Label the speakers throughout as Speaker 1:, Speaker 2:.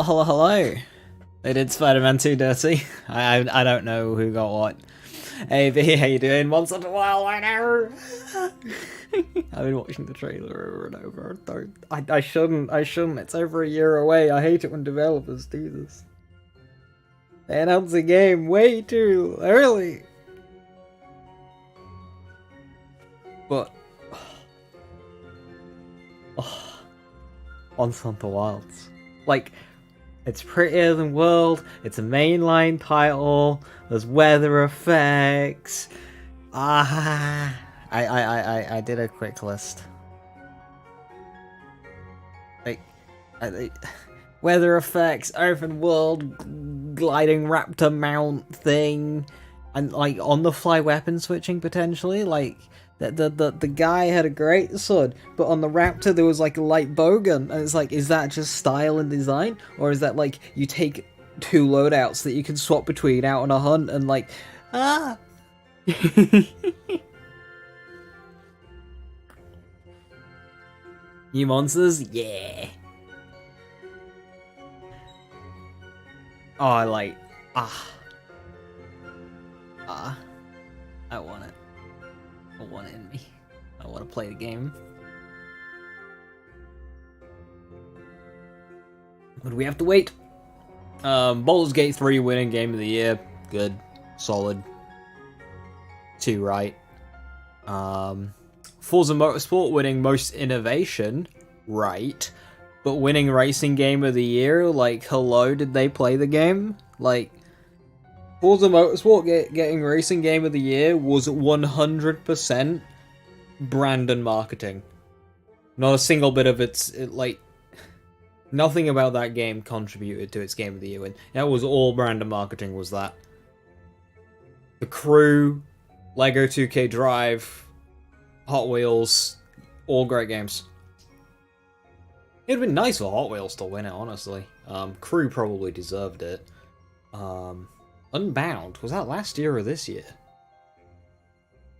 Speaker 1: Hello. They did Spider-Man 2 dirty. I don't know who got what. Hey B, how you doing? Once in a while, I know. I've been watching the trailer over and over. I shouldn't. It's over a year away. I hate it when developers do this. They announce a game way too early. But Once on the Wilds, like, it's prettier than World. It's a mainline title. There's weather effects. I did a quick list. Like, weather effects, open world, gliding raptor mount thing, and like on the fly weapon switching potentially. Like, the guy had a great sword, but on the raptor there was like a light bowgun, and it's like, is that just style and design, or is that like you take two loadouts that you can swap between out on a hunt and like New monsters? Yeah. Oh, I like I want it. I want it in me. I want to play the game. But we have to wait. Baldur's Gate 3 winning Game of the Year. Good. Solid. 2 right. Forza Motorsport winning Most Innovation. Right. But winning Racing Game of the Year? Like, hello, did they play the game? Like, Forza Motorsport getting Racing Game of the Year was 100% brand and marketing. Not a single bit of like, nothing about that game contributed to its Game of the Year win. That was all brand and marketing, was that. The Crew, Lego 2K Drive, Hot Wheels, all great games. It'd been nice for Hot Wheels to win it, honestly. Crew probably deserved it. Unbound, was that last year or this year?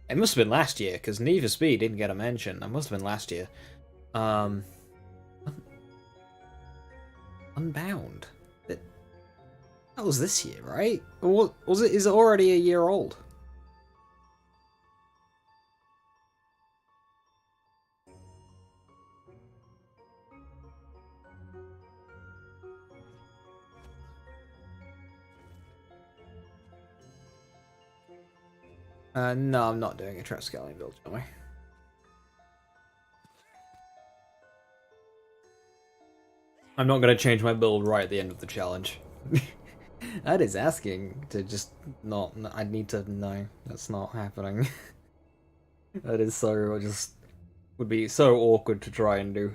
Speaker 1: It must have been last year, because Need for Speed didn't get a mention. That must have been last year. Unbound. That was this year, right? Or was it? Is it already a year old? No, I'm not doing a trap scaling build, am I? I'm not going to change my build right at the end of the challenge. That is asking to just not... I need to know. That's not happening. That is so... just... would be so awkward to try and do.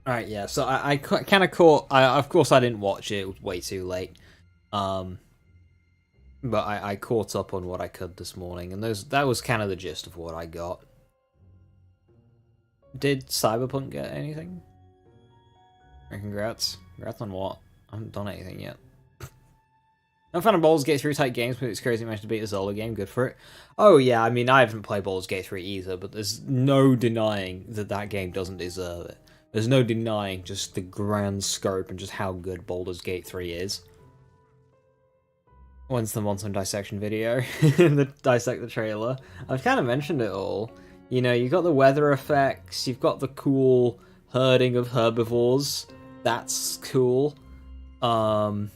Speaker 1: Alright, yeah, so I kind of caught... of course I didn't watch it, it was way too late. But I caught up on what I could this morning, and that was kind of the gist of what I got. Did Cyberpunk get anything? Congrats. Congrats on what? I haven't done anything yet. I'm a fan of Baldur's Gate 3 type games, but it's crazy managed to beat a Zelda game. Good for it. Oh yeah, I mean, I haven't played Baldur's Gate 3 either, but there's no denying that that game doesn't deserve it. There's no denying just the grand scope and just how good Baldur's Gate 3 is. When's the Monster Dissection video? The Dissect the trailer. I've kind of mentioned it all. You know, you've got the weather effects, you've got the cool herding of herbivores. That's cool. The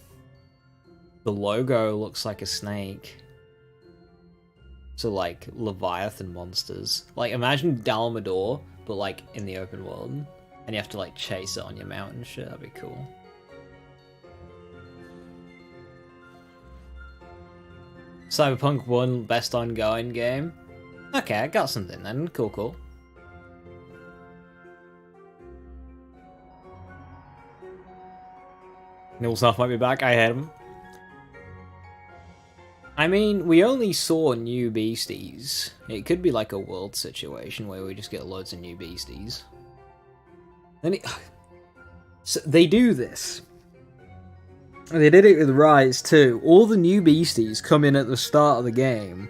Speaker 1: logo looks like a snake. So, like, Leviathan monsters. Like, imagine Dalmador, but, like, in the open world. And you have to, like, chase it on your mountain and shit. That'd be cool. Cyberpunk 1 best ongoing game. Okay, I got something then. Cool, cool. Neil South might be back. I heard him. I mean, we only saw new beasties. It could be like a world situation where we just get loads of new beasties. Then so they do this They did it with Rise too. All the new beasties come in at the start of the game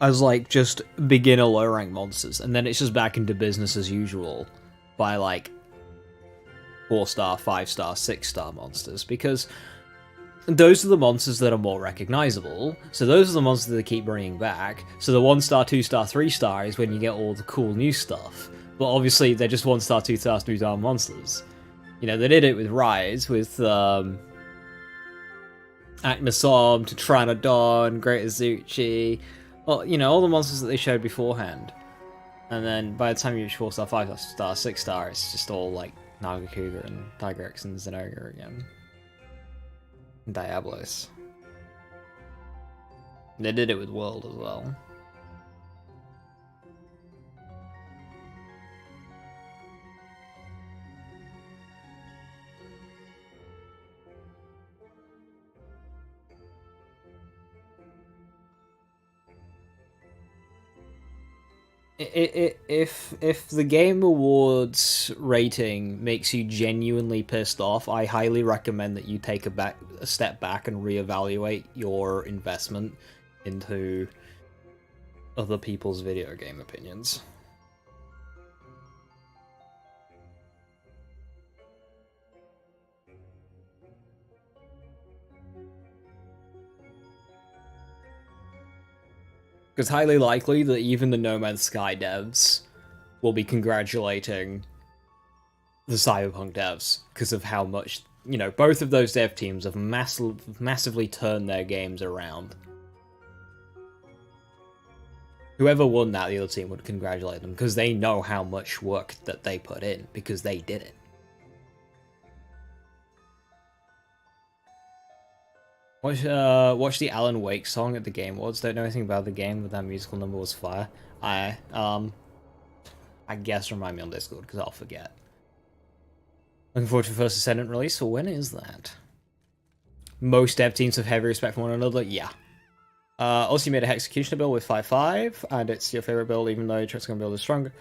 Speaker 1: as like just beginner low rank monsters, and then it's just back into business as usual by like 4-star, 5-star, 6-star monsters, because those are the monsters that are more recognizable. So those are the monsters that they keep bringing back. So the 1-star, 2-star, 3-star is when you get all the cool new stuff. But obviously they're just 1-star, 2-star, 3-star monsters. You know, they did it with Rise, with Aknasom, Tetranodon, Great Azuchi. Well, you know, all the monsters that they showed beforehand. And then by the time you reach 4-star, 5-star, 6-star, it's just all like Nagakuga and Tigrex and Zenogre again. And Diablos. They did it with World as well. If the Game Awards rating makes you genuinely pissed off, I highly recommend that you take a step back and reevaluate your investment into other people's video game opinions. Because highly likely that even the No Man's Sky devs will be congratulating the Cyberpunk devs because of how much, you know, both of those dev teams have massively turned their games around. Whoever won that, the other team would congratulate them because they know how much work that they put in because they did it. Watch the Alan Wake song at the Game Awards. Don't know anything about the game, but that musical number was fire. I guess remind me on Discord, because I'll forget. Looking forward to the first Ascendant release, so when is that? Most dev teams have heavy respect for one another, yeah. Also, you made a Hexecutioner build with 5-5, and it's your favorite build, even though your Trexagon build is stronger.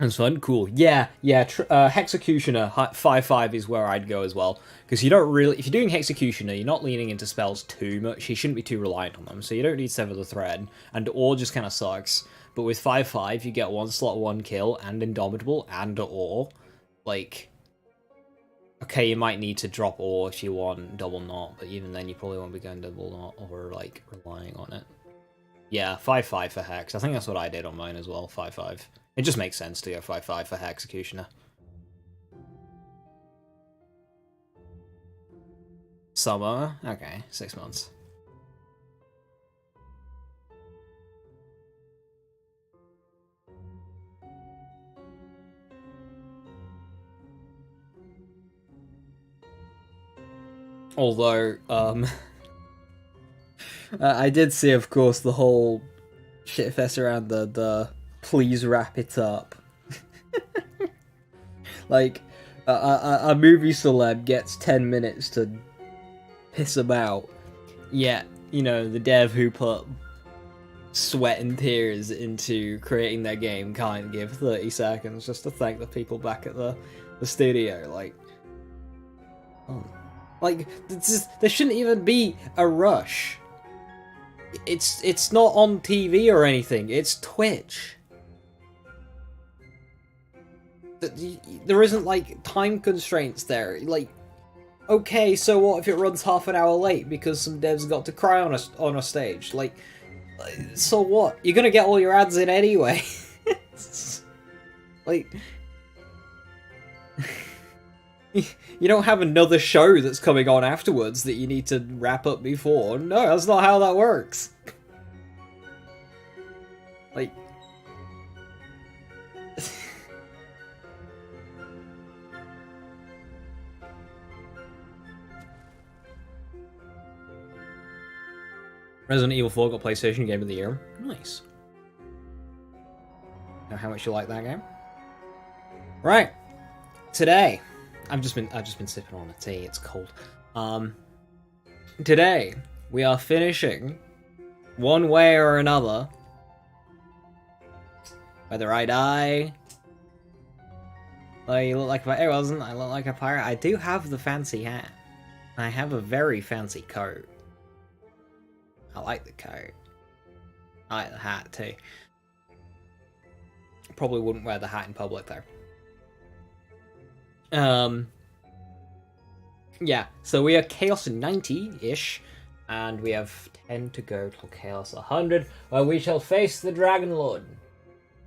Speaker 1: That's fun, cool. Yeah, Hexecutioner 5-5 is where I'd go as well, because you don't really, if you're doing Hexecutioner, you're not leaning into spells too much. You shouldn't be too reliant on them, so you don't need Sever the Thread, and Ore just kind of sucks. But with 5-5, you get 1 slot 1 kill and Indomitable and Ore. Like, okay, you might need to drop Ore if you want Double Knot, but even then you probably won't be going Double Knot or like relying on it. Yeah, 5-5 for Hex. I think that's what I did on mine as well. 5-5. It just makes sense to go 5-5 for Hexecutioner. Summer? Okay, 6 months. Although, I did see, of course, the whole shitfest around the please wrap it up. Like, a movie celeb gets 10 minutes to piss about, yet, you know, the dev who put sweat and tears into creating their game can't give 30 seconds just to thank the people back at the studio. Like, oh. Like, there shouldn't even be a rush. It's not on TV or anything, it's Twitch. There isn't, like, time constraints there. Like, okay, so what if it runs half an hour late because some devs got to cry on a stage? Like, so what? You're gonna get all your ads in anyway. Like, you don't have another show that's coming on afterwards that you need to wrap up before. No, that's not how that works. Like, Resident Evil 4 got PlayStation Game of the Year. Nice. Know how much you like that game? Right. Today, I've just been sipping on a tea. It's cold. Today we are finishing, one way or another, Whether I Die, Like, you look like a pirate. It wasn't. I look like a pirate. I do have the fancy hat. I have a very fancy coat. I like the coat. I like the hat too. Probably wouldn't wear the hat in public though. Yeah, so we are Chaos 90-ish, and we have 10 to go till Chaos 100, where we shall face the Dragon Lord.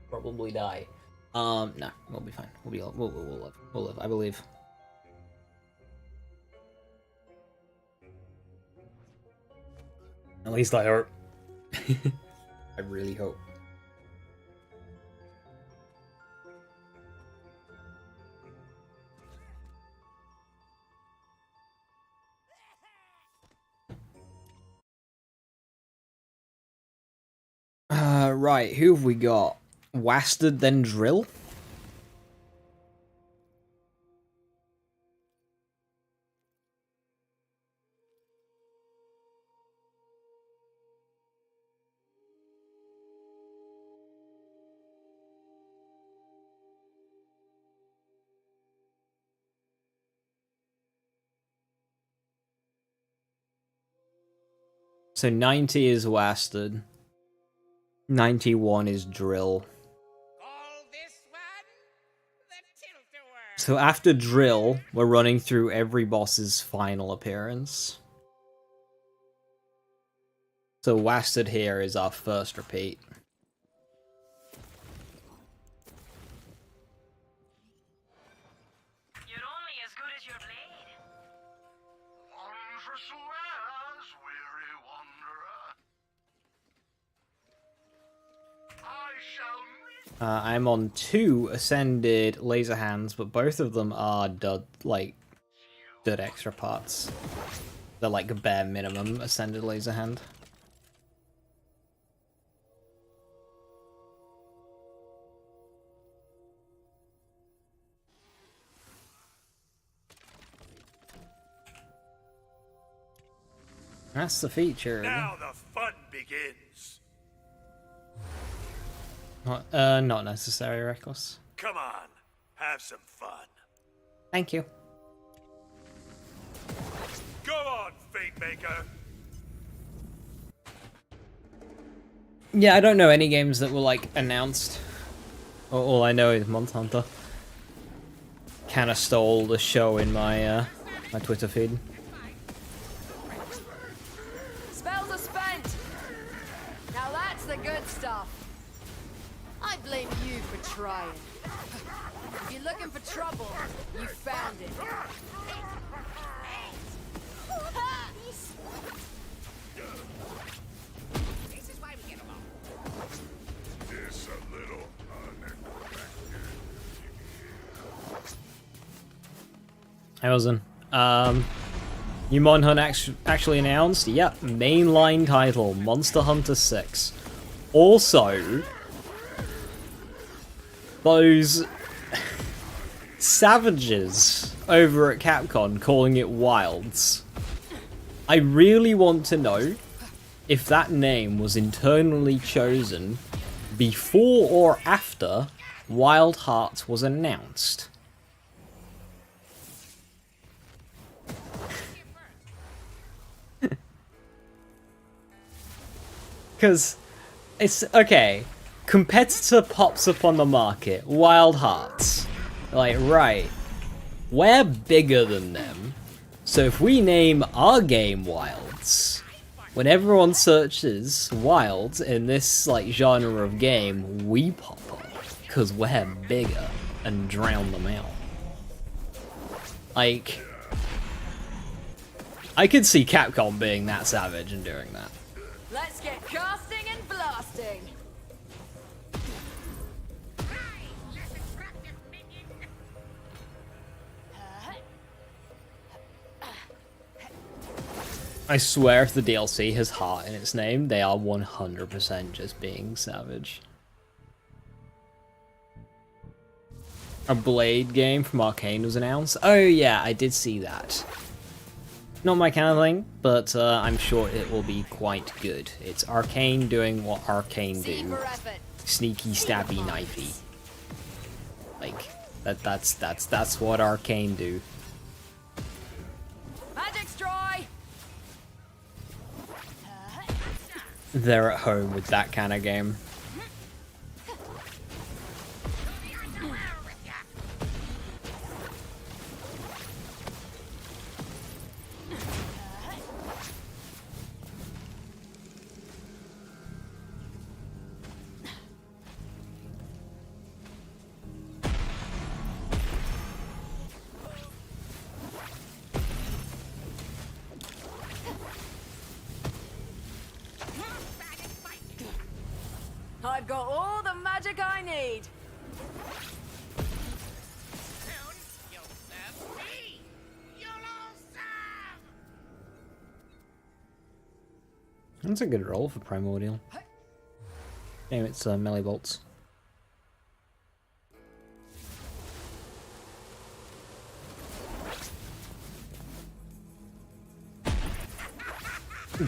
Speaker 1: Probably die. No, we'll be fine. We'll live. We'll live, I believe. At least I hope. I really hope. Right, who have we got? Wastard, then Drill? So 90 is Wastard. 91 is Drill. So after Drill, we're running through every boss's final appearance. So Wastard here is our first repeat.
Speaker 2: You're only as good as your blade. One for swears, weary wanderer. I shall meet.
Speaker 1: I'm on 2 Ascended Laser Hands, but both of them are dud extra parts. They're like a bare minimum Ascended Laser Hand. That's the feature.
Speaker 2: Now the fun begins.
Speaker 1: Not necessary, Reckless.
Speaker 2: Come on, have some fun.
Speaker 1: Thank you.
Speaker 2: Go on, Fate Maker.
Speaker 1: Yeah, I don't know any games that were like announced. All I know is Monster Hunter. Kinda stole the show in my my Twitter feed.
Speaker 3: Spells are spent. Now that's the good stuff. I blame you for trying. If you're looking for trouble, you found it. This is why we get along.
Speaker 2: It's a little unexpected.
Speaker 1: Hey, Wilson. New Mon Hunt actually announced. Yep, mainline title, Monster Hunter 6. Also, those savages over at Capcom calling it Wilds. I really want to know if that name was internally chosen before or after Wild Heart was announced. Because it's okay. Competitor pops up on the market, Wild Hearts. Like, right, we're bigger than them, so if we name our game Wilds, when everyone searches Wilds in this like genre of game, we pop up because we're bigger and drown them out. Like, I could see Capcom being that savage and doing that.
Speaker 3: Let's get casting and blasting.
Speaker 1: I swear if the DLC has heart in its name, they are 100% just being savage. A Blade game from Arcane was announced. Oh yeah, I did see that. Not my kind of thing, but I'm sure it will be quite good. It's Arcane doing what Arcane do. Sneaky, stabby, knifey. Like, That's what Arcane do.
Speaker 3: Magic's dry.
Speaker 1: They're at home with that kind of game.
Speaker 3: I've got all the magic I need.
Speaker 2: Soon, you'll serve me. You'll all serve.
Speaker 1: That's a good roll for Primordial. Damn, it's melee bolts.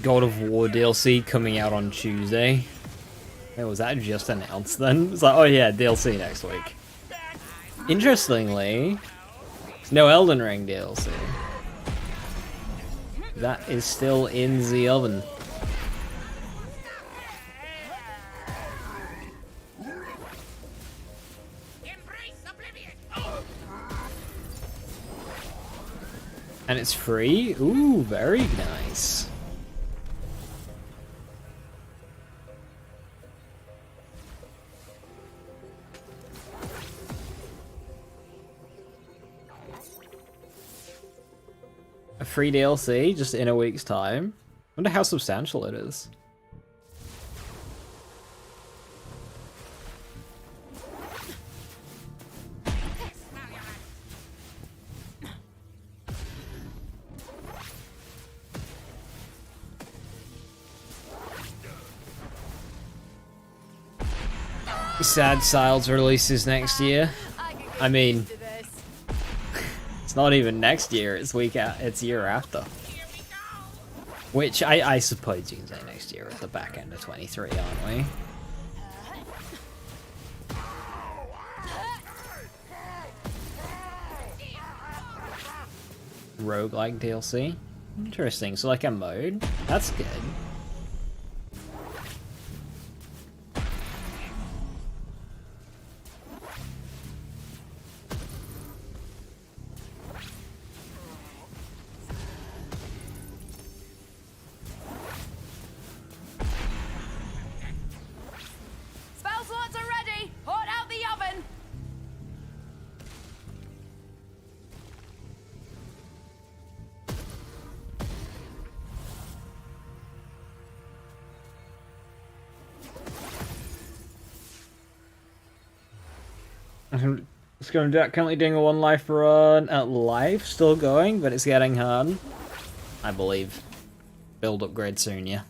Speaker 1: God of War DLC coming out on Tuesday. Hey, was that just announced then? It's like, oh yeah, DLC next week. Interestingly, no Elden Ring DLC. That is still in the oven.
Speaker 2: Embrace oblivion.
Speaker 1: And it's free? Ooh, very nice. A free DLC just in a week's time? Wonder how substantial it is. Sad Siles releases next year. I mean, it's not even next year, it's it's year after. Which I suppose you can say next year at the back end of 23, aren't we? Roguelike DLC? Interesting, so like a mode? That's good.
Speaker 3: Spell slots are ready. Hot out the oven.
Speaker 1: It's going to currently doing a one life run at life, still going, but it's getting hard. I believe. Build upgrade soon, yeah.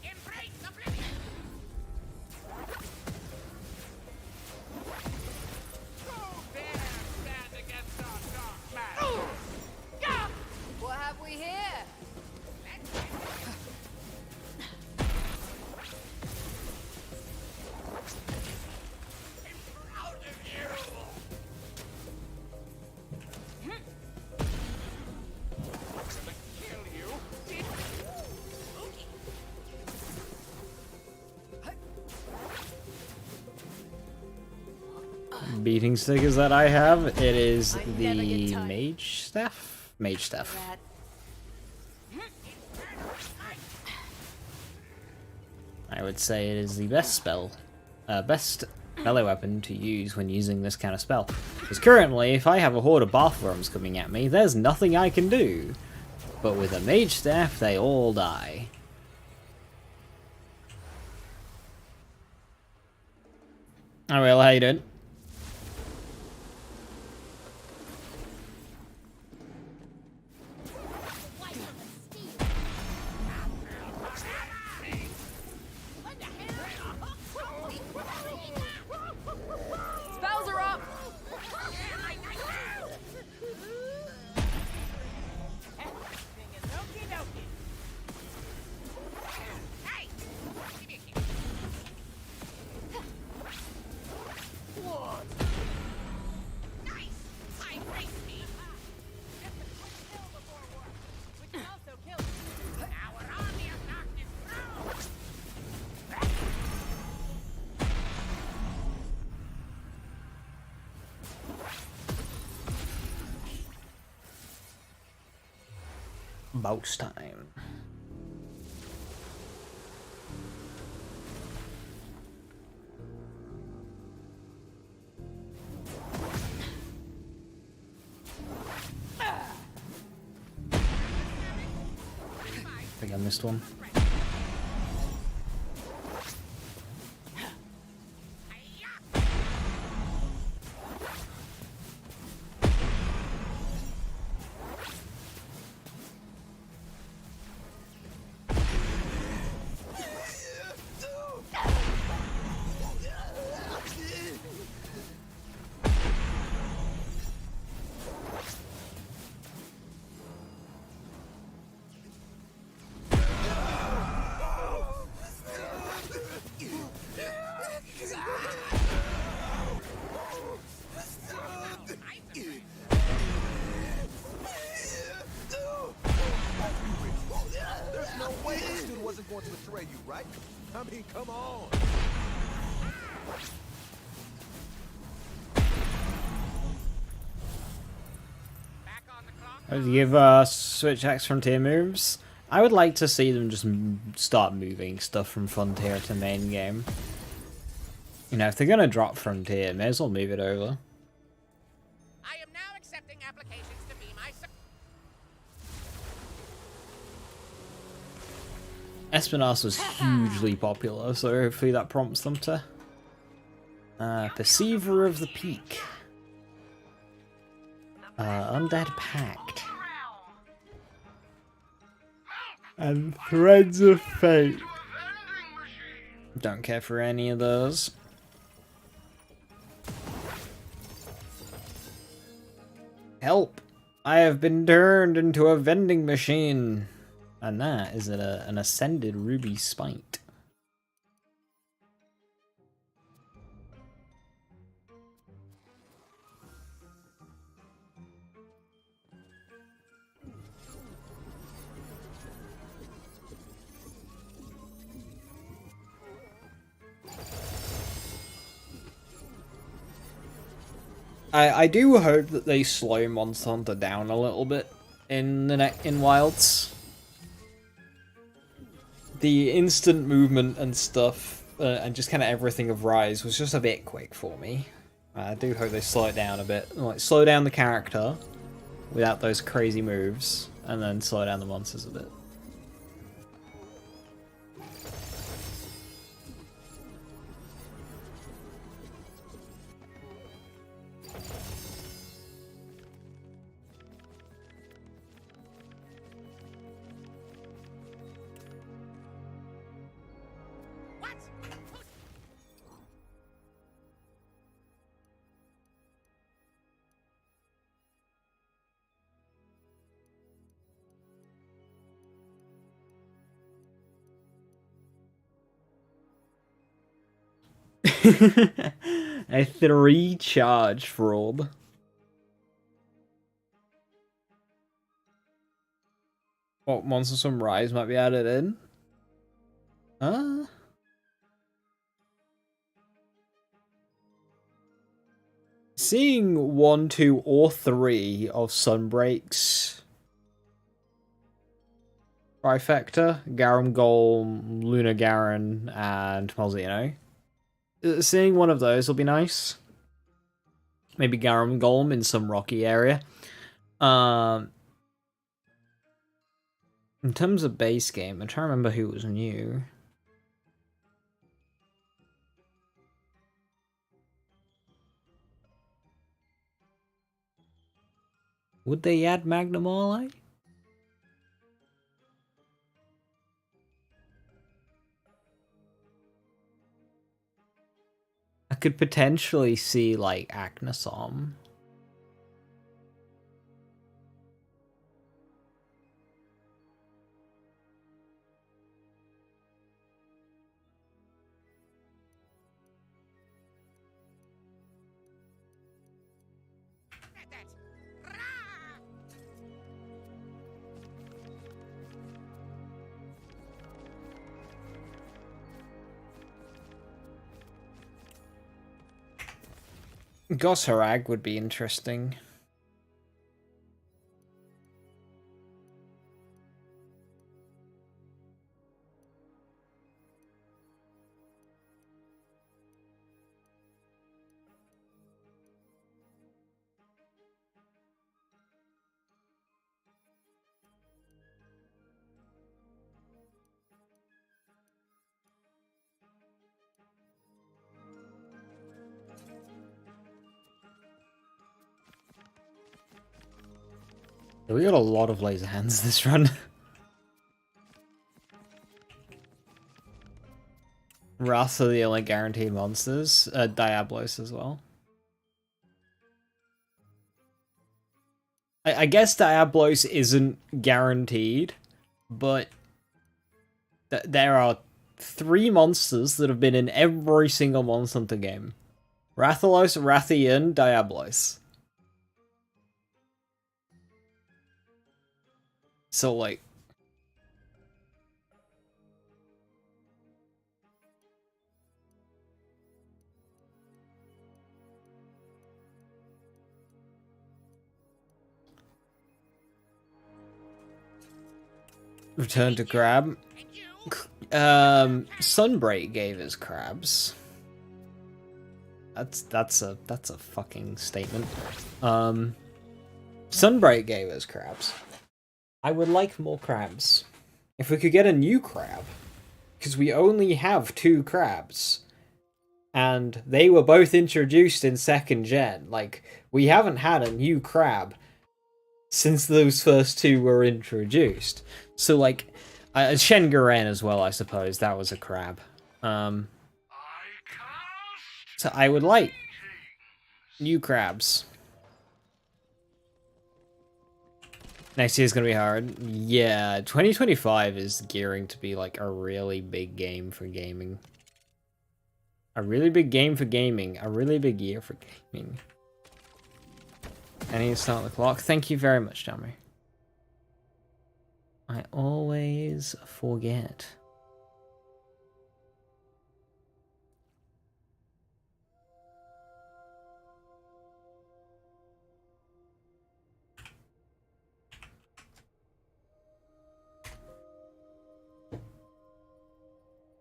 Speaker 2: Embrace oblivion. Who dare stand against our dark magic?
Speaker 3: What have we here?
Speaker 2: Proud of you. Gonna kill you.
Speaker 1: Beating stickers that I have, it is
Speaker 3: I
Speaker 1: the
Speaker 3: never get tired.
Speaker 1: mage staff? Mage staff.
Speaker 3: That.
Speaker 1: I would say it is the best spell, best melee weapon to use when using this kind of spell. Because currently, if I have a horde of bathworms coming at me, there's nothing I can do. But with a mage staff, they all die. Oh well, how you doing?
Speaker 3: Spells are up.
Speaker 1: Boss time. I think I missed one.
Speaker 4: Wasn't going to betray you, right? I mean, come on.
Speaker 1: As you give Switch X Frontier moves, I would like to see them just start moving stuff from Frontier to main game. You know, if they're gonna drop Frontier, may as well move it over.
Speaker 5: I am now accepting applications to be my
Speaker 1: Espinasse was hugely popular, so hopefully that prompts them to... Perceiver of the Peak. Undead Pact. And Threads of Fate. Don't care for any of those. Help! I have been turned into a vending machine. And that is an ascended ruby spite. I do hope that they slow Monster Hunter down a little bit in Wilds. The instant movement and stuff, and just kind of everything of Rise was just a bit quick for me. I do hope they slow it down a bit. Like, slow down the character without those crazy moves, and then slow down the monsters a bit. A 3 charge fraud. What monsters from Rise might be added in? Seeing 1, 2, or 3 of Sunbreak's trifecta, Garum Golem, Luna Garen, and Malzeno. Seeing one of those will be nice. Maybe Garum Golem in some rocky area. In terms of base game, I'm trying to remember who was new. Would they add Magnamale? I could potentially see, like, Aknasom. Gosharag would be interesting. We got a lot of laser hands this run. Wrath are the only guaranteed monsters. Diablos as well. I guess Diablos isn't guaranteed, but there are 3 monsters that have been in every single Monster Hunter game. Rathalos, Rathian, Diablos. So, like... Return to Crab. Sunbreak gave us crabs. That's a fucking statement. Sunbreak gave us crabs. I would like more crabs. If we could get a new crab, because we only have 2 crabs, and they were both introduced in 2nd gen. Like, we haven't had a new crab since those first 2 were introduced. So, like, Shenguren as well, I suppose. That was a crab. So I would like new crabs. Next year's gonna be hard. Yeah, 2025 is gearing to be like a really big game for gaming. A really big game for gaming. A really big year for gaming. I need to start the clock. Thank you very much, Tommy. I always forget.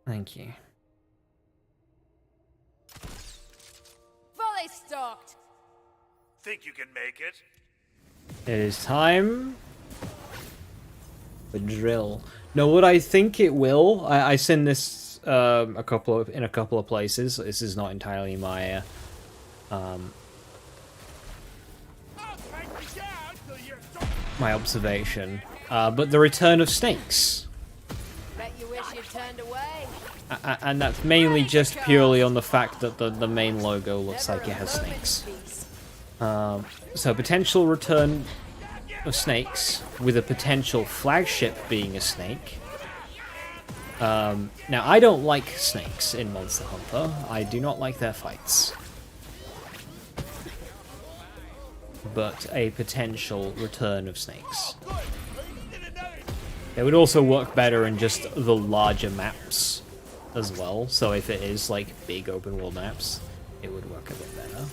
Speaker 1: Thank you.
Speaker 3: Fully stocked.
Speaker 2: Think you can make it?
Speaker 1: It is time for drill. No, what I think it will. I send this in a couple of places. This is not entirely my my observation. But the return of snakes.
Speaker 3: Bet you wish you turned away.
Speaker 1: And that's mainly just purely on the fact that the main logo looks like it has snakes. So potential return of snakes, with a potential flagship being a snake. Now, I don't like snakes in Monster Hunter. I do not like their fights. But a potential return of snakes. It would also work better in just the larger maps as well. So if it is like big open world maps, it would work a bit better.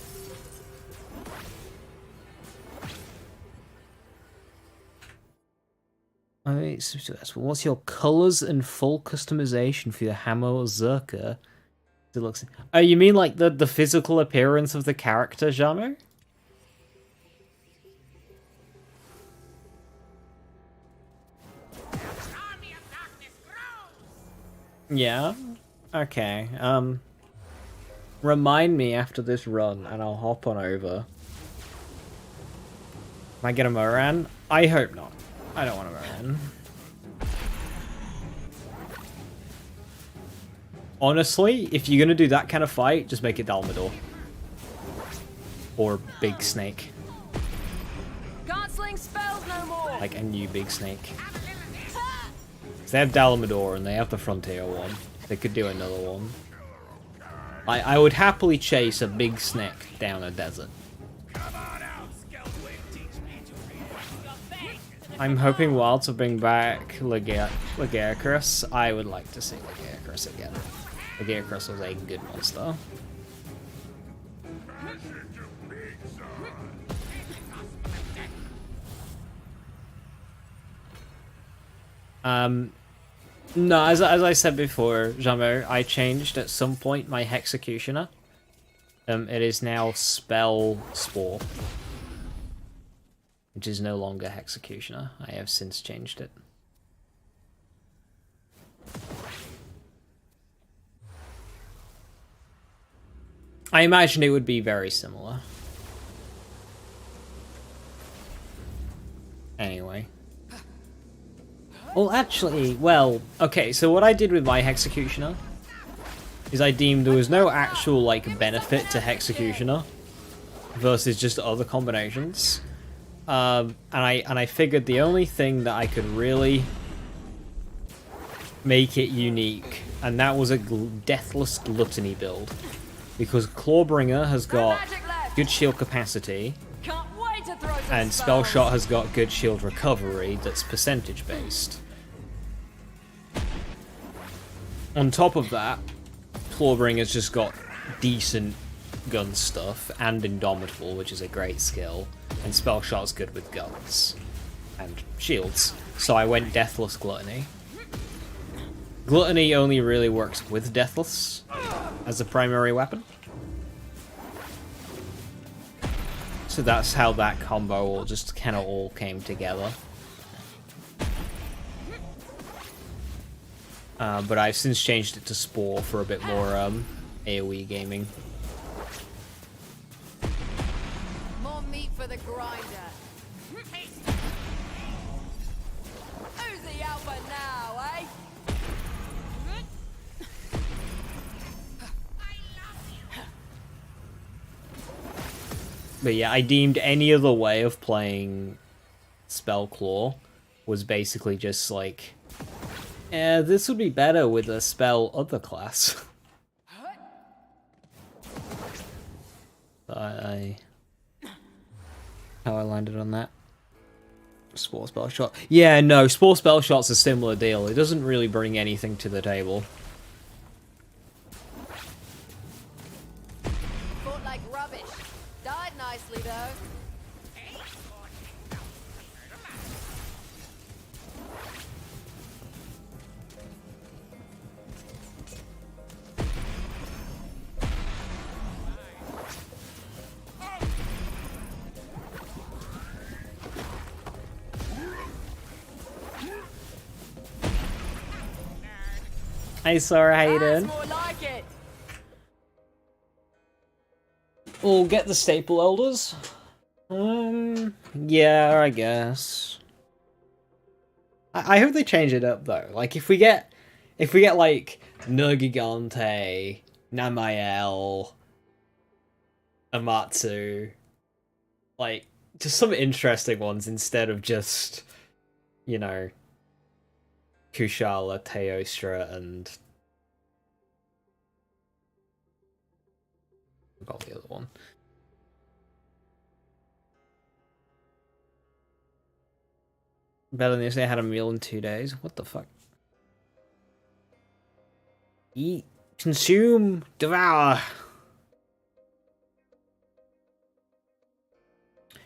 Speaker 1: Alright, so what's your colors and full customization for your Hammer Zerker? It looks. Oh, you mean like the physical appearance of the character, Jamo? Yeah. Okay. Remind me after this run, and I'll hop on over. Am I get a Moran? I hope not. I don't want a Moran. Honestly, if you're gonna do that kind of fight, just make it Dalmador. Or Big Snake.
Speaker 3: Can't sling spells no more.
Speaker 1: Like a new Big Snake. So they have Dalmador and they have the Frontier one. They could do another one. I would happily chase a Big Snake down a desert. I'm hoping Wild to bring back Lagiacrus. I would like to see Lagiacrus again. Lagiacrus was a good monster. No, as I said before, Jamo, I changed at some point my Hexecutioner. It is now Spell Spore. Which is no longer Hexecutioner. I have since changed it. I imagine it would be very similar. Anyway. Well, actually, well, okay, so what I did with my Hexecutioner is I deemed there was no actual, like, benefit to Hexecutioner versus just other combinations. And I figured the only thing that I could really make it unique, and that was a Deathless Gluttony build. Because Clawbringer has got good shield capacity,
Speaker 3: Can't wait to throw some
Speaker 1: and
Speaker 3: spells.
Speaker 1: Spellshot has got good shield recovery that's percentage based. On top of that, Clawbringer's just got decent gun stuff and Indomitable, which is a great skill, and Spellshot's good with guns and shields. So I went Deathless Gluttony. Gluttony only really works with Deathless as a primary weapon. So that's how that combo all just kind of all came together. But I've since changed it to Spore for a bit more AoE gaming.
Speaker 3: More meat for the grinder. Who's the alpha now, eh?
Speaker 1: But yeah, I deemed any other way of playing Spellclaw was basically just like, this would be better with a spell other class. How I landed on that. Spore Spellshot. Yeah, no, Spore Spellshot's a similar deal. It doesn't really bring anything to the table.
Speaker 3: Fought like rubbish. Died nicely though.
Speaker 1: Hey Sora, how you
Speaker 3: That's
Speaker 1: doing?
Speaker 3: more like it.
Speaker 1: We'll get the staple elders. Yeah, I guess. I hope they change it up though. Like if we get like Nergigante, Namael, Amatsu, like just some interesting ones instead of just, you know, Kushala, Teostra, and I forgot the other one. Better than if they had a meal in 2 days. What the fuck? Eat, consume, devour.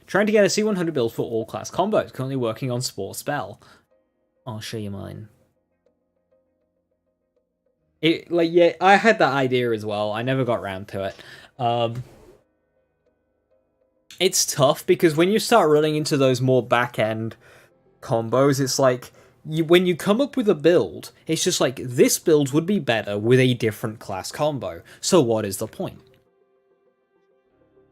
Speaker 1: Trying to get a C100 build for all class combos. Currently working on Spore Spell. I'll show you mine. Yeah, I had that idea as well. I never got round to it. It's tough because when you start running into those more back-end combos, it's like, when you come up with a build, it's just like, this build would be better with a different class combo. So what is the point?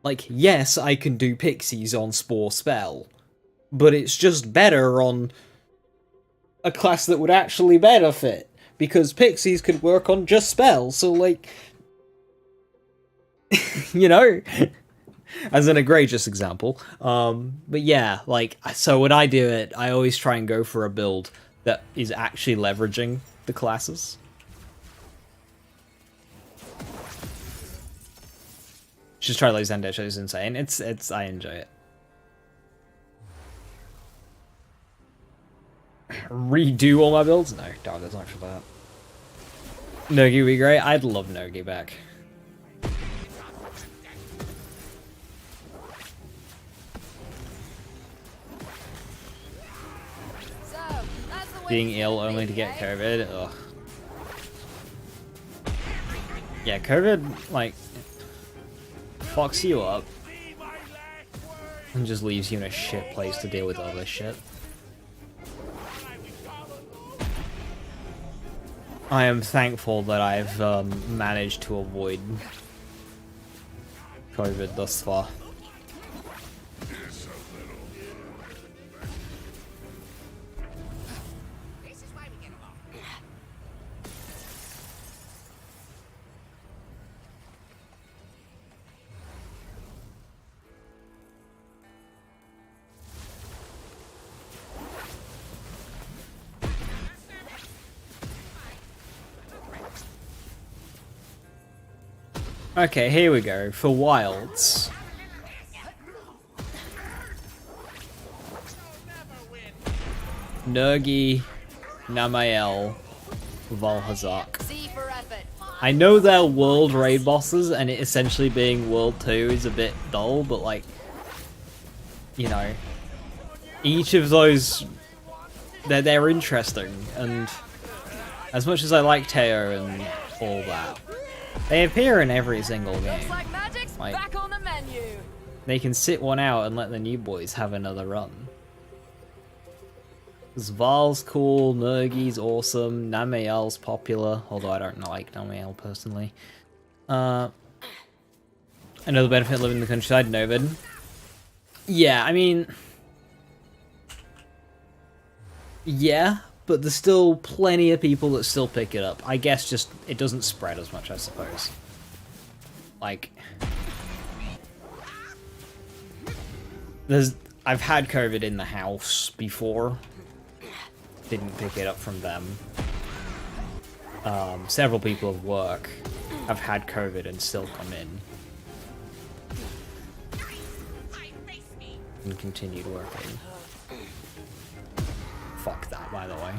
Speaker 1: Like, yes, I can do Pixies on Spore Spell, but it's just better on a class that would actually benefit. Because Pixies could work on just spells, so like, you know, as an egregious example. But yeah, like, so when I do it, I always try and go for a build that is actually leveraging the classes. Just try like Zendesh is insane. It's I enjoy it. Redo all my builds? No, dog, there's not for that. Nogi would be great. I'd love Nogi back.
Speaker 3: So, that's the way
Speaker 1: Being
Speaker 3: it's
Speaker 1: ill
Speaker 3: gonna
Speaker 1: only
Speaker 3: be,
Speaker 1: to get
Speaker 3: eh?
Speaker 1: COVID. Ugh. Yeah, COVID, like, fucks you up. And just leaves you in a shit place to deal with all this shit. I am thankful that I've managed to avoid COVID thus far. Okay, here we go. For wilds. Nurgi, Namael, Valhazak.
Speaker 3: C for effort.
Speaker 1: I know they're world raid bosses, and it essentially being world 2 is a bit dull, but like, you know, each of those, they're interesting, and as much as I like Teo and all that, they appear in every single
Speaker 3: Looks
Speaker 1: game.
Speaker 3: like magic's
Speaker 1: Like-
Speaker 3: back on the menu.
Speaker 1: They can sit one out and let the new boys have another run. Zval's cool, Nurgi's awesome, Namael's popular, although I don't like Namael personally. Another benefit of living in the countryside, Novid. Yeah, I mean... Yeah, but there's still plenty of people that still pick it up. I guess just, it doesn't spread as much, I suppose. Like... I've had COVID in the house before. Didn't pick it up from them. Several people at work have had COVID and still come in. And continued working. Fuck that, by the way.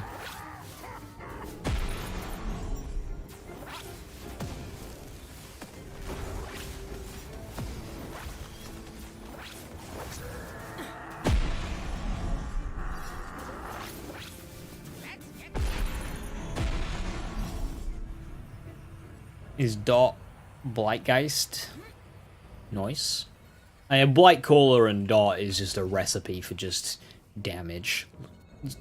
Speaker 1: Is Dot Blightgeist? Nice. Blightcaller and Dot is just a recipe for just damage.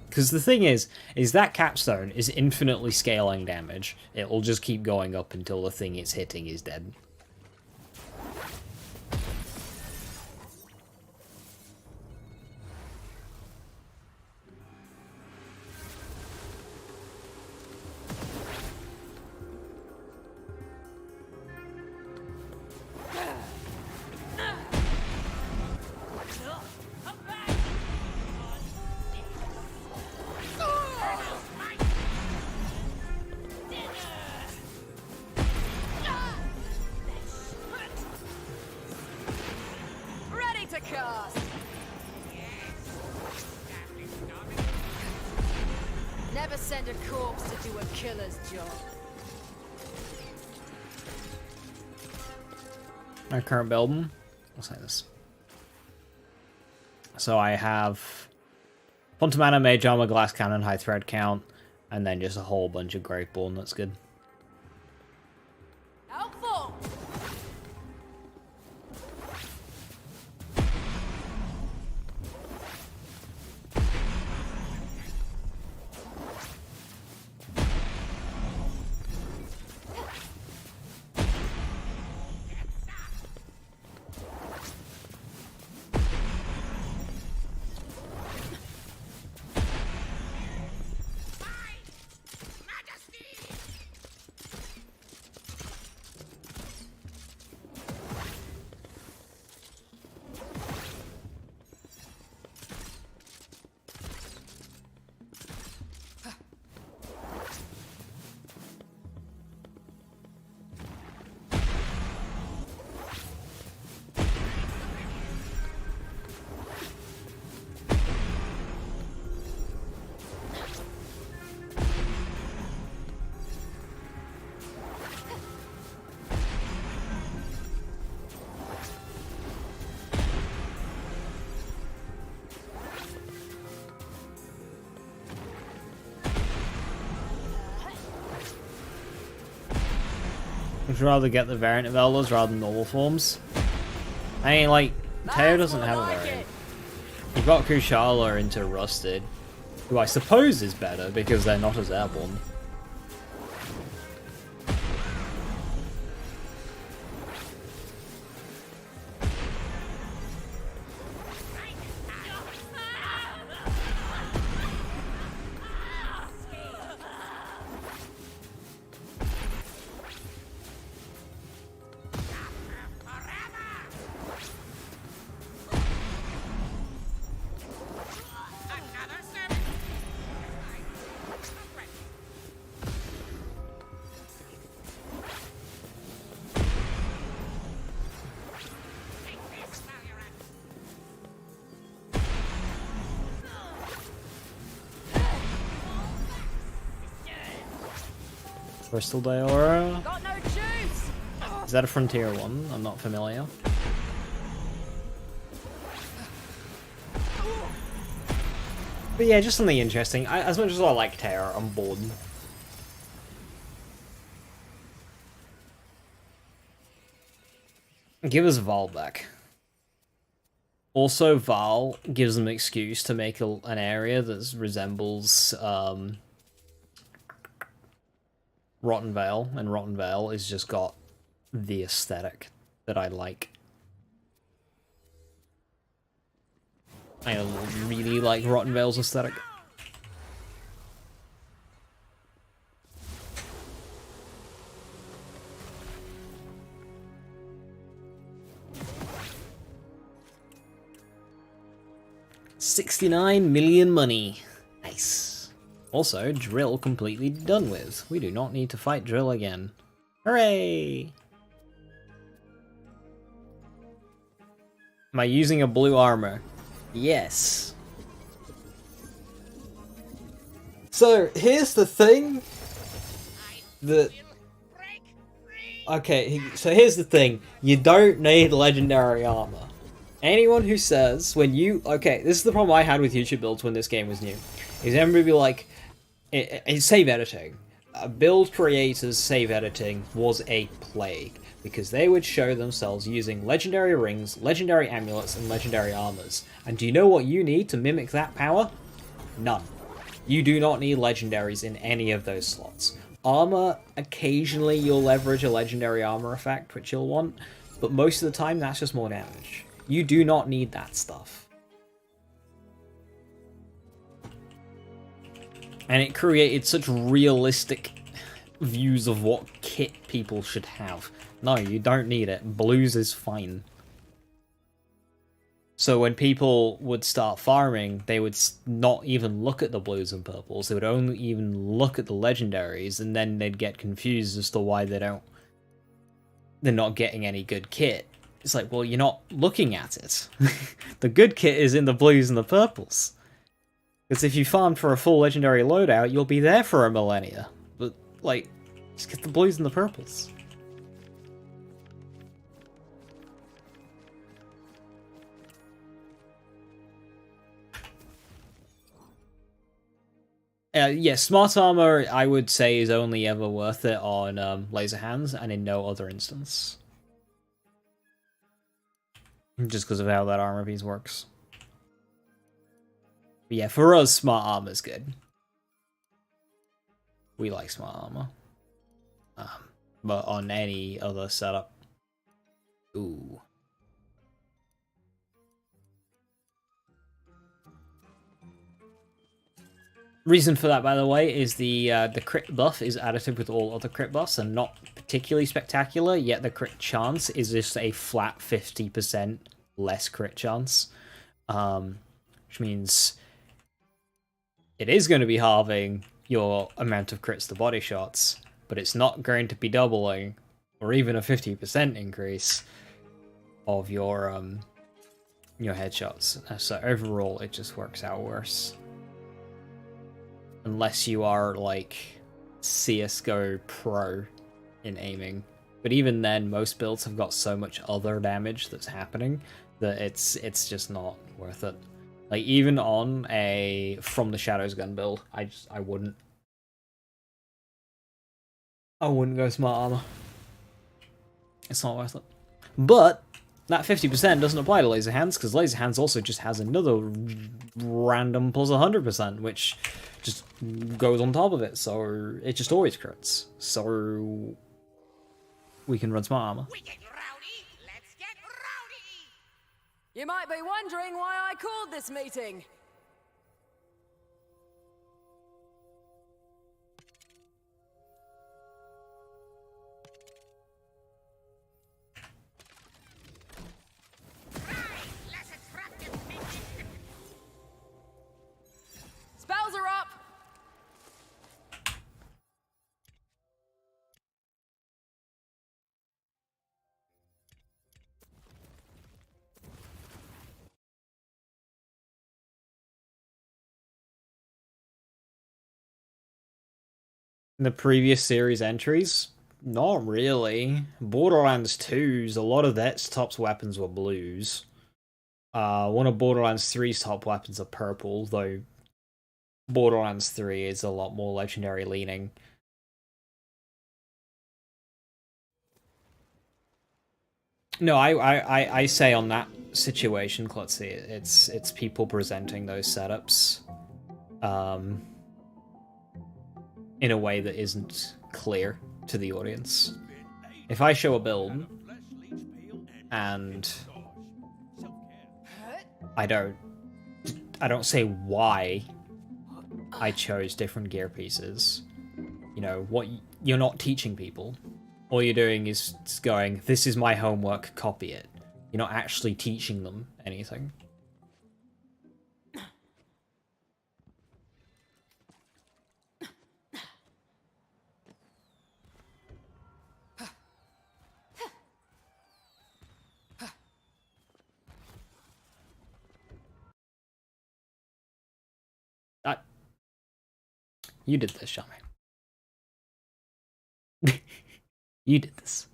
Speaker 1: Because the thing is that capstone is infinitely scaling damage. It will just keep going up until the thing it's hitting is dead.
Speaker 3: Ready to cast. Never send a corpse to do a killer's job.
Speaker 1: My current build. I'll say this. So I have Quantum Mana, Mage Armor, Glass Cannon, High Thread Count, and then just a whole bunch of Graveborn. That's good.
Speaker 3: Helpful.
Speaker 1: Would you rather get the variant of Elders rather than normal forms? I mean, like, Teo doesn't have a variant. You've got Kushala into Rusted, who I suppose is better because they're not as airborne. Crystal Diora.
Speaker 3: Got no juice!
Speaker 1: Is that a Frontier one? I'm not familiar. But yeah, just something interesting. As much as I like Terra, I'm bored. Give us Val back. Also, Val gives them an excuse to make an area that resembles Rotten Vale, and Rotten Vale has just got the aesthetic that I like. I really like Rotten Vale's aesthetic. $69 million money. Nice. Also, Drill completely done with. We do not need to fight Drill again. Hooray! Am I using a blue armor? Yes. So, here's the thing that... Okay, so here's the thing. You don't need legendary armor. Anyone who says, when you... Okay, this is the problem I had with YouTube builds when this game was new. Is everybody be like... It's save editing. Build creators' save editing was a plague, because they would show themselves using legendary rings, legendary amulets, and legendary armors. And do you know what you need to mimic that power? None. You do not need legendaries in any of those slots. Armor, occasionally you'll leverage a legendary armor effect, which you'll want, but most of the time that's just more damage. You do not need that stuff. And it created such realistic views of what kit people should have. No, you don't need it. Blues is fine. So when people would start farming, they would not even look at the blues and purples. They would only even look at the legendaries, and then they'd get confused as to why they're not getting any good kit. It's like, well, you're not looking at it. The good kit is in the blues and the purples. Because if you farmed for a full legendary loadout, you'll be there for a millennia. But, like, just get the blues and the purples. Yeah, smart armor, I would say, is only ever worth it on laser hands, and in no other instance. Just because of how that armor piece works. But yeah, for us, smart armor's good. We like smart armor. But on any other setup... Ooh. Reason for that, by the way, is the crit buff is additive with all other crit buffs and not particularly spectacular, yet the crit chance is just a flat 50% less crit chance. Which means it is going to be halving your amount of crits to body shots, but it's not going to be doubling or even a 50% increase of your headshots. So overall, it just works out worse. Unless you are, like, CSGO pro in aiming. But even then, most builds have got so much other damage that's happening that it's just not worth it. Like, even on a From the Shadows gun build, I wouldn't. I wouldn't go smart armor. It's not worth it. But that 50% doesn't apply to laser hands, because laser hands also just has another random plus 100%, which just goes on top of it, so it just always crits. So we can run smart armor.
Speaker 5: We get rowdy. Let's get rowdy.
Speaker 3: You might be wondering why I called this meeting.
Speaker 1: The previous series entries? Not really. Borderlands 2's, a lot of its top weapons were blues. One of Borderlands 3's top weapons are purple, though Borderlands 3 is a lot more legendary leaning. No, I say on that situation, Klutzy, it's people presenting those setups in a way that isn't clear to the audience. If I show a build and I don't say why I chose different gear pieces, you know, what you're not teaching people. All you're doing is going, this is my homework, copy it. You're not actually teaching them anything. You did this, Shami. You did this.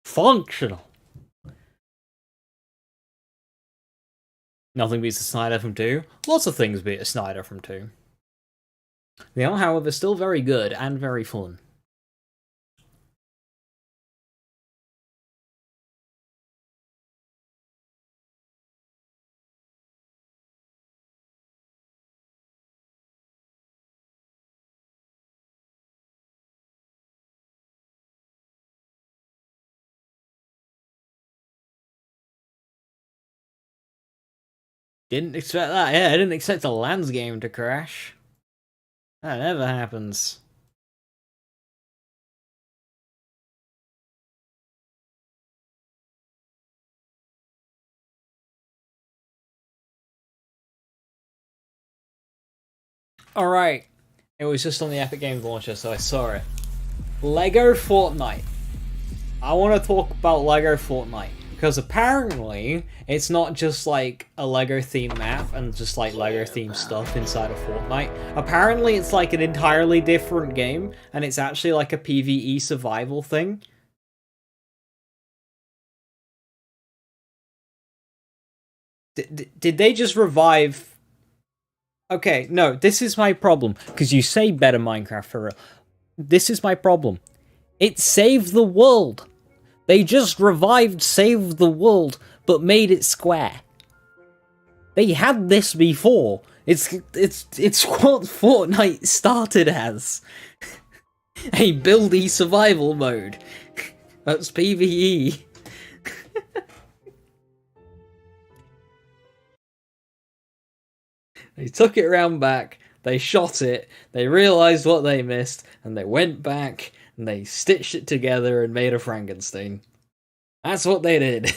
Speaker 1: Functional. Nothing beats a Snyder from 2. Lots of things beat a Snyder from 2. They are, however, still very good and very fun. Didn't expect that. Yeah, I didn't expect a Lands game to crash. That never happens. Alright. It was just on the Epic Games launcher, so I saw it. Lego Fortnite. I want to talk about Lego Fortnite. Because apparently, it's not just like a Lego themed map and just like Lego themed stuff inside of Fortnite. Apparently, it's like an entirely different game, and it's actually like a PvE survival thing. Did they just revive... Okay, no, this is my problem. Because you say better Minecraft for real. This is my problem. It saved the world. They just revived Save the World, but made it square. They had this before. It's what Fortnite started as. A buildy survival mode. That's PvE. They took it round back, they shot it, they realised what they missed, and they went back, and they stitched it together and made a Frankenstein. That's what they did.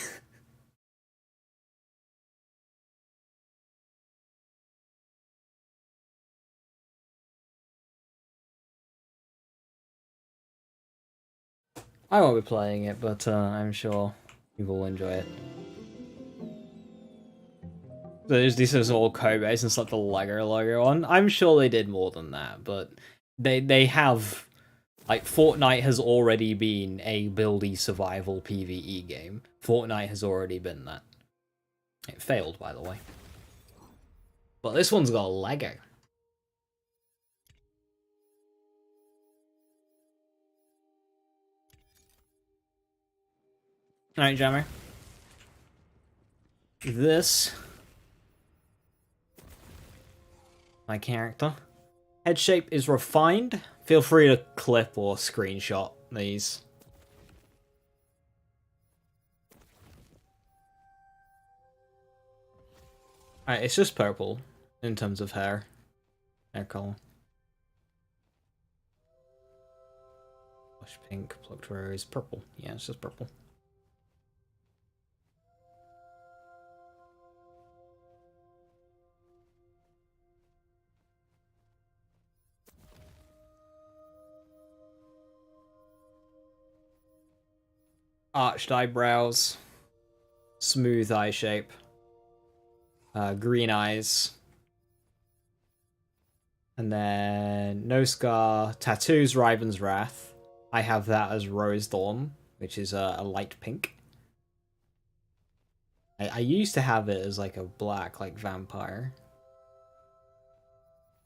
Speaker 1: I won't be playing it, but I'm sure you will enjoy it. There's these all Kobe's and stuff, the Lego logo on. I'm sure they did more than that, but they have... Like, Fortnite has already been a buildy survival PvE game. Fortnite has already been that. It failed, by the way. But this one's got Lego. Alright, Jammer. This... my character. Head shape is refined. Feel free to clip or screenshot these. Alright, it's just purple in terms of hair color. Blush pink, plucked rose, purple. Yeah, it's just purple. Arched eyebrows, smooth eye shape, green eyes, And then No Scar, Tattoos, Riven's Wrath. I have that as Rose Dawn, which is a light pink. I used to have it as like a black, like vampire.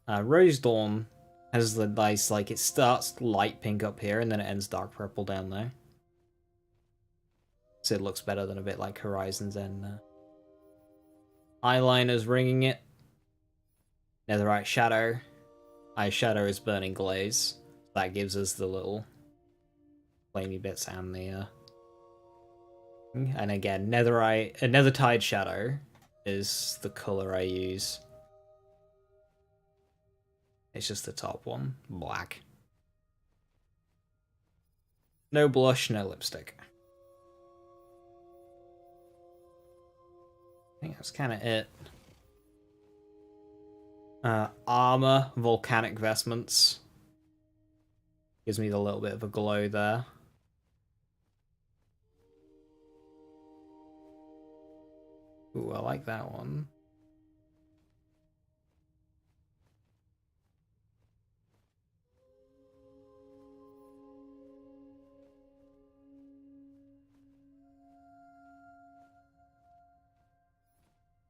Speaker 1: Rose Dawn has the nice, like, it starts light pink up here and then it ends dark purple down there. So it looks better than a bit like Horizon's End there. Eyeliner's ringing it. Netherite Shadow. Eyeshadow is Burning Glaze. That gives us the little flamey bits and the and again, Nethertide Shadow is the colour I use. It's just the top one, black. No blush, no lipstick. I think that's kind of it. Armor, volcanic vestments. Gives me the little bit of a glow there. Ooh, I like that one.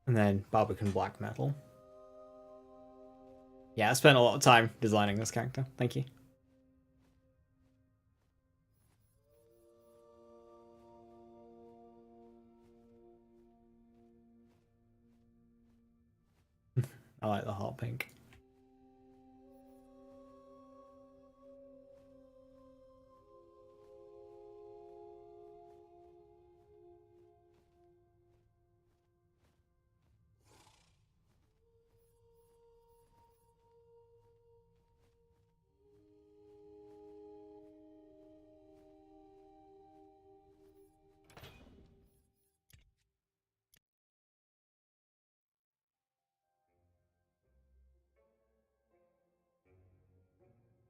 Speaker 1: And then Barbican Black Metal. Yeah, I spent a lot of time designing this character. Thank you. I like the hot pink.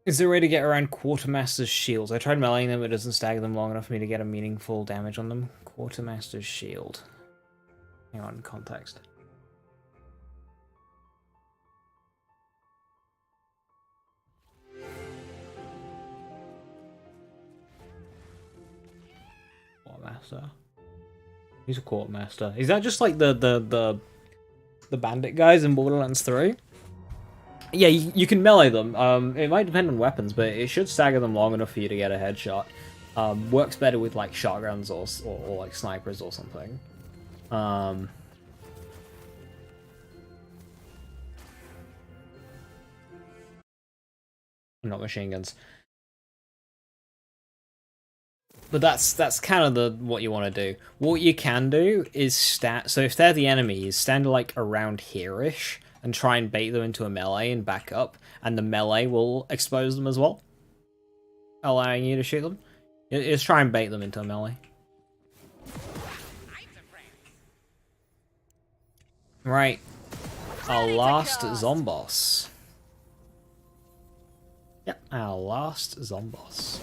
Speaker 1: Is there a way to get around Quartermaster's shields? I tried meleeing them, but it doesn't stagger them long enough for me to get a meaningful damage on them. Quartermaster's shield. Hang on, context. Quartermaster. He's a Quartermaster. Is that just like the bandit guys in Borderlands 3? Yeah, you can melee them. It might depend on weapons, but it should stagger them long enough for you to get a headshot. Works better with like shotguns or like snipers or something. Not machine guns. But that's kind of what you want to do. What you can do is so if they're the enemies, stand like around here-ish and try and bait them into a melee and back up, and the melee will expose them as well, allowing you to shoot them. Just try and bait them into a melee. Right. Our last Zomboss. Yep, our last Zomboss.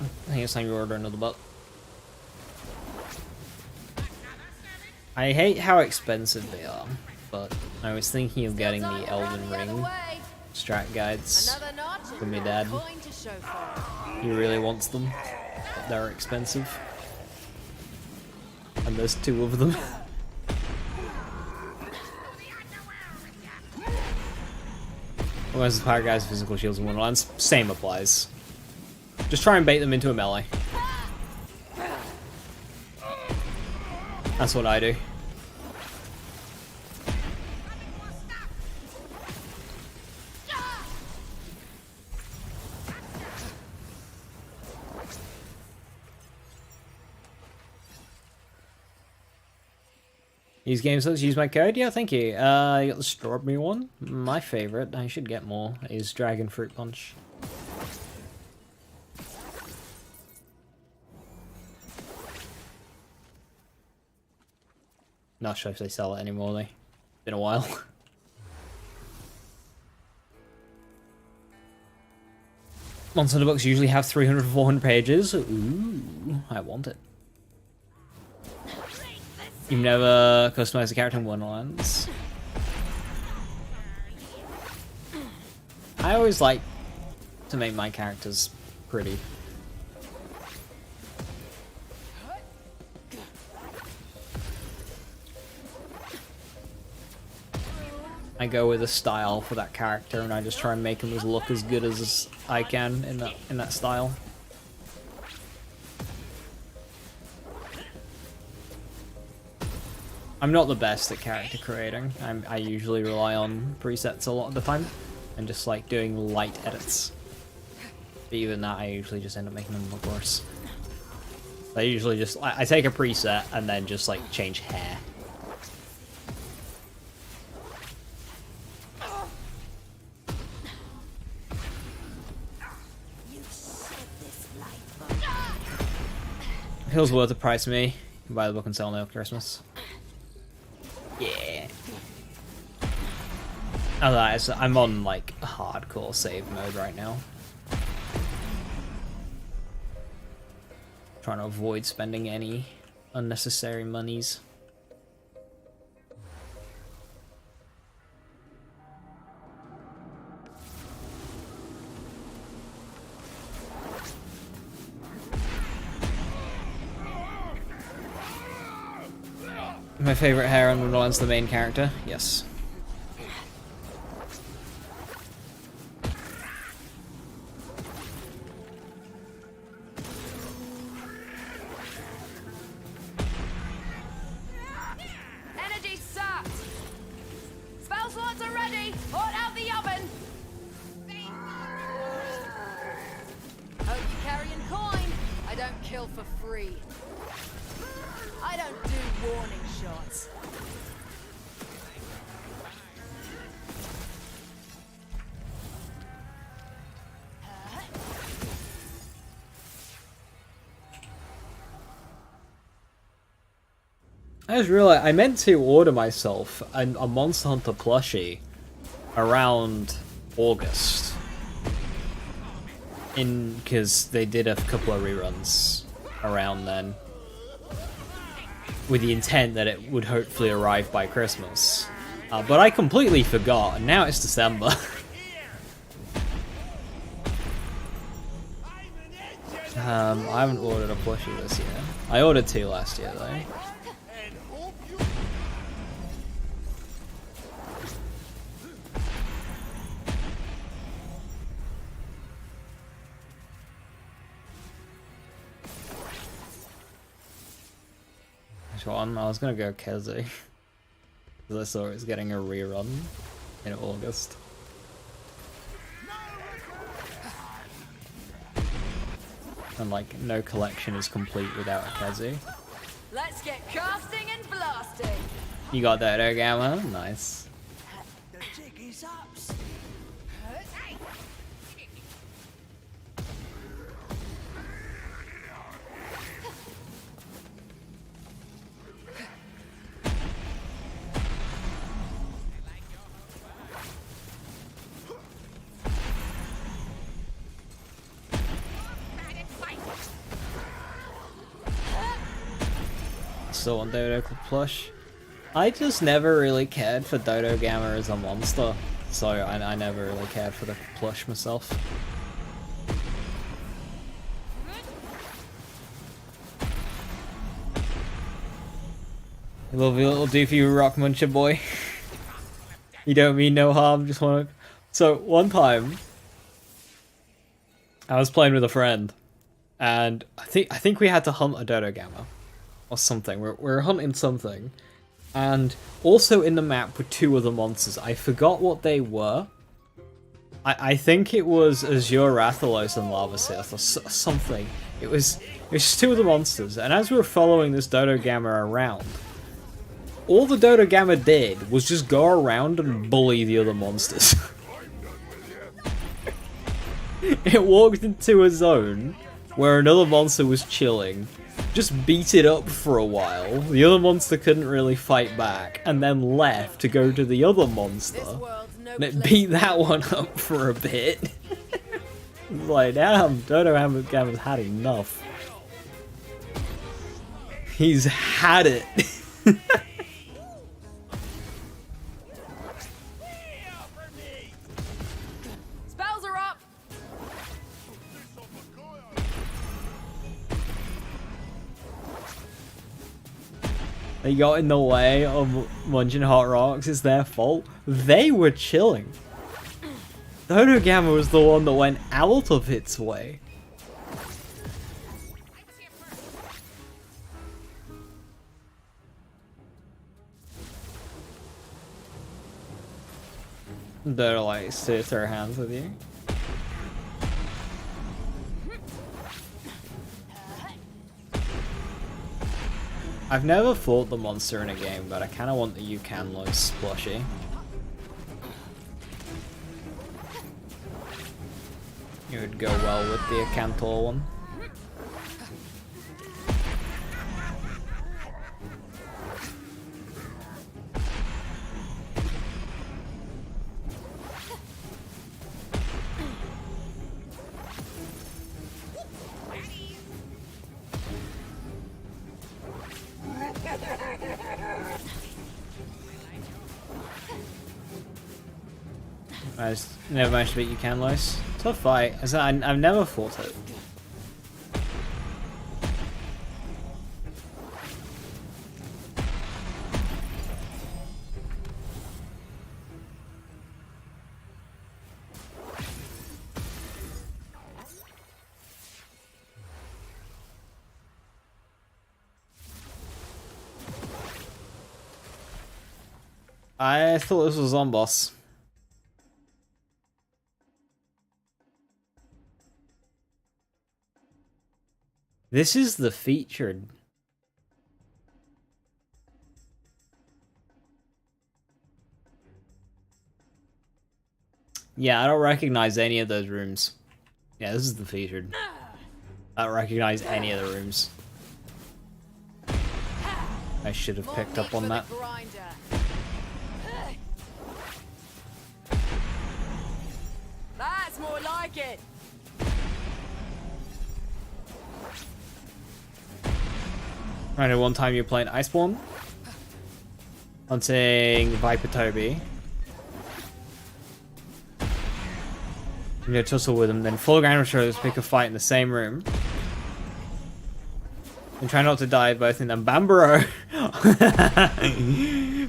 Speaker 1: I think it's time you order another butt. I hate how expensive they are, but I was thinking of getting the Elden Ring strat guides for my dad. He really wants them, but they're expensive. And there's 2 of them. Whereas the Pirate Guys physical shields in Wonderlands, same applies. Just try and bait them into a melee. That's what I do. Use game sense, use my code? Yeah, thank you. You got the strawberry one. My favorite, I should get more, is Dragon Fruit Punch. Not sure if they sell it anymore, though. Been a while. Monster books usually have 300 to 400 pages. Ooh, I want it. You've never customized a character in Wonderlands? I always like to make my characters pretty. I go with a style for that character, and I just try and make him look as good as I can in that style. I'm not the best at character creating. I usually rely on presets a lot of the time, and just like doing light edits. But even that, I usually just end up making them look worse. I usually just I take a preset and then just like change hair. Feels worth the price to me. You can buy the book and sell now for Christmas. Yeah. Otherwise, I'm on like hardcore save mode right now. Trying to avoid spending any unnecessary monies. My favorite hair on Wonderlands, the main character. Yes.
Speaker 3: Energy sucked! Spell slots are ready! Hot out the oven! Hope you're carrying coin. I don't kill for free. I don't do warning shots.
Speaker 1: I just realized I meant to order myself a Monster Hunter plushie around August. Because they did a couple of reruns around then. With the intent that it would hopefully arrive by Christmas. But I completely forgot, and now it's December. I haven't ordered a plushie this year. I ordered 2 last year, though. Which one? I was gonna go Keze. Because I saw it was getting a rerun in August. And like, no collection is complete without a Keze.
Speaker 3: Let's get casting and blasting!
Speaker 1: You got that, Gamma? Nice.
Speaker 2: The jig is up.
Speaker 1: Still want Dodo plush. I just never really cared for Dodo Gamma as a monster, so I never really cared for the plush myself. You love your little doofy rock muncher boy. You don't mean no harm, just wanna... So, one time, I was playing with a friend, and I think we had to hunt a Dodo Gamma. Or something. We're hunting something. And also in the map were 2 other monsters. I forgot what they were. I think it was Azure Rathalos and Lava Sith or something. It was just 2 of the monsters. And as we were following this Dodo Gamma around, all the Dodo Gamma did was just go around and bully the other monsters. It walked into a zone where another monster was chilling. Just beat it up for a while. The other monster couldn't really fight back, and then left to go to the other monster. And it beat that one up for a bit. It's like, damn, Dodo Gamma's had enough. He's had it.
Speaker 3: Spells are up.
Speaker 1: They got in the way of munching hot rocks. It's their fault. They were chilling. The Honogama was the one that went out of its way. They're like, sit their hands with you. I've never fought the monster in a game, but I kind of want the You Can Lose plushie. It would go well with the Acantor one. I just never managed to beat You Can Lose. Tough fight. I said I've never fought it. I thought this was on boss. This is the featured. Yeah, I don't recognize any of those rooms. Yeah, this is the featured. I don't recognize any of the rooms. I should have picked up on that.
Speaker 3: That's more like it.
Speaker 1: Right, at one time you're playing Iceborne, hunting Viper Toby. You're gonna tussle with him, then full ground shows pick a fight in the same room. And try not to die both in them. Bambaro!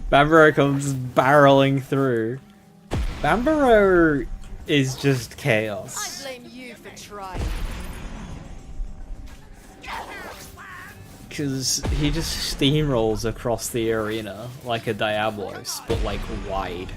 Speaker 1: Bambaro comes barreling through. Bambaro is just chaos.
Speaker 3: I blame you for trying.
Speaker 1: Because he just steamrolls across the arena like a Diablos, but like wide.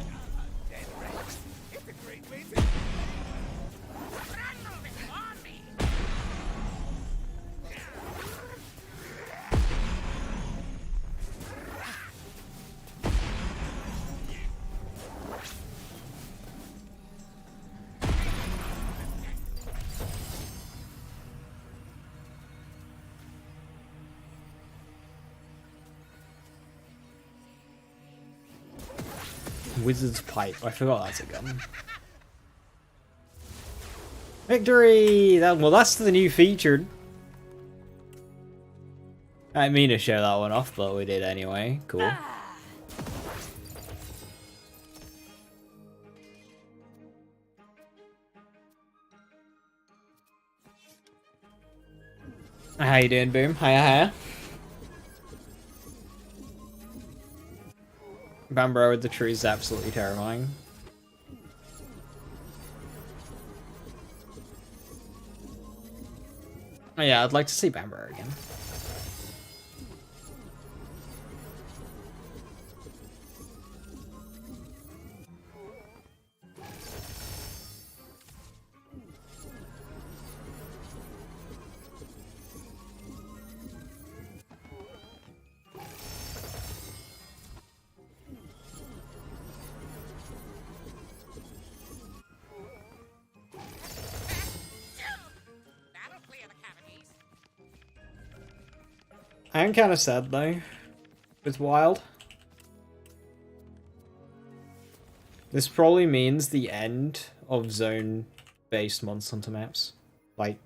Speaker 1: Wizard's Pipe. I forgot that's a gun. Victory! Well, that's the new featured. I didn't mean to show that one off, but we did anyway. Cool. How you doing, Boom? Hiya. Bambro with the tree is absolutely terrifying. Oh yeah, I'd like to see Bambro again. I am kind of sad though. It's wild. This probably means the end of zone-based Monster Hunter maps. Like,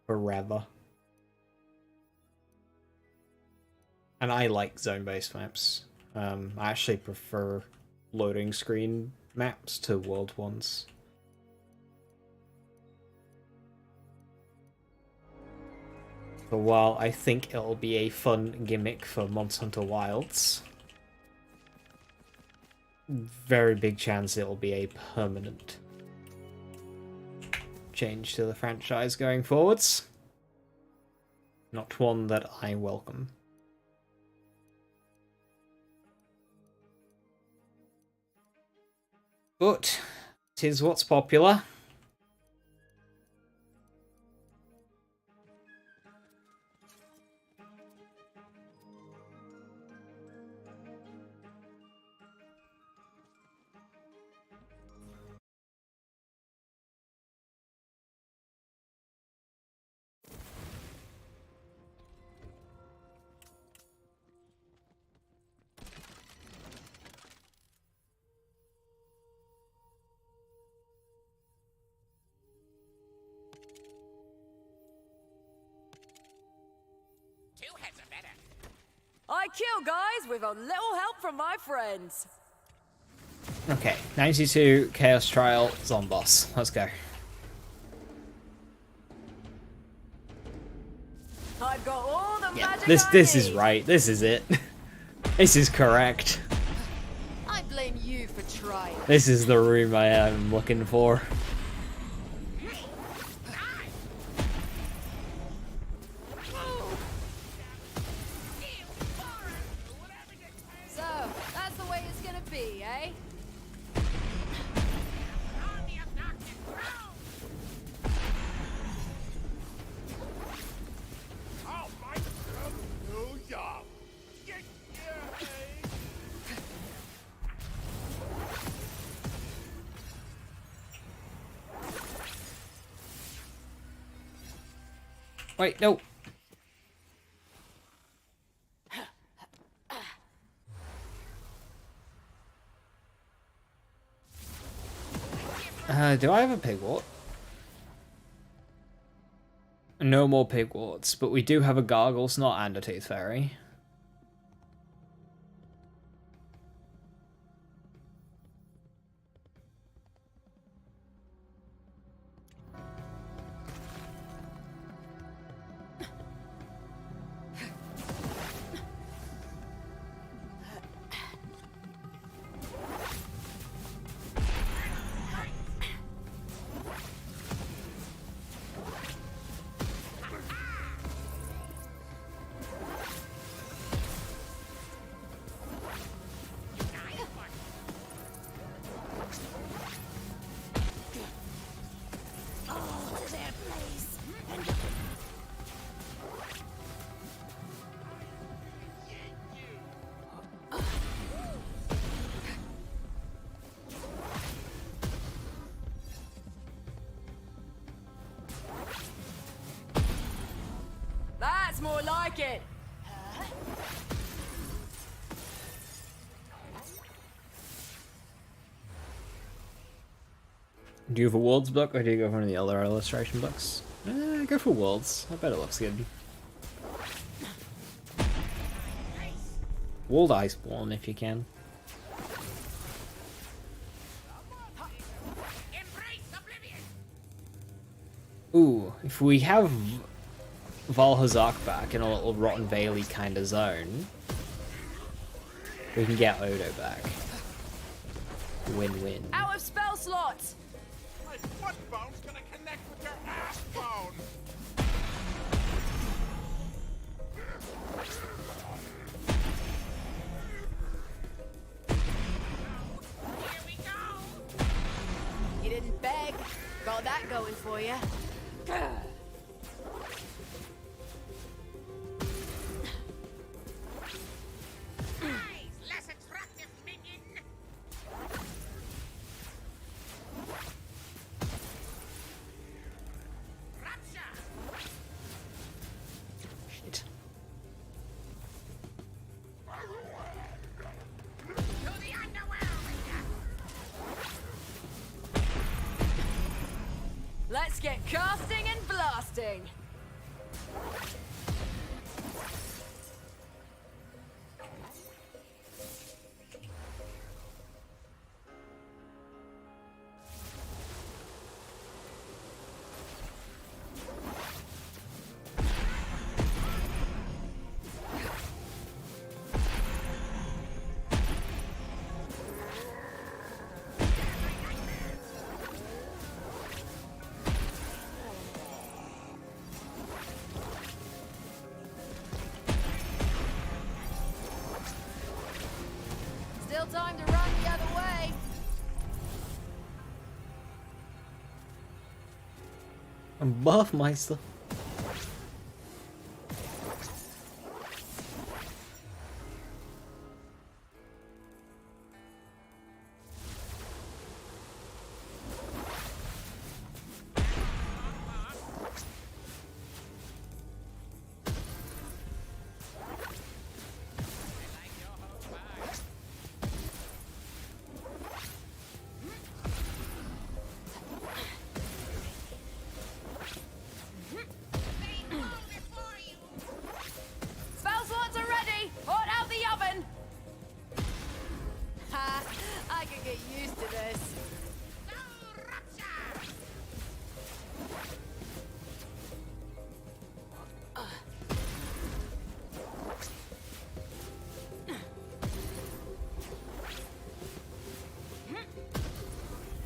Speaker 1: forever. And I like zone-based maps. I actually prefer loading screen maps to world ones. But while I think it'll be a fun gimmick for Monster Hunter Wilds, very big chance it'll be a permanent change to the franchise going forwards. Not one that I welcome. But 'tis what's popular.
Speaker 5: Two heads are better.
Speaker 3: I kill guys with a little help from my friends.
Speaker 1: Okay, 92 Chaos Trial Zomboss. Let's go.
Speaker 3: I've got all the
Speaker 1: Yeah,
Speaker 3: magic
Speaker 1: this
Speaker 3: I
Speaker 1: is
Speaker 3: need.
Speaker 1: right. This is it. This is correct.
Speaker 3: I blame you for trying.
Speaker 1: This is the room I am looking for.
Speaker 3: So, that's the way it's gonna be, eh?
Speaker 1: Wait, no. Do I have a pigwort? No more pigworts, but we do have a gargle snot and a tooth fairy.
Speaker 3: That's more like it.
Speaker 1: Do you have a Worlds book, or do you go for one of the other illustration books? Go for Worlds. I bet it looks good. World Iceborne, if you can.
Speaker 5: Embrace oblivion.
Speaker 1: Ooh, if we have Valhazak back in a little Rotten Valley kind of zone, we can get Odo back. Win-win.
Speaker 3: Out of spell slots.
Speaker 4: My foot bone's gonna connect with your ass bone.
Speaker 5: Here we go.
Speaker 3: You didn't beg. Got that going for you.
Speaker 5: Eyes, less attractive minion. Rapture.
Speaker 1: Shit.
Speaker 5: To the underworld.
Speaker 3: Let's get casting and blasting. time to run the other way.
Speaker 1: I'm Buffmeister.
Speaker 3: Spell slots are ready! Hot out the oven! Ha! I can get used to this.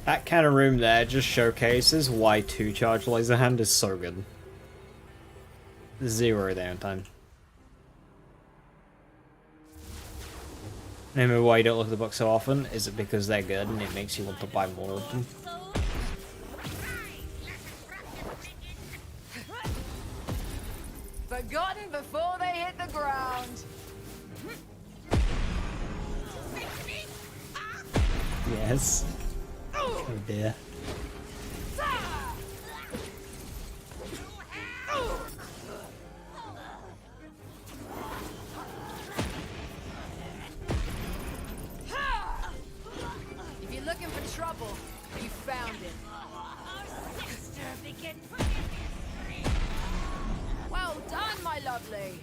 Speaker 1: That kind of room there just showcases why 2-charge laser hand is so good. 0 downtime. Maybe why you don't look at the book so often is it because they're good and it makes you want to buy more of them.
Speaker 3: Forgotten before they hit the ground.
Speaker 1: Yes. Oh dear.
Speaker 3: If you're looking for trouble, you found it. Well done, my lovely.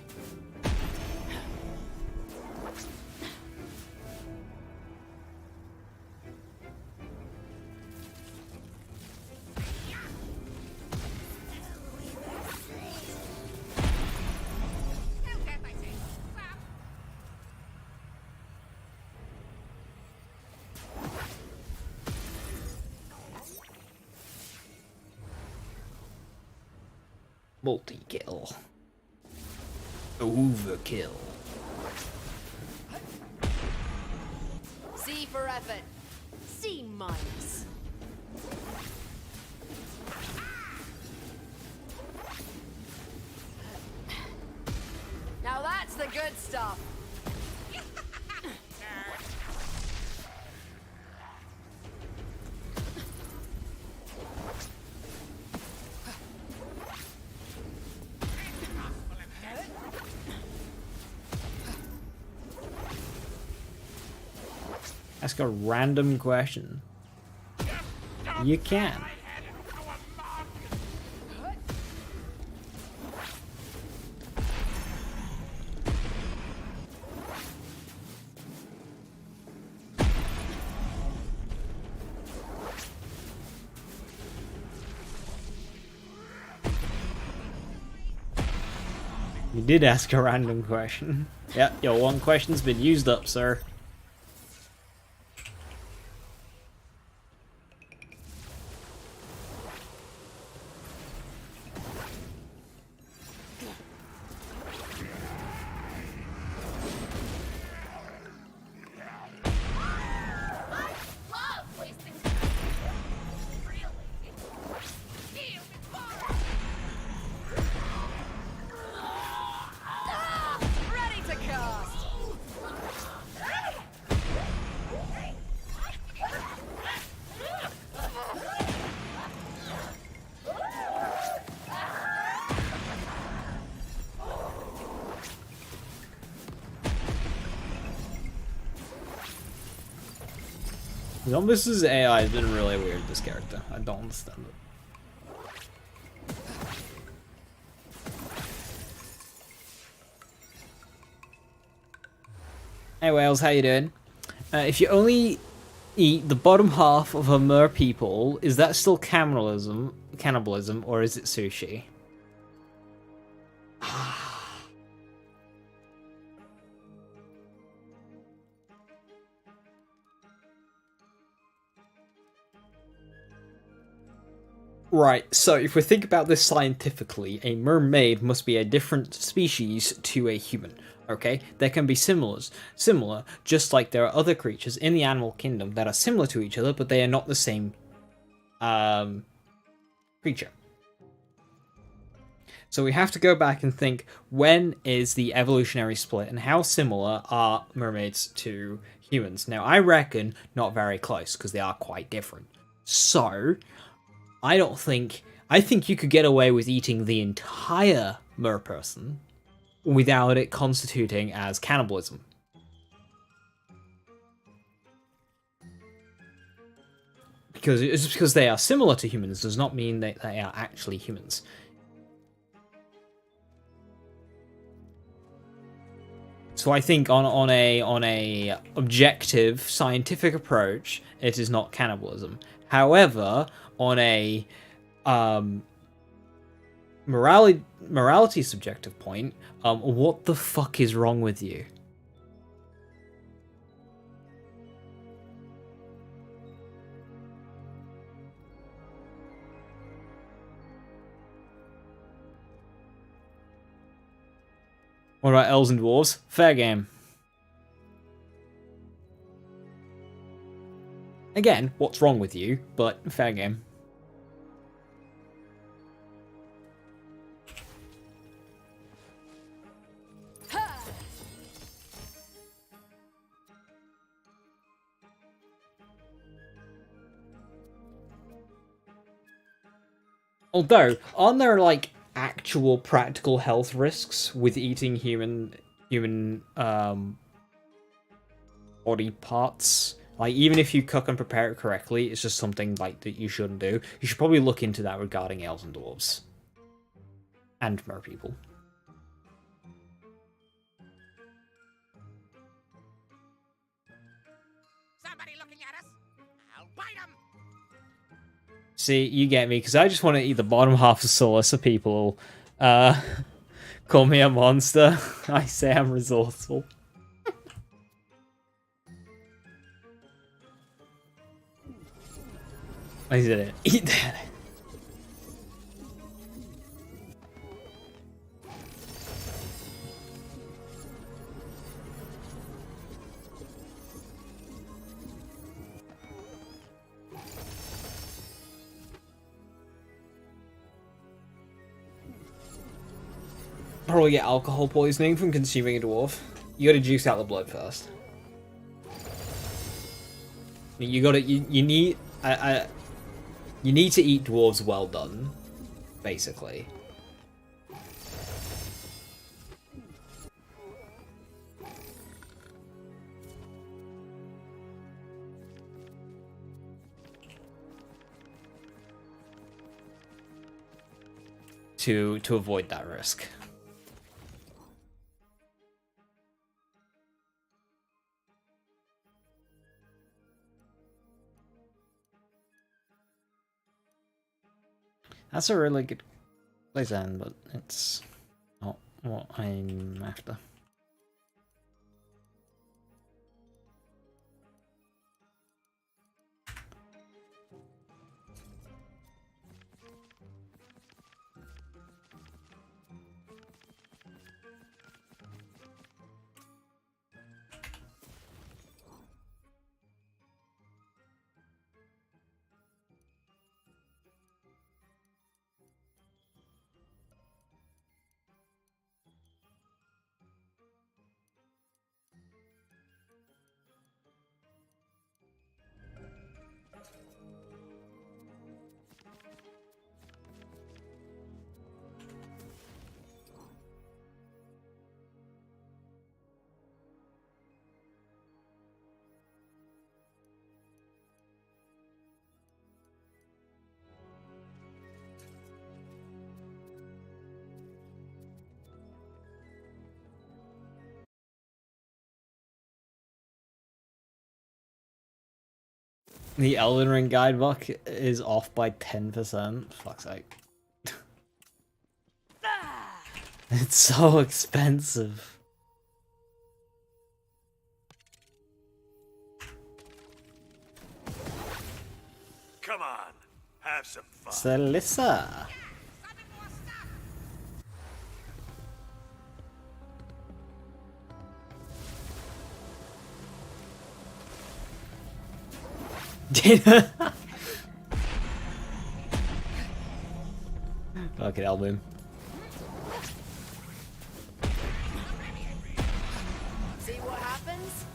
Speaker 1: Multi-kill. Overkill.
Speaker 3: C for effort. C minus. Now that's the good stuff.
Speaker 1: Ask a random question. You can. You did ask a random question. Yep, your one question's been used up, sir.
Speaker 3: Ready to cast.
Speaker 1: Zombus' AI has been really weird, this character. I don't understand it. Hey Wales, how you doing? If you only eat the bottom half of a mer people, is that still cannibalism, or is it sushi? Right, so if we think about this scientifically, a mermaid must be a different species to a human. Okay, there can be similar, just like there are other creatures in the animal kingdom that are similar to each other, but they are not the same creature. So we have to go back and think, when is the evolutionary split and how similar are mermaids to humans? Now, I reckon not very close, because they are quite different. So, I think you could get away with eating the entire merperson without it constituting as cannibalism. Because it's because they are similar to humans does not mean that they are actually humans. So I think on a objective scientific approach, it is not cannibalism. However, on a morality subjective point, what the fuck is wrong with you? What about elves and dwarves? Fair game. Again, what's wrong with you? But fair game. Although, aren't there like actual practical health risks with eating human body parts? Like, even if you cook and prepare it correctly, it's just something like that you shouldn't do. You should probably look into that regarding elves and dwarves and merpeople.
Speaker 5: Somebody looking at us? I'll bite them.
Speaker 1: See, you get me, because I just want to eat the bottom half of Solar so people call me a monster. I say I'm resourceful. I did it. Eat that. Probably get alcohol poisoning from consuming a dwarf. You gotta juice out the blood first. You gotta, you need, you need to eat dwarves well done, basically. To avoid that risk. That's a really good place to end, but it's not what I'm after. The Elden Ring guidebook is off by 10%. Fuck's sake. It's so expensive.
Speaker 6: Come on. Have some fun.
Speaker 1: Salissa.
Speaker 5: Something more stuff.
Speaker 1: Okay, album.
Speaker 3: See what happens?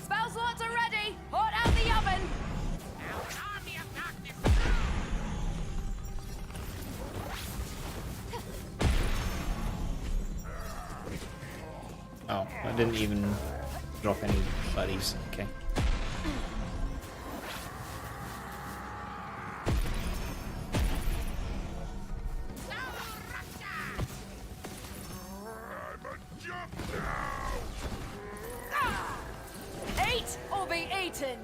Speaker 3: Spell slots are ready! Hot out the oven!
Speaker 5: Now, army of darkness.
Speaker 1: Oh, I didn't even drop any buddies. Okay.
Speaker 3: Eat or be eaten!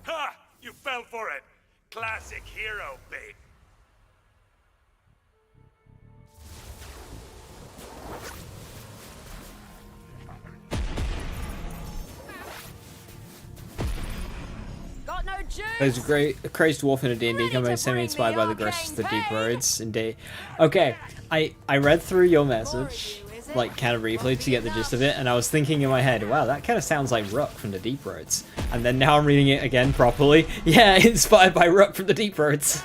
Speaker 6: Ha! You fell for it. Classic hero bait.
Speaker 3: Got no juice!
Speaker 1: There's a crazed dwarf in a D&D
Speaker 3: Ready
Speaker 1: campaign
Speaker 3: to
Speaker 1: semi-inspired
Speaker 3: bring
Speaker 1: by
Speaker 3: the
Speaker 1: the grosses of the
Speaker 3: arcane
Speaker 1: deep
Speaker 3: pain?
Speaker 1: roads and day. Okay, I read through your message,
Speaker 3: you, is it?
Speaker 1: like kind of briefly to get the gist of it, and I was thinking in my head, wow, that kind of sounds like Rook from the Deep Roads. And then now I'm reading it again properly. Yeah, inspired by Rook from the Deep Roads.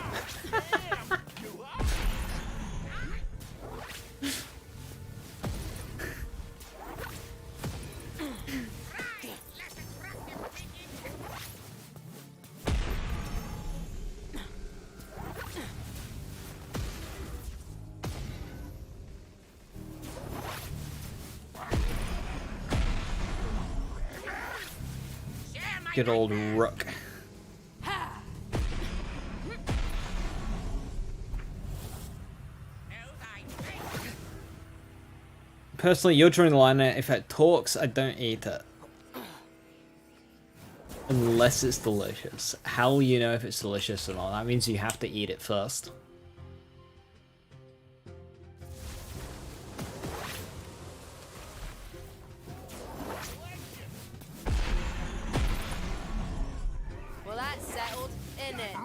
Speaker 1: Good old Rook. Personally, you're drawing the line at if it talks, I don't eat it. Unless it's delicious. How will you know if it's delicious or not? That means you have to eat it first.
Speaker 3: Well, that's settled, isn't it?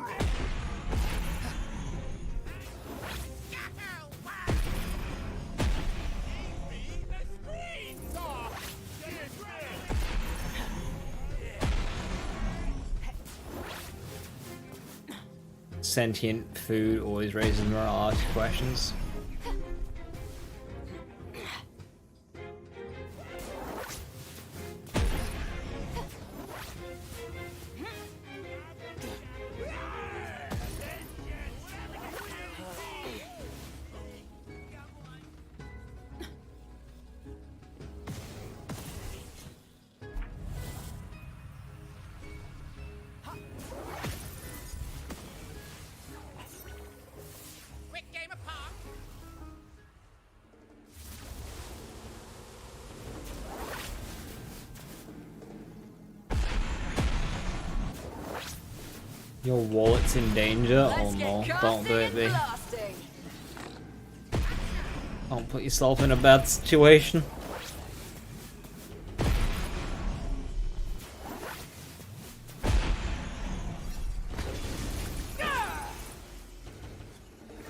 Speaker 1: Sentient food always raises morality questions.
Speaker 5: Quick game of pong.
Speaker 1: Your wallet's in danger? Oh
Speaker 3: Let's
Speaker 1: no,
Speaker 3: get
Speaker 1: don't do
Speaker 3: coffee
Speaker 1: it,
Speaker 3: and
Speaker 1: B.
Speaker 3: blasting.
Speaker 1: Don't put yourself in a bad situation.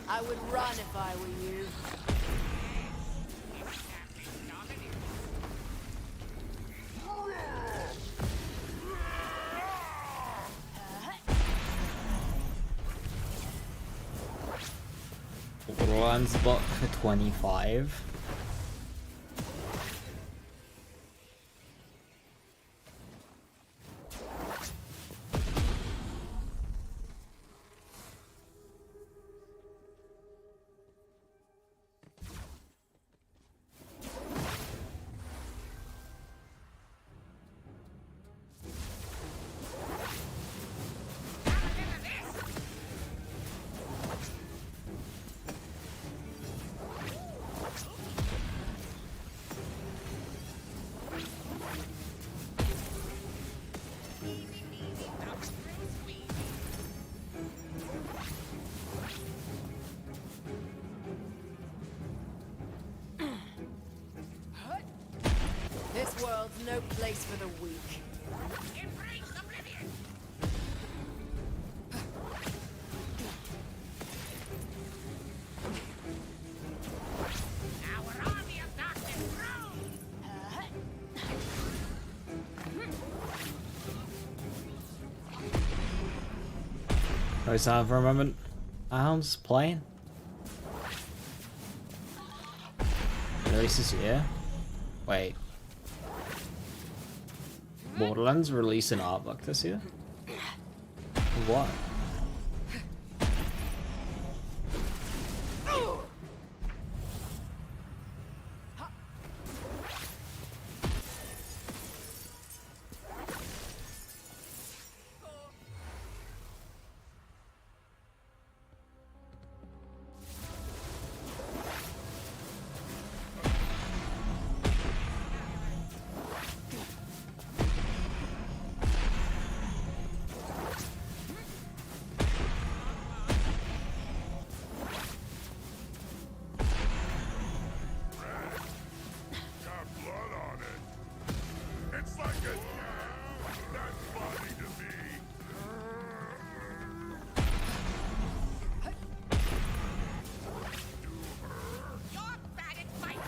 Speaker 3: I would run if I were you.
Speaker 1: Wonderlands book for 25.
Speaker 3: world's no place for the weak.
Speaker 5: Embrace oblivion! Our army of darkness grows!
Speaker 1: Goes down for a moment. I'm just playing. Releases here. Wait. Borderlands release an art book this year? What?
Speaker 6: Got blood on it. It's like a... That's funny to me.
Speaker 5: You're bad at fighting!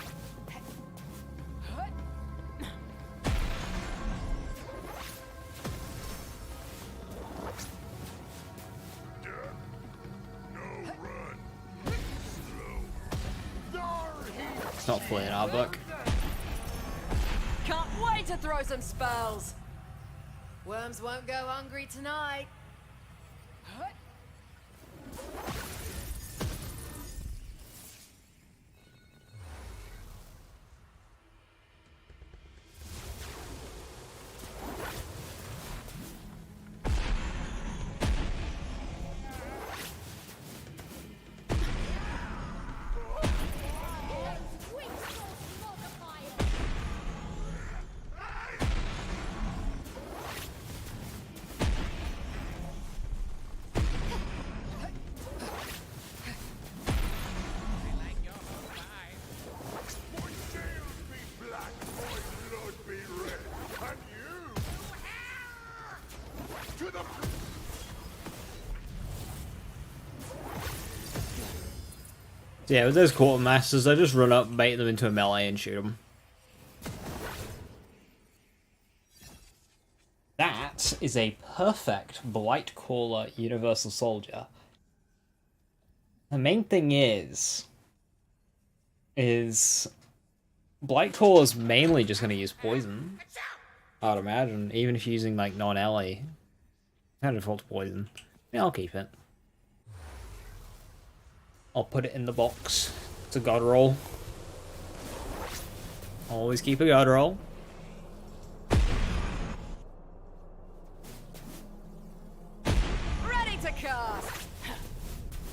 Speaker 6: No run.
Speaker 1: It's not fully an art book.
Speaker 3: Can't wait to throw some spells. Worms won't go hungry tonight.
Speaker 5: I like your whole vibe.
Speaker 6: My sails be black, my blood be red. And you... To the...
Speaker 1: So yeah, with those quartermasters, I just run up, bait them into a melee, and shoot them. That is a perfect Blightcaller Universal Soldier. The main thing is Blightcaller's mainly just going to use poison, I would imagine, even if you're using like non-LA. Kind of default poison. Yeah, I'll keep it. I'll put it in the box. It's a god roll. Always keep a god roll.
Speaker 3: Ready to cast.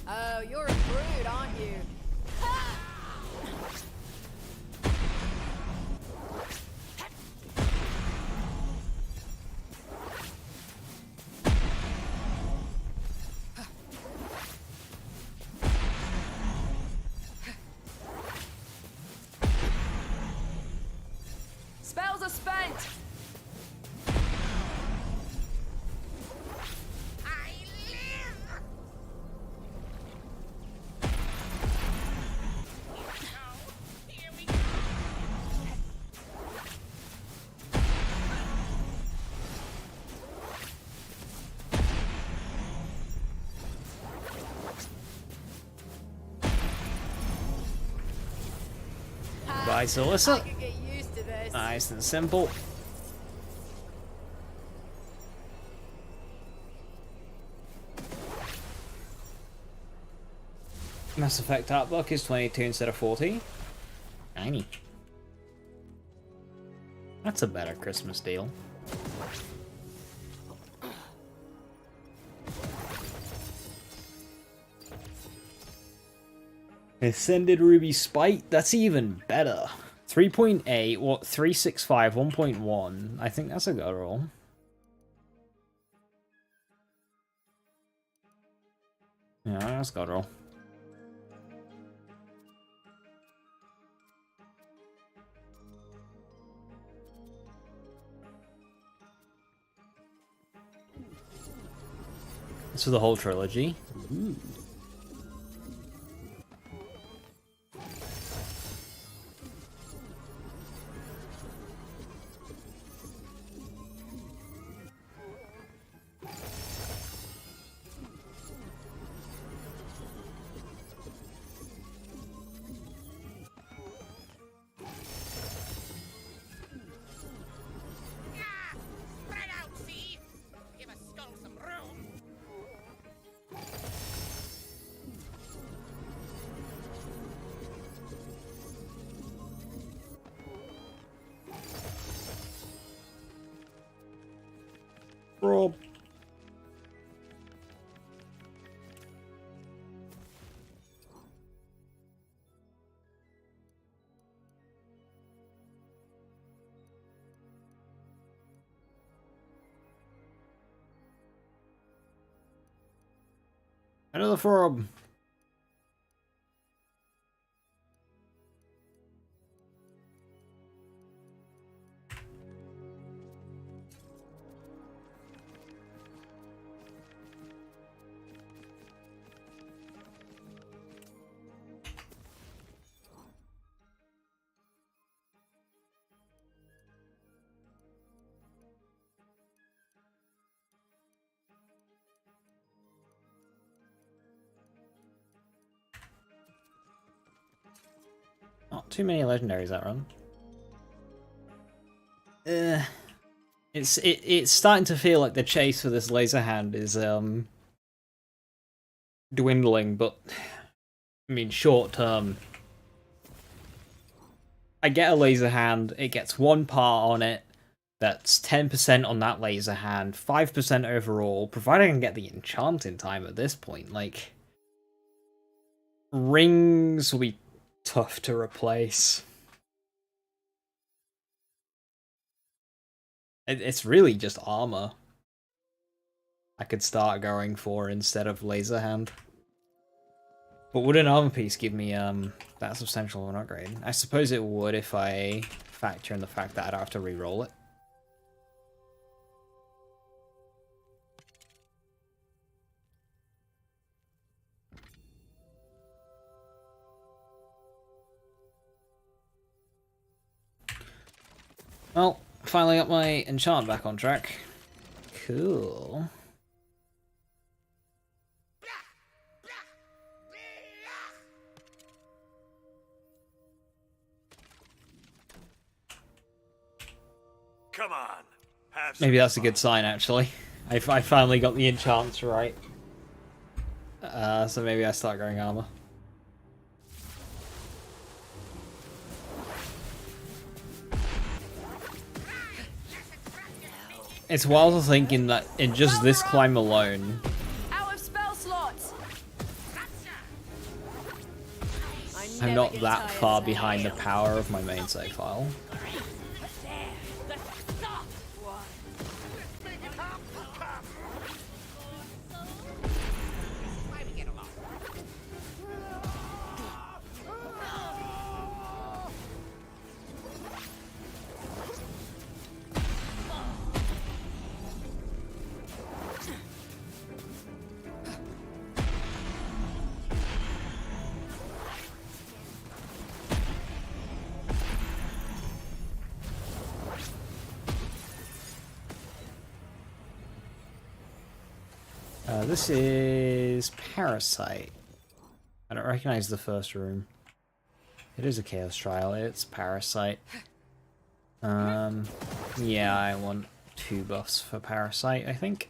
Speaker 3: Oh, you're a brood, aren't you? Spells are spent.
Speaker 5: I live! Here we go!
Speaker 1: Bye,
Speaker 3: I
Speaker 1: Solicit.
Speaker 3: could get used to this.
Speaker 1: Nice and simple. Mass Effect art book is 22 instead of 40. Tiny. That's a better Christmas deal. Ascended Ruby Spite, that's even better. 3.8, what, 365, 1.1. I think that's a good roll. Yeah, that's a good roll. This is the whole trilogy. Ooh.
Speaker 5: Spread out, see? Give a skull some room.
Speaker 1: Rob. Another Rob. Not too many legendaries that run. It's starting to feel like the chase for this laser hand is dwindling, but I mean short term. I get a laser hand, it gets one part on it, that's 10% on that laser hand, 5% overall, provided I can get the enchant in time at this point. Like, rings will be tough to replace. It's really just armor I could start going for instead of laser hand. But would an armor piece give me that substantial of an upgrade? I suppose it would if I factor in the fact that I'd have to re-roll it. Well, finally got my enchant back on track. Cool.
Speaker 6: Come on. Have some
Speaker 1: Maybe that's a
Speaker 6: fun.
Speaker 1: good sign, actually. I finally got the enchants right. So maybe I start going armor. It's wild thinking that in just this climb alone,
Speaker 3: Out of spell slots. I
Speaker 1: I'm
Speaker 3: never
Speaker 1: not
Speaker 3: get
Speaker 1: that
Speaker 3: tired
Speaker 1: far
Speaker 3: of
Speaker 1: behind the
Speaker 3: that.
Speaker 1: power of my main save file.
Speaker 5: Why we get along?
Speaker 1: This is Parasite. I don't recognize the first room. It is a Chaos Trial. It's Parasite. Yeah, I want 2 buffs for Parasite, I think.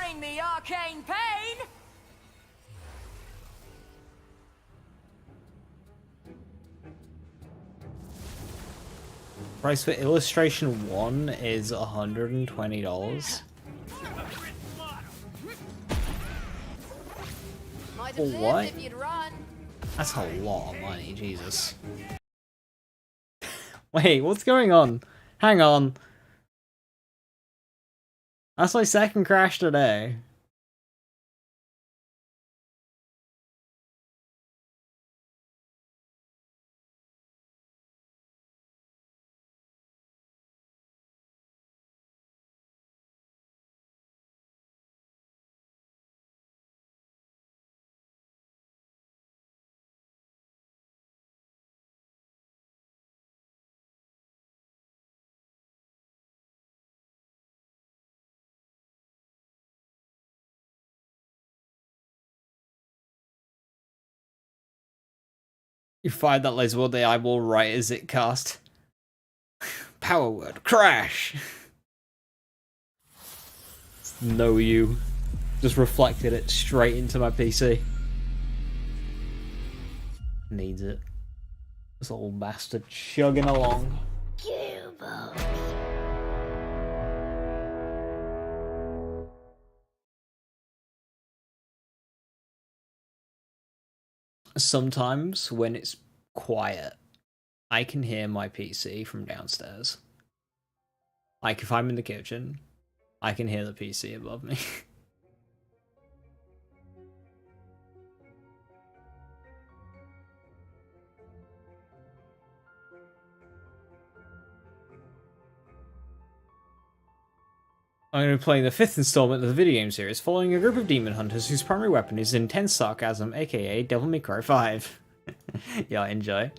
Speaker 3: Feeling the arcane pain?
Speaker 1: Price for illustration 1 is $120.
Speaker 3: Might
Speaker 1: For
Speaker 3: have lived
Speaker 1: what?
Speaker 3: if you'd run.
Speaker 1: That's a lot of money, Jesus. Wait, what's going on? Hang on. That's my second crash today. You find that laser word the eyeball right as it cast. Power word, crash! No you. Just reflected it straight into my PC. Needs it. This old bastard chugging along. Sometimes when it's quiet, I can hear my PC from downstairs. Like if I'm in the kitchen, I can hear the PC above me. I'm going to be playing the 5th installment of the video game series, following a group of demon hunters whose primary weapon is intense sarcasm, aka Devil May Cry 5. Yeah, enjoy.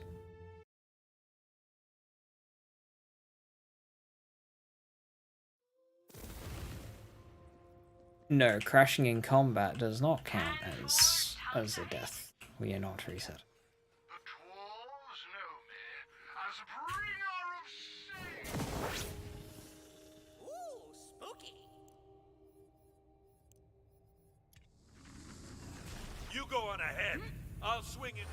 Speaker 1: No, crashing in combat does not count as a death. We are not reset.
Speaker 2: The trolls know me as bringer of sin.
Speaker 5: Ooh, spooky.
Speaker 6: You go on ahead. I'll swing it.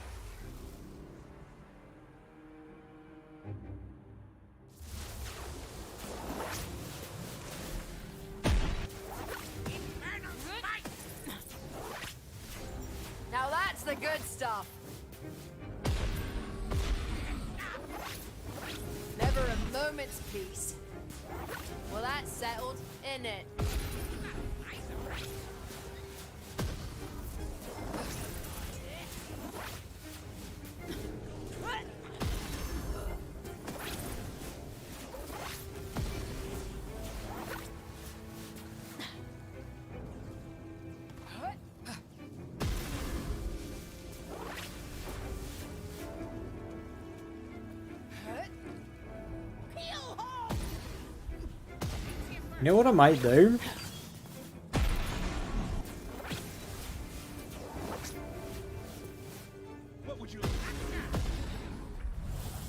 Speaker 3: Now that's the good stuff. Never a moment's peace. Well, that's settled, isn't it?
Speaker 1: You know what I might do?
Speaker 6: What would you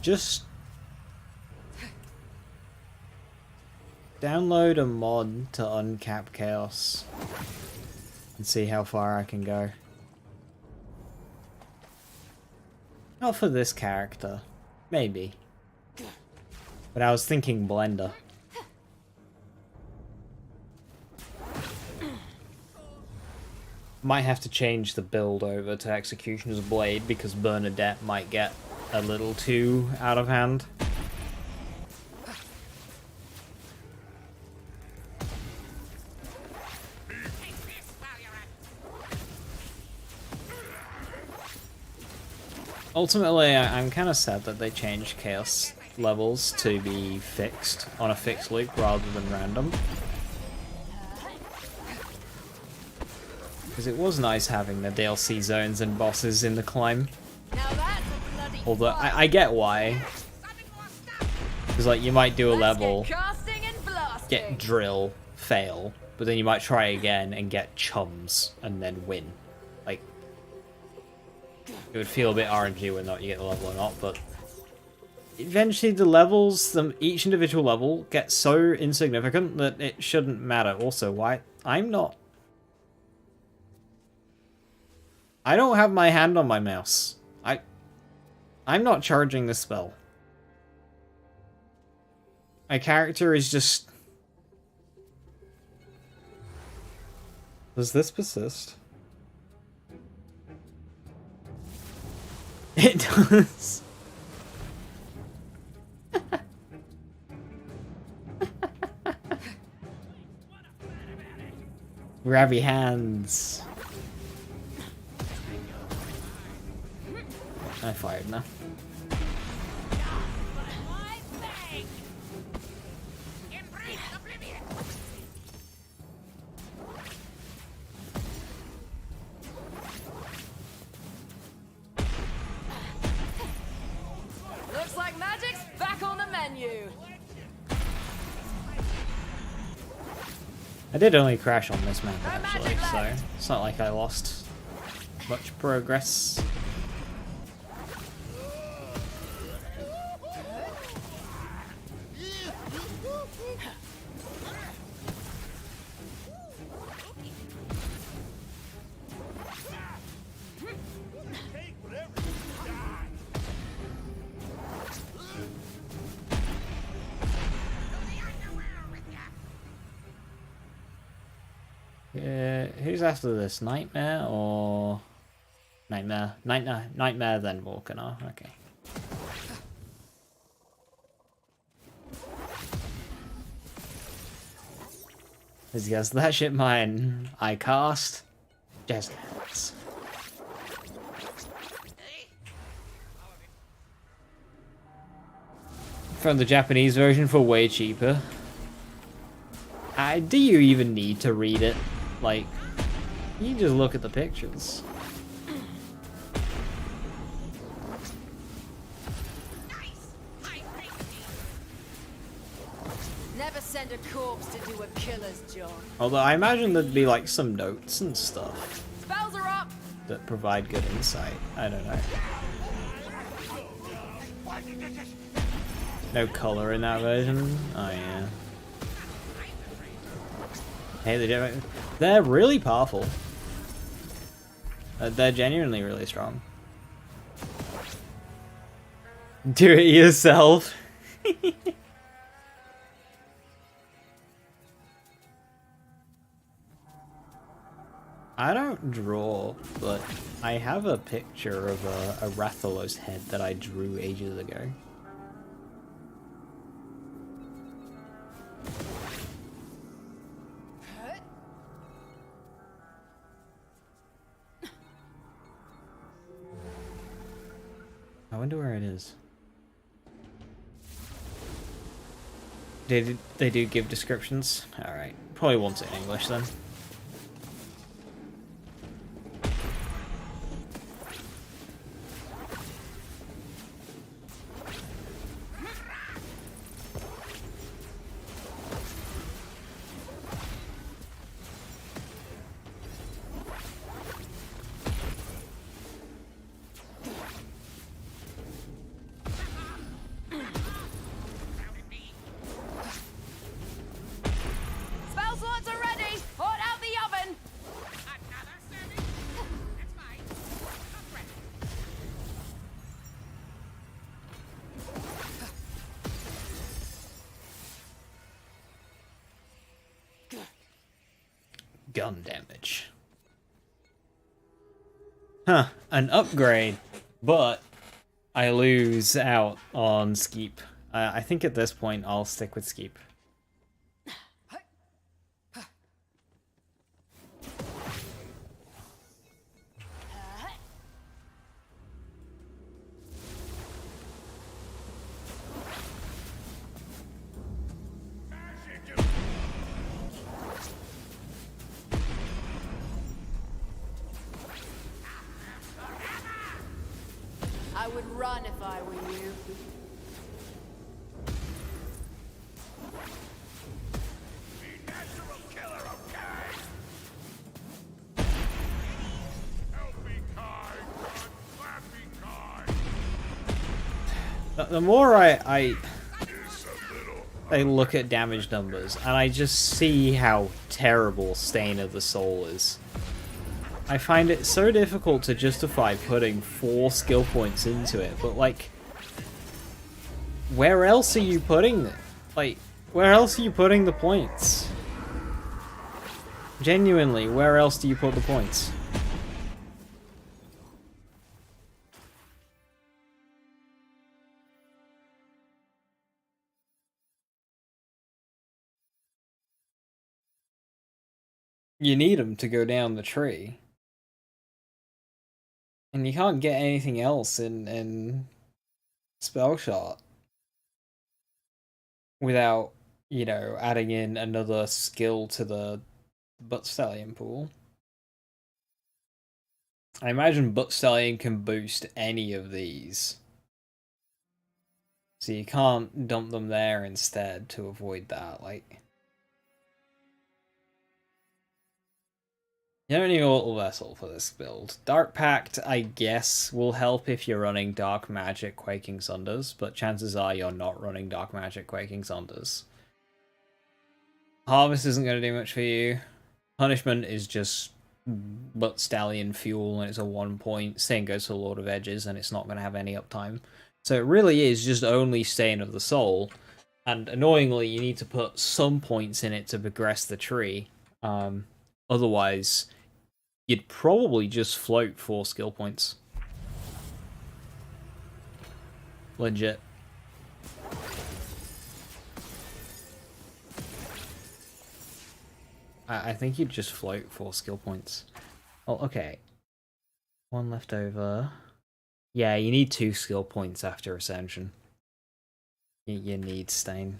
Speaker 1: Just download a mod to uncap chaos and see how far I can go. Not for this character, maybe. But I was thinking Blender. Might have to change the build over to Executioner's Blade because Bernadette might get a little too out of hand. Ultimately, I'm kind of sad that they changed Chaos levels to be fixed on a fixed loop rather than random. Because it was nice having the DLC zones and bosses in the climb.
Speaker 3: Now that's a bloody
Speaker 1: Although,
Speaker 3: fight.
Speaker 1: I get why. Because, like, you might do a
Speaker 3: Let's
Speaker 1: level,
Speaker 3: get casting and blasting.
Speaker 1: get drill, fail, but then you might try again and get chums, and then win. Like, it would feel a bit RNG whether or not you get the level or not, but eventually the levels, each individual level, gets so insignificant that it shouldn't matter. Also, why I'm not I don't have my hand on my mouse. I'm not charging the spell. My character is just... Does this persist? It does. Grabby hands. I fired now.
Speaker 3: Looks like magic's back on the menu.
Speaker 1: I did only crash on this map,
Speaker 3: No
Speaker 1: actually,
Speaker 3: magic
Speaker 1: so
Speaker 3: left.
Speaker 1: it's not like I lost much progress. Who's after this? Nightmare or... Nightmare. Nightmare, then Volcanar. Okay. As he goes, that shit mine. I cast... Jazz hands. From the Japanese version for way cheaper. Do you even need to read it? Like, you just look at the pictures.
Speaker 3: Never send a corpse to do a killer's job.
Speaker 1: Although I imagine there'd be like some notes and stuff
Speaker 3: Spells are up.
Speaker 1: that provide good insight. I don't know. No color in that version. Oh yeah. Hey, they're really powerful. They're genuinely really strong. Do it yourself. I don't draw, but I have a picture of a Rathalos head that I drew ages ago. I wonder where it is. They do give descriptions? Alright. Probably wants it in English then.
Speaker 3: Spell slots are ready. Hot out the oven.
Speaker 5: Another serving? That's fine. I'm ready.
Speaker 1: Gun damage. Huh, an upgrade, but I lose out on Skeep. I think at this point I'll stick with Skeep.
Speaker 3: I would run if I were you.
Speaker 6: Natural killer, okay? Help me kind, God. Clap me kind.
Speaker 1: The more I
Speaker 6: It's a little
Speaker 1: look at damage numbers, and I just see how terrible Stain of the Soul is. I find it so difficult to justify putting 4 skill points into it, but like, where else are you putting it? Like, where else are you putting the points? Genuinely, where else do you put the points? You need them to go down the tree. And you can't get anything else in Spell Shot without, you know, adding in another skill to the Butt Stallion pool. I imagine Butt Stallion can boost any of these. So you can't dump them there instead to avoid that, like... You don't need a little vessel for this build. Dark Pact, I guess, will help if you're running Dark Magic Quaking Sunders, but chances are you're not running Dark Magic Quaking Sunders. Harvest isn't going to do much for you. Punishment is just Butt Stallion fuel, and it's a 1 point. Same goes for Lord of Edges, and it's not going to have any uptime. So it really is just only Stain of the Soul, and annoyingly, you need to put some points in it to progress the tree. Otherwise, you'd probably just float 4 skill points. Legit. I think you'd just float 4 skill points. Oh, okay. 1 left over. Yeah, you need 2 skill points after Ascension. You need Stain.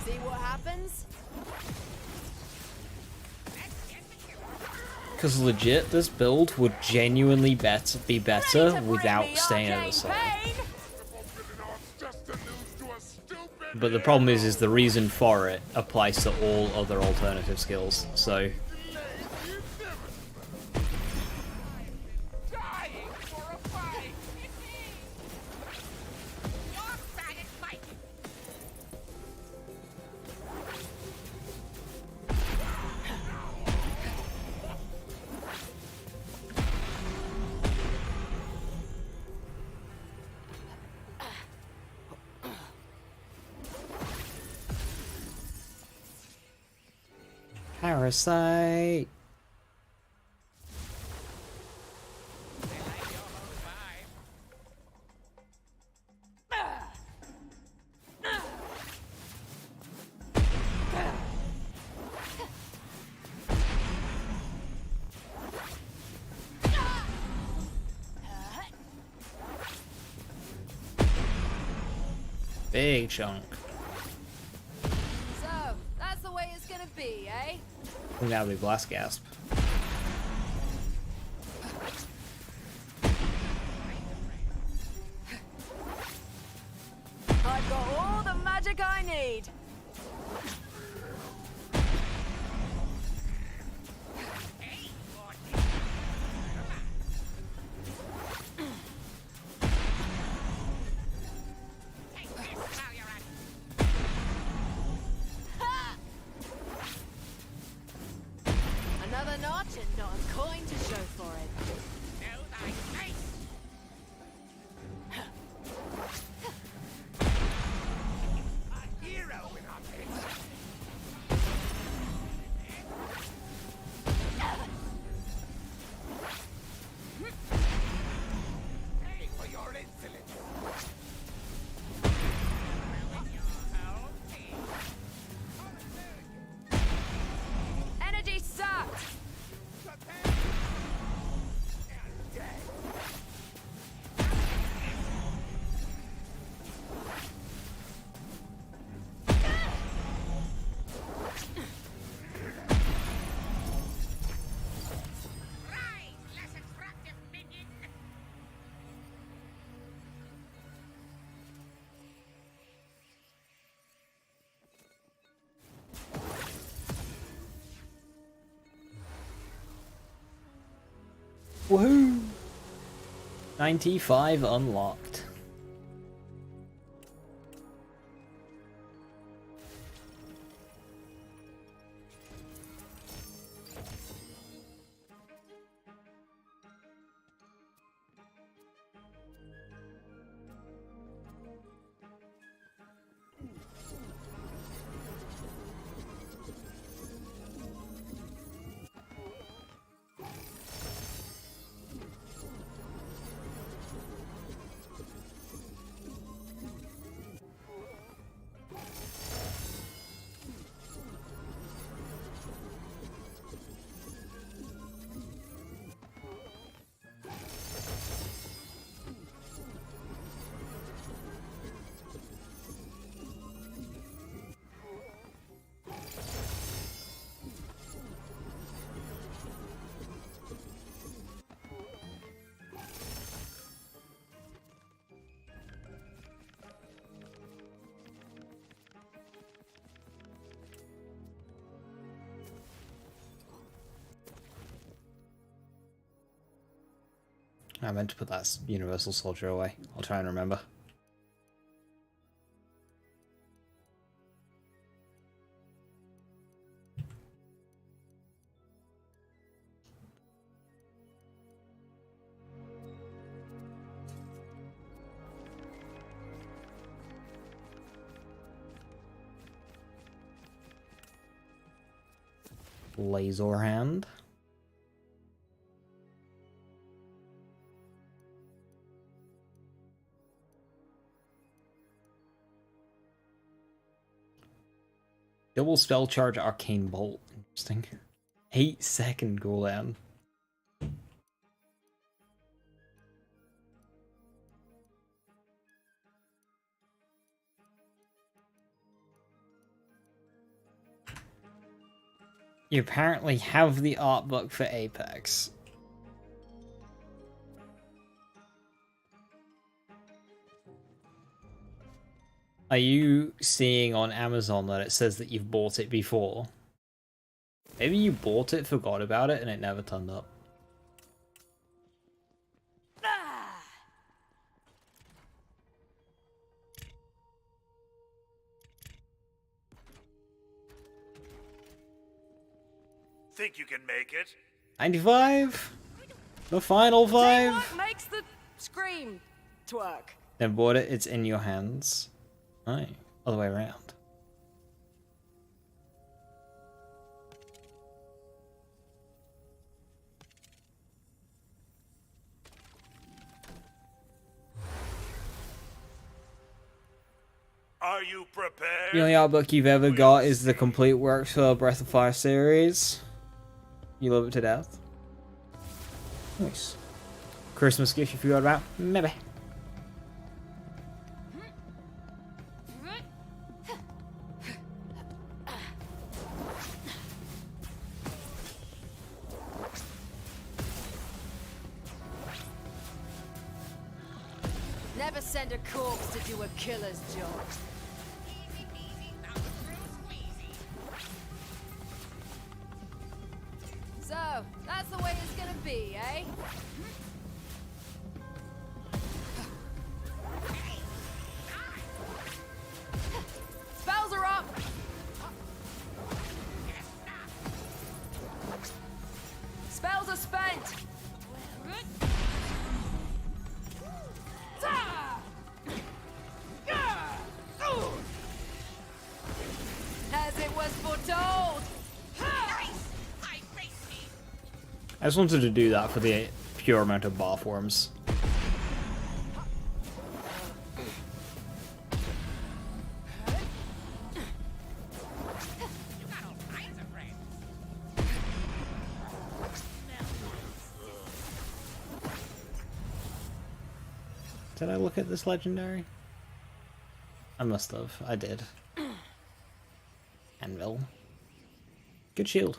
Speaker 3: See what happens?
Speaker 1: Because legit, this build would genuinely be better without Stain of the Soul. But the problem is the reason for it applies to all other alternative skills, so... Parasite! Big chunk.
Speaker 3: So, that's the way it's gonna be, eh?
Speaker 1: I think that would be Blast Gasp.
Speaker 3: I've got all the magic I need. Another notch and not a coin to show for it.
Speaker 5: Know thy face!
Speaker 4: A hero in our pit. Hey, for your insolence.
Speaker 3: Energy sucked.
Speaker 1: Woohoo! 95 unlocked. I meant to put that Universal Soldier away. I'll try and remember. Laser hand. Double spell charge arcane bolt. Interesting. 8-second cooldown. You apparently have the art book for Apex. Are you seeing on Amazon that it says that you've bought it before? Maybe you bought it, forgot about it, and it never turned up.
Speaker 6: Think you can make it?
Speaker 1: 95? The final 5?
Speaker 3: Teamwork makes the scream twerk.
Speaker 1: Then bought it, it's in your hands. Oh, other way around.
Speaker 6: Are you prepared?
Speaker 1: The only art book you've ever got is the complete works for Breath of Fire series. You love it to death. Nice. Christmas gift you forgot about? Maybe.
Speaker 3: Never send a corpse to do a killer's job.
Speaker 5: Easy peasy, not real squeezy.
Speaker 3: So, that's the way it's gonna be, eh? Spells are up! Spells are spent! As it was foretold!
Speaker 5: Nice! High face me!
Speaker 1: I just wanted to do that for the pure amount of bar forms.
Speaker 5: You got all kinds of friends.
Speaker 1: Did I look at this legendary? I must have. I did. Anvil. Good shield.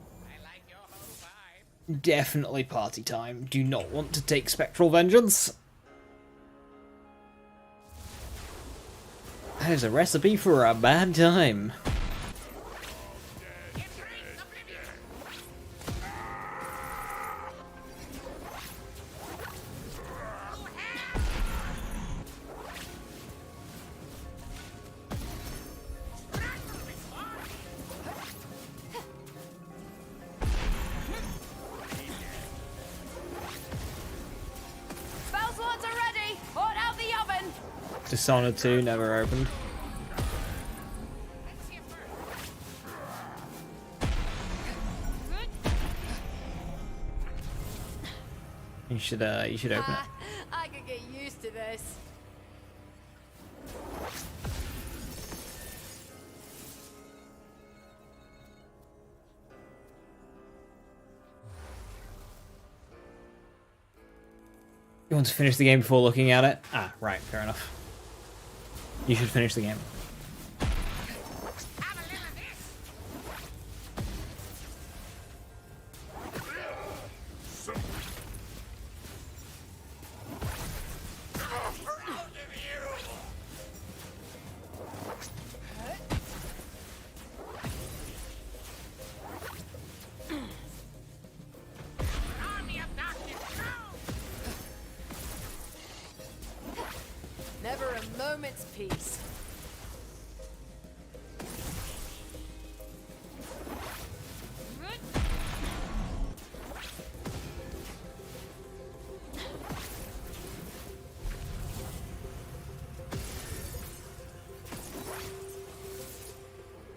Speaker 5: I like your whole vibe.
Speaker 1: Definitely party time. Do not want to take Spectral Vengeance. That is a recipe for a bad time. Dishonored 2 never opened. You should open it.
Speaker 3: I could get used to this.
Speaker 1: You want to finish the game before looking at it? Ah, right, fair enough. You should finish the game.
Speaker 5: Have a little of this. Army of darkness, go!
Speaker 3: Never a moment's peace.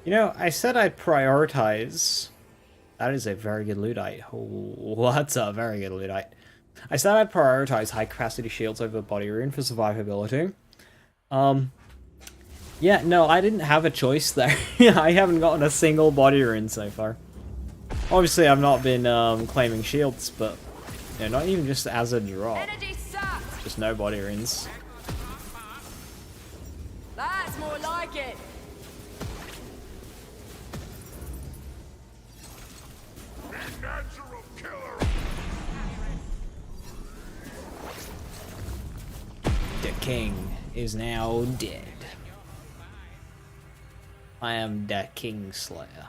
Speaker 1: You know, I said I'd prioritize. That is a very good lootite. Oh, that's a very good lootite. I said I'd prioritize high capacity shields over body rune for survivability. Yeah, no, I didn't have a choice there. I haven't gotten a single body rune so far. Obviously, I've not been claiming shields, but you know, not even just as a drop.
Speaker 3: Energy sucks.
Speaker 1: Just no body runes.
Speaker 3: That's more like it.
Speaker 6: Natural killer.
Speaker 1: The king is now dead. I am the Kingslayer.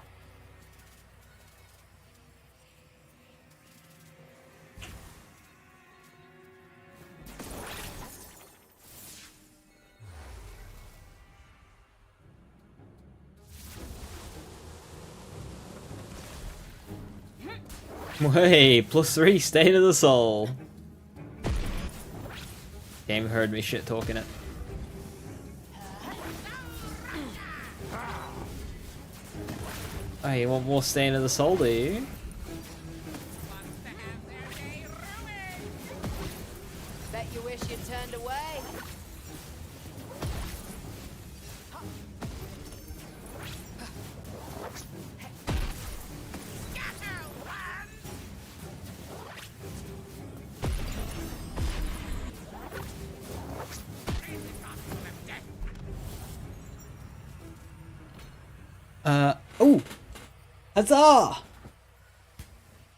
Speaker 1: Hey, +3 State of the Soul. Game heard me shit talking it. Oh, you want more Stain of the Soul, do you?
Speaker 3: Bet you wish you'd turned away.
Speaker 1: Oh! Huzzah!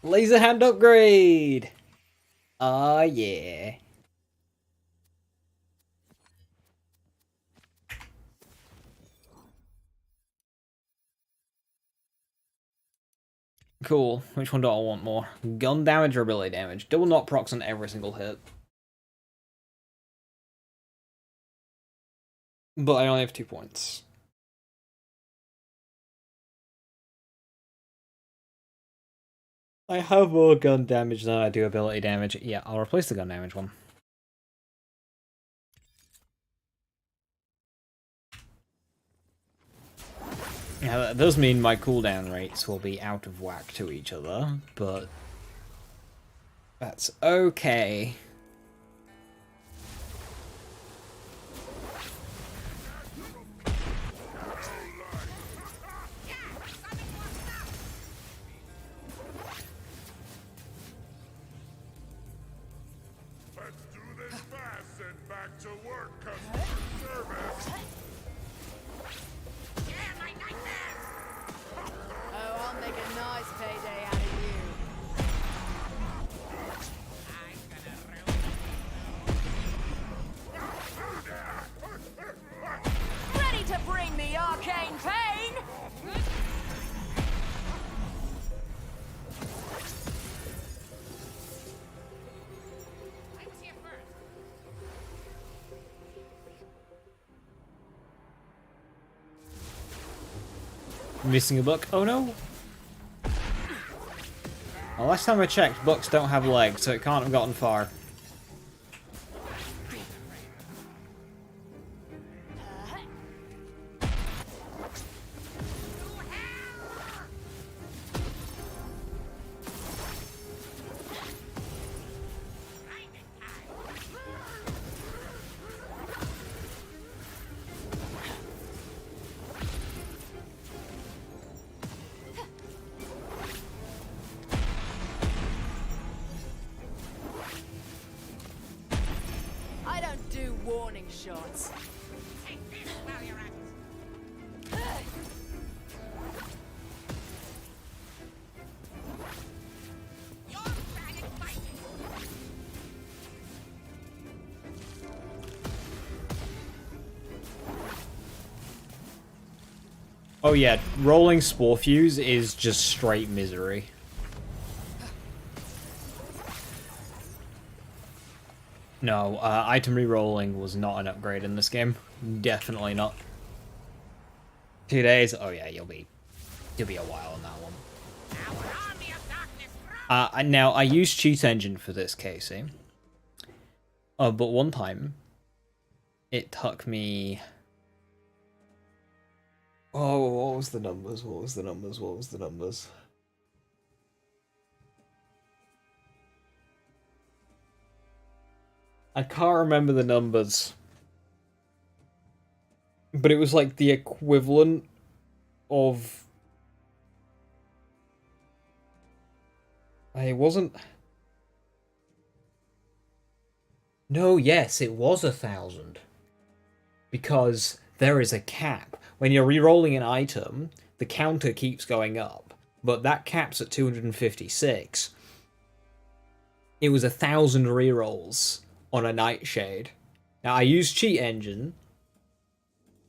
Speaker 1: Laser hand upgrade! Ah, yeah. Cool. Which one do I want more? Gun damage or ability damage? Double knock procs on every single hit. But I only have 2 points. I have more gun damage than I do ability damage. Yeah, I'll replace the gun damage one. Yeah, that does mean my cooldown rates will be out of whack to each other, but that's okay.
Speaker 6: Let's do this fast and back to work, customer service.
Speaker 5: Yeah, my nightmares!
Speaker 3: Oh, I'll make a nice payday out of you.
Speaker 5: I'm gonna ruin
Speaker 3: Ready to bring me arcane pain?
Speaker 5: I was here first.
Speaker 1: Missing a book? Oh no! Well, last time I checked, books don't have legs, so it can't have gotten far.
Speaker 3: shots.
Speaker 5: Take this while you're at it. You're bad at fighting.
Speaker 1: Oh yeah, rolling Spore Fuse is just straight misery. No, item re-rolling was not an upgrade in this game. Definitely not. 2 days? Oh yeah, you'll be a while on that one.
Speaker 5: Our army of darkness.
Speaker 1: Now, I used Cheat Engine for this, Casey. But one time, it took me... Oh, what was the numbers? What was the numbers? What was the numbers? I can't remember the numbers. But it was like the equivalent of... It wasn't... No, yes, it was 1,000. Because there is a cap. When you're re-rolling an item, the counter keeps going up. But that cap's at 256. It was 1,000 re-rolls on a Nightshade. Now, I used Cheat Engine.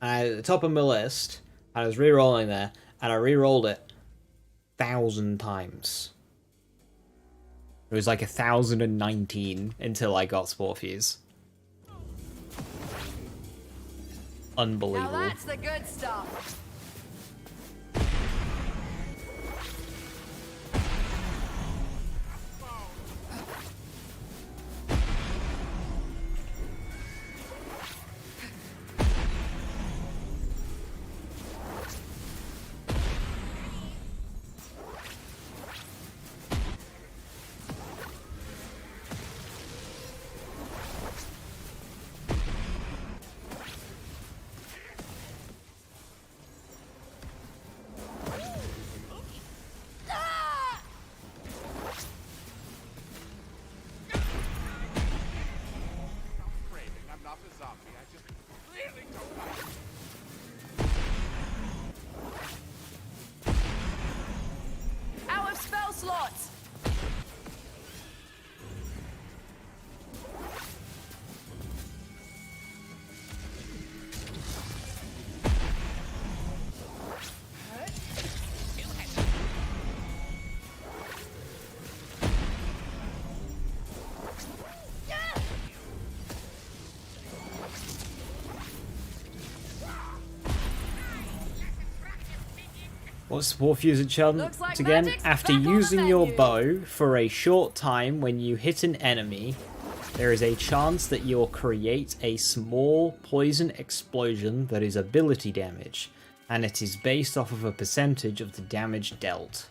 Speaker 1: And at the top of my list, I was re-rolling there, and I re-rolled it 1,000 times. It was like 1,019 until I got Spore Fuse. Unbelievable.
Speaker 3: Now that's the good stuff.
Speaker 6: I'm not a zombie. I just really don't like it.
Speaker 3: Out of spell slots.
Speaker 1: What's Spore Fuse enchantment
Speaker 3: Looks like
Speaker 1: again?
Speaker 3: magic's
Speaker 1: After
Speaker 3: back on the
Speaker 1: using your
Speaker 3: menu.
Speaker 1: bow for a short time when you hit an enemy, there is a chance that you'll create a small poison explosion that is ability damage, and it is based off of a percentage of the damage dealt.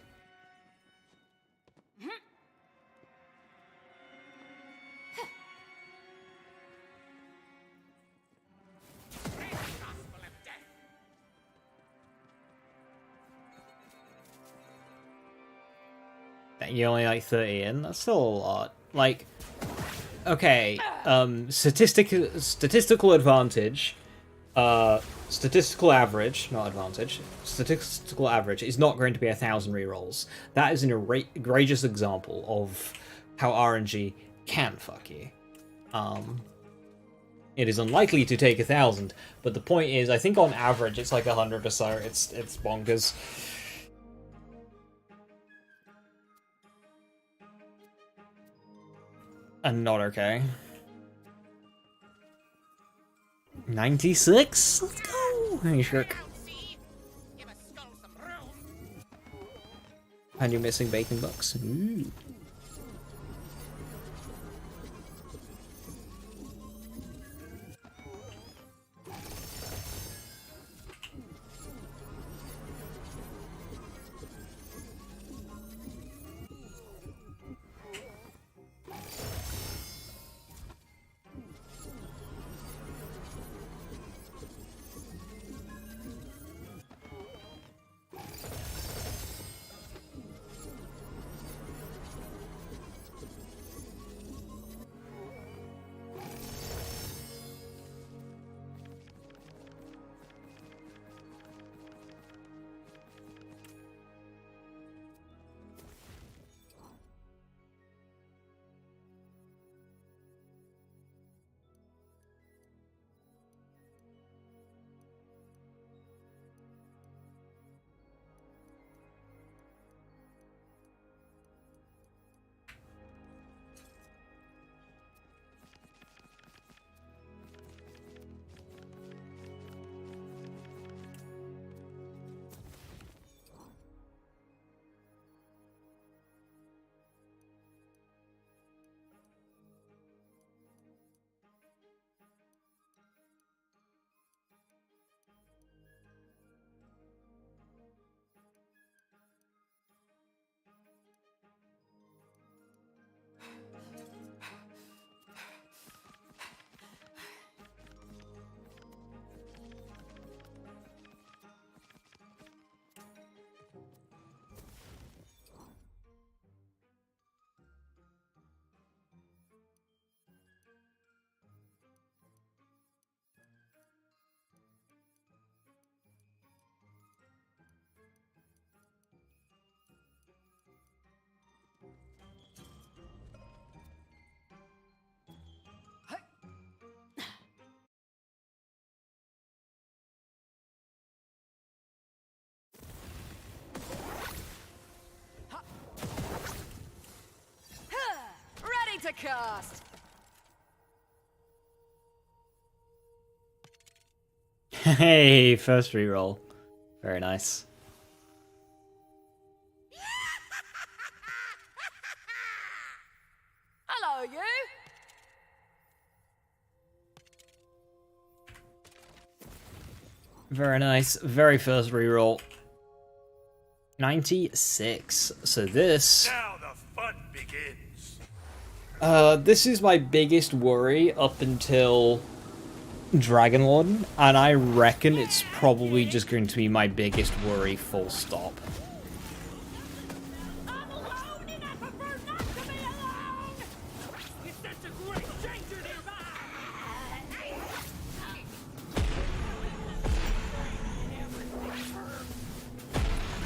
Speaker 1: You're only like 30 in? That's still a lot. Like, okay, statistical advantage, statistical average, not advantage, statistical average is not going to be 1,000 rerolls. That is an egregious example of how RNG can fuck you. It is unlikely to take 1,000, but the point is, I think on average it's like 100 or so. It's bonkers. And not okay. 96? Let's go! Hey, Shirk.
Speaker 5: Give a skull some room.
Speaker 1: And you're missing bacon bucks. Ooh.
Speaker 3: to cast.
Speaker 1: Hey, first reroll. Very nice.
Speaker 3: Hello, you.
Speaker 1: Very nice. Very first reroll. 96. So this...
Speaker 6: Now the fun begins.
Speaker 1: This is my biggest worry up until Dragonlord, and I reckon it's probably just going to be my biggest worry, full stop.
Speaker 2: I'm alone and I prefer not to be alone! It's such a great danger nearby!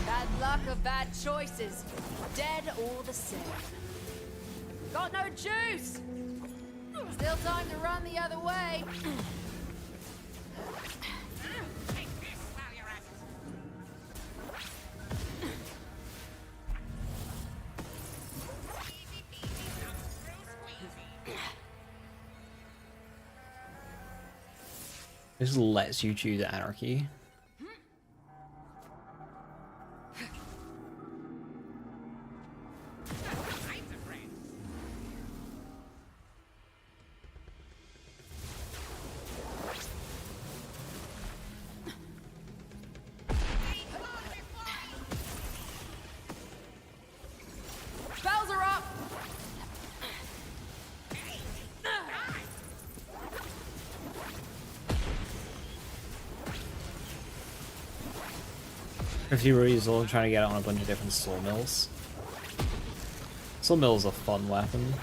Speaker 3: Bad luck or bad choices. Dead all the same. Got no juice! Still time to run the other way.
Speaker 5: Take this while you're at it. Easy peasy, thumbs through squeezy.
Speaker 1: This lets you choose anarchy.
Speaker 5: I'm afraid.
Speaker 3: Bells are up!
Speaker 1: If you were using trying to get it on a bunch of different sawmills. Sawmill's a fun weapon.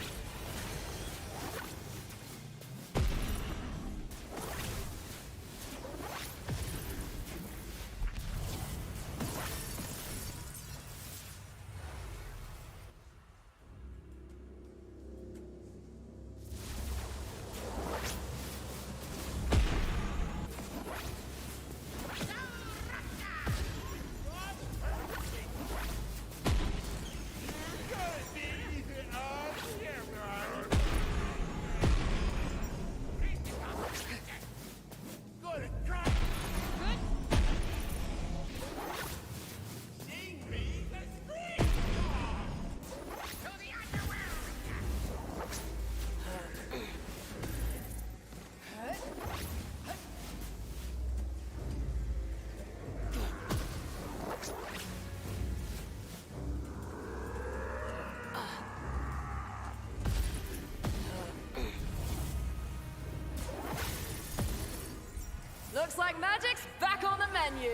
Speaker 3: Looks like magic's back on the menu.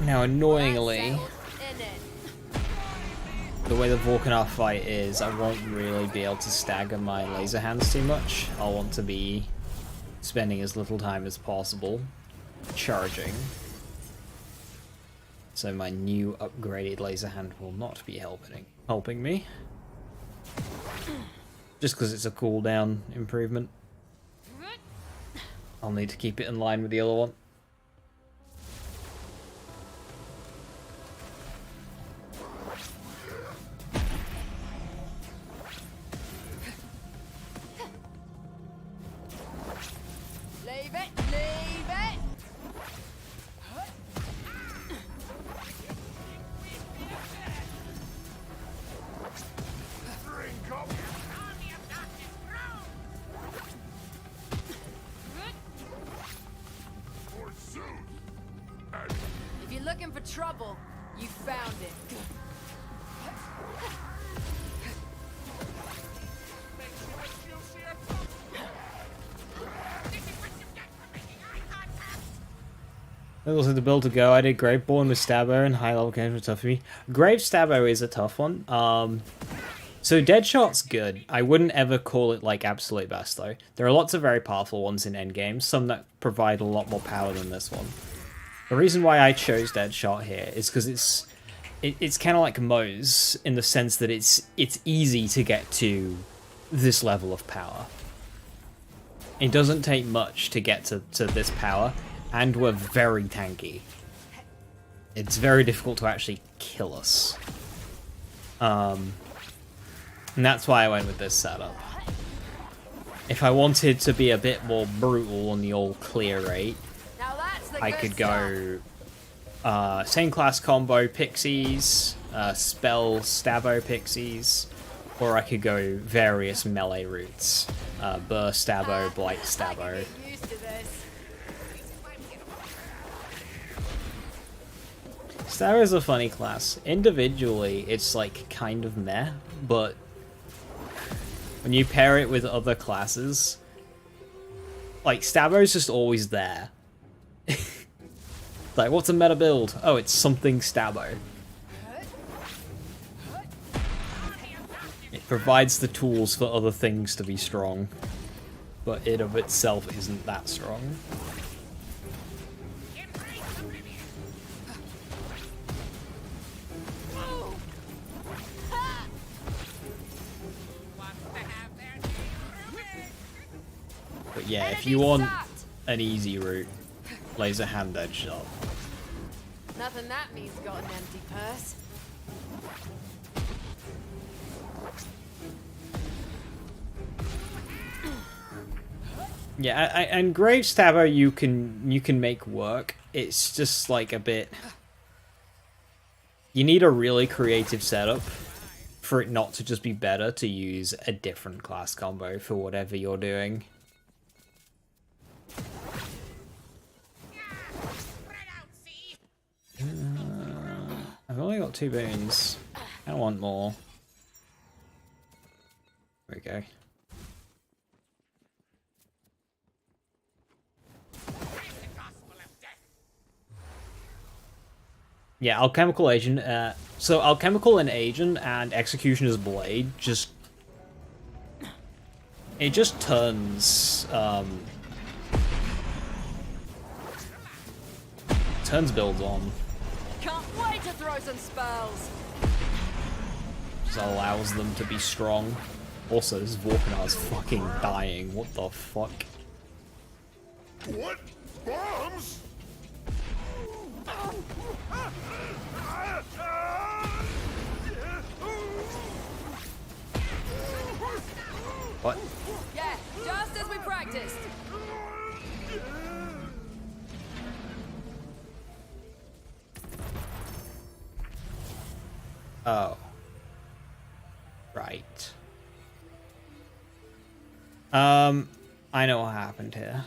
Speaker 1: Now, annoyingly,
Speaker 3: In it.
Speaker 1: the way the Volcanar fight is, I won't really be able to stagger my laser hands too much. I'll want to be spending as little time as possible charging. So my new upgraded laser hand will not be helping me. Just because it's a cooldown improvement. I'll need to keep it in line with the other one.
Speaker 3: Leave it, leave it.
Speaker 6: Drink up.
Speaker 5: Army of darkness, grow!
Speaker 6: Forsooth. And
Speaker 3: If you're looking for trouble, you found it.
Speaker 5: This is what you get for making eye contact!
Speaker 1: That was the build to go. I did Graveborn with Stabbo and high level games were tough for me. Grave Stabbo is a tough one. So Deadshot's good. I wouldn't ever call it like absolute best though. There are lots of very powerful ones in endgame, some that provide a lot more power than this one. The reason why I chose Deadshot here is because it's kind of like Moe's in the sense that it's easy to get to this level of power. It doesn't take much to get to this power, and we're very tanky. It's very difficult to actually kill us. And that's why I went with this setup. If I wanted to be a bit more brutal on the old clear rate,
Speaker 3: Now that's the
Speaker 1: I
Speaker 3: good
Speaker 1: could
Speaker 3: stuff.
Speaker 1: go same class combo pixies, spell stabbo pixies, or I could go various melee routes. Burst stabbo, blight
Speaker 3: I
Speaker 1: stabbo.
Speaker 3: can get used to this.
Speaker 1: Stabbo is a funny class. Individually, it's like kind of meh, but when you pair it with other classes, like Stabbo's just always there. Like, what's a meta build? Oh, it's something Stabbo. It provides the tools for other things to be strong, but it of itself isn't that strong. But yeah, if you want an easy route, laser hand edge up.
Speaker 3: Nothing that means got an empty purse.
Speaker 1: Yeah, and Grave Stabbo you can make work. It's just like a bit. You need a really creative setup for it not to just be better to use a different class combo for whatever you're doing. I've only got 2 boons. I want more. There we go. Yeah, Alchemical Agent. So Alchemical and Agent and Executioner's Blade just... It just turns... turns builds on.
Speaker 3: Can't wait to throw some spells.
Speaker 1: Just allows them to be strong. Also, this Vorkanar's fucking dying. What the fuck?
Speaker 6: What? Bombs?
Speaker 1: What?
Speaker 3: Yeah, just as we practiced.
Speaker 1: Oh. Right. I know what happened here.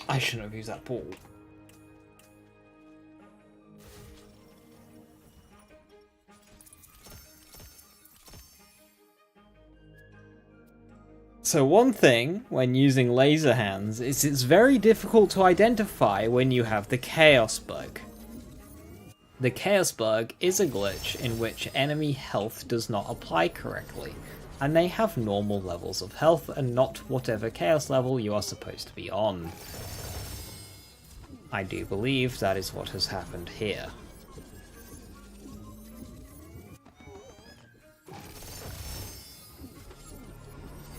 Speaker 1: I shouldn't have used that ball. So one thing when using laser hands is it's very difficult to identify when you have the Chaos Bug. The Chaos Bug is a glitch in which enemy health does not apply correctly, and they have normal levels of health and not whatever Chaos level you are supposed to be on. I do believe that is what has happened here.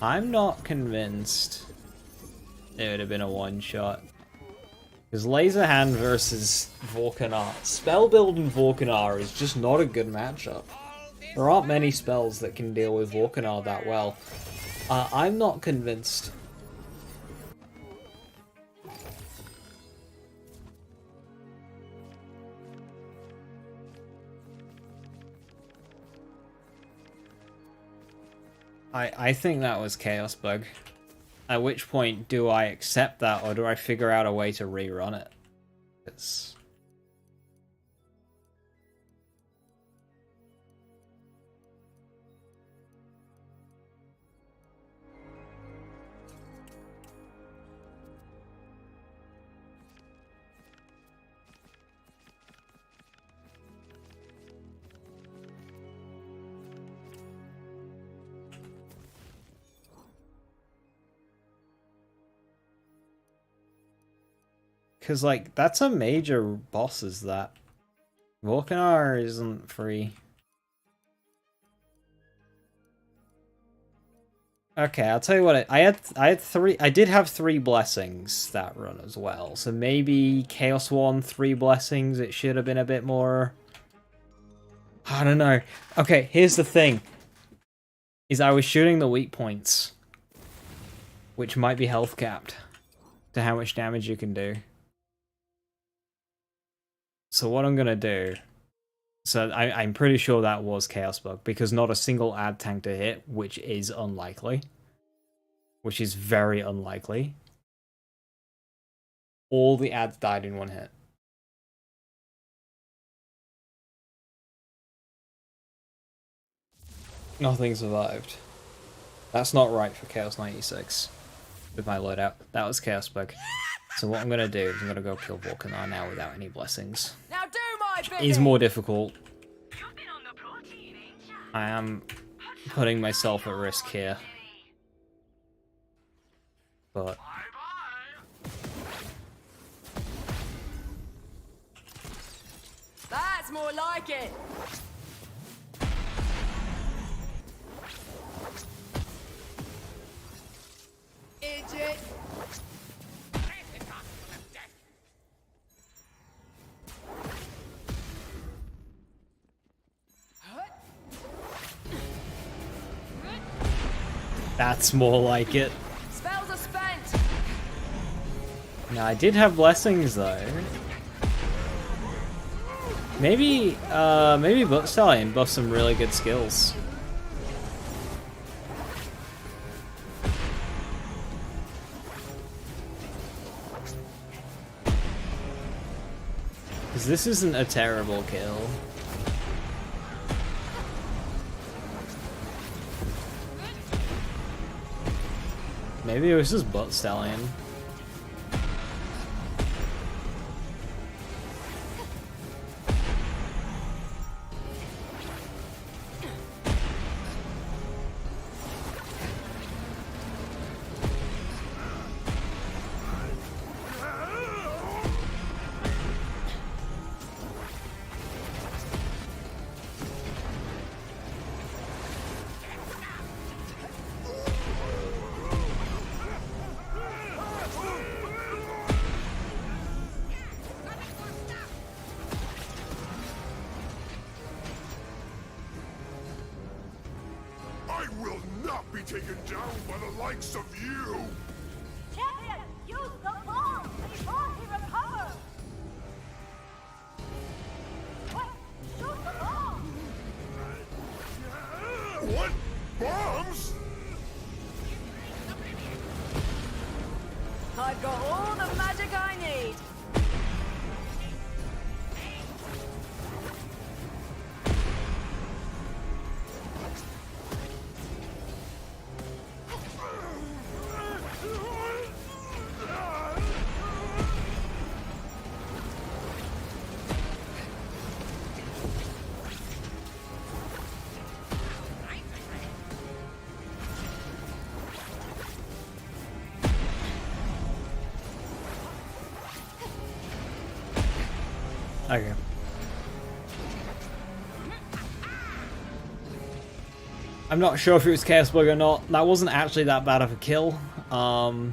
Speaker 1: I'm not convinced it would have been a one-shot. Because Laser Hand versus Vorkanar. Spell build in Vorkanar is just not a good matchup. There aren't many spells that can deal with Vorkanar that well. I'm not convinced. I think that was Chaos Bug. At which point, do I accept that, or do I figure out a way to rerun it? It's... Because, like, that's a major boss, is that. Volcanar isn't free. Okay, I'll tell you what, I did have 3 blessings that run as well, so maybe Chaos 1, 3 blessings, it should have been a bit more... I don't know. Okay, here's the thing. Is I was shooting the weak points, which might be health capped to how much damage you can do. So what I'm gonna do... So I'm pretty sure that was Chaos Bug, because not a single ad tank to hit, which is unlikely. Which is very unlikely. All the ads died in 1 hit. Nothing survived. That's not right for Chaos 96. With my loadout. That was Chaos Bug. So what I'm gonna do is I'm gonna go kill Volcanar now without any blessings.
Speaker 3: Now do my bidding.
Speaker 1: Is more difficult.
Speaker 2: You've been on the protein, ain't ya?
Speaker 1: I am putting myself at risk here. But
Speaker 2: Bye-bye.
Speaker 3: That's more like it. Idiot.
Speaker 1: that's more like it.
Speaker 3: Spells are spent.
Speaker 1: Now I did have blessings though. Maybe Butt Stallion buffs some really good skills. Because this isn't a terrible kill. Maybe it was just Butt Stallion.
Speaker 6: I will not be taken down by the likes of you!
Speaker 2: Champion, use the bomb before he recovers. Quick, shoot the bomb.
Speaker 6: What? Bombs?
Speaker 3: I've got all the magic I need.
Speaker 1: Okay. I'm not sure if it was Chaos Bug or not. That wasn't actually that bad of a kill. I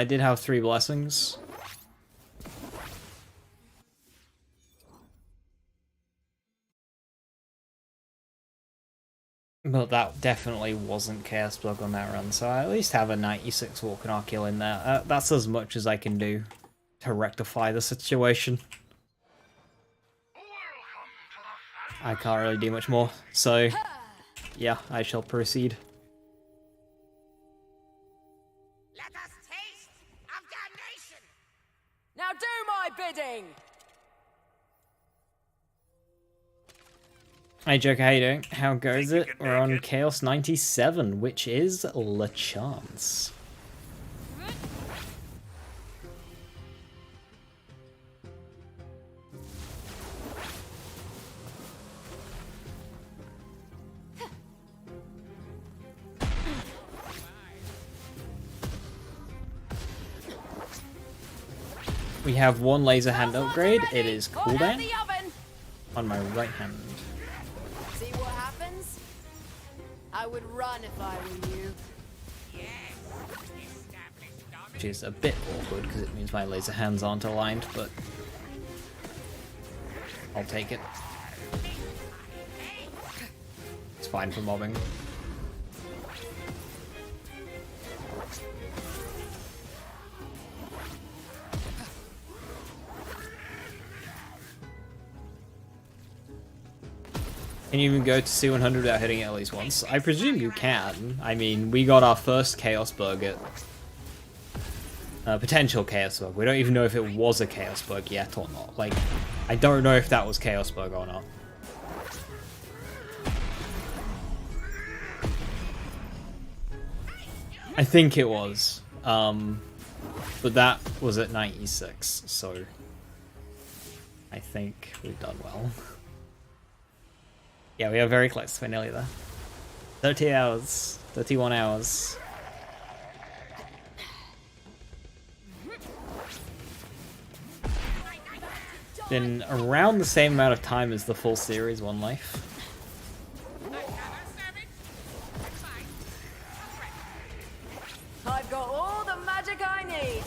Speaker 1: did have 3 blessings. But that definitely wasn't Chaos Bug on that run, so I at least have a 96 Volcanar kill in there. That's as much as I can do to rectify the situation. I can't really do much more, so yeah, I shall proceed.
Speaker 5: Let us taste of damnation!
Speaker 3: Now do my bidding.
Speaker 1: Hey Joker, how you doing? How goes it? We're on Chaos 97, which is LeChance. We have one laser hand
Speaker 3: Those ones
Speaker 1: upgrade.
Speaker 3: ready.
Speaker 1: It is
Speaker 3: Call out
Speaker 1: cooldown
Speaker 3: the oven.
Speaker 1: on my right hand,
Speaker 3: See what happens? I would run if I were you.
Speaker 1: which is a bit awkward because it means my laser hands aren't aligned, but I'll take it. It's fine for mobbing. Can you even go to C100 without hitting it at least once? I presume you can. I mean, we got our first Chaos Bug at... potential Chaos Bug. We don't even know if it was a Chaos Bug yet or not. Like, I don't know if that was Chaos Bug or not. I think it was. But that was at 96, so... I think we've done well. Yeah, we are very close. We're nearly there. 30 hours. 31 hours. Been around the same amount of time as the full series, One Life.
Speaker 3: I've got all the magic I need.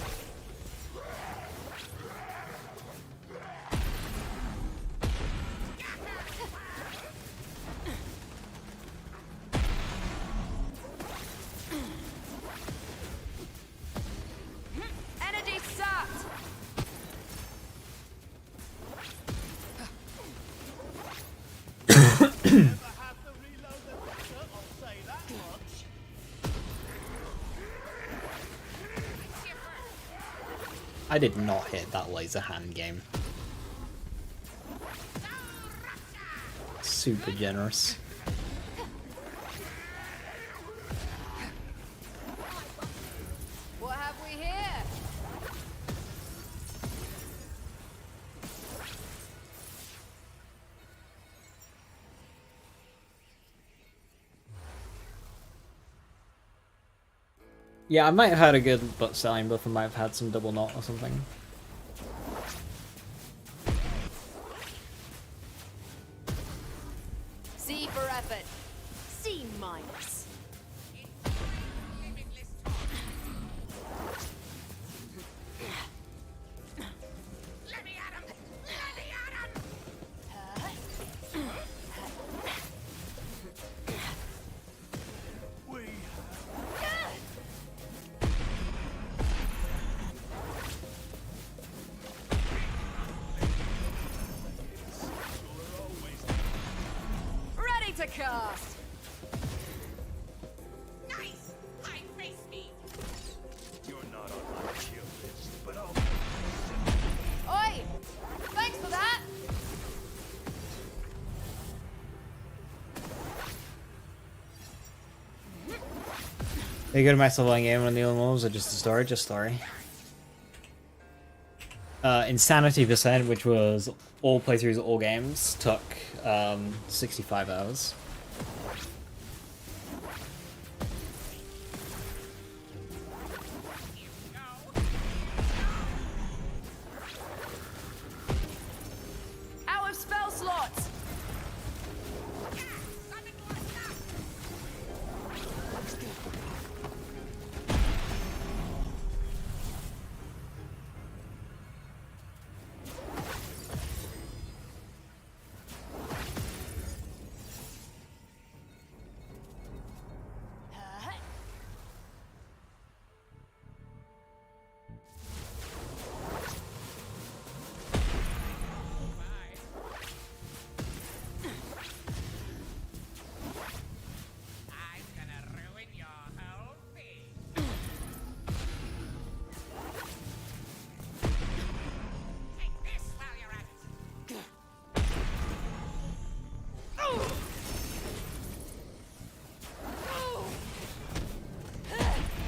Speaker 3: Energy sucked.
Speaker 1: I did not hit that laser hand game. Super generous.
Speaker 3: What have we here?
Speaker 1: Yeah, I might have had a good selling buff. I might have had some double knot or something.
Speaker 3: C for effort. C minus.
Speaker 5: Let me at him! Let me at him!
Speaker 3: Ready to cast.
Speaker 5: Nice! High face me!
Speaker 4: You're not on my kill list, but I'll...
Speaker 3: Oi! Thanks for that.
Speaker 1: Are you good at max leveling game on the other ones or just the story? Just story. Insanity percent, which was all playthroughs, all games, took 65 hours.
Speaker 3: Out of spell slots.
Speaker 5: I'm gonna ruin your whole thing. Take this while you're at it.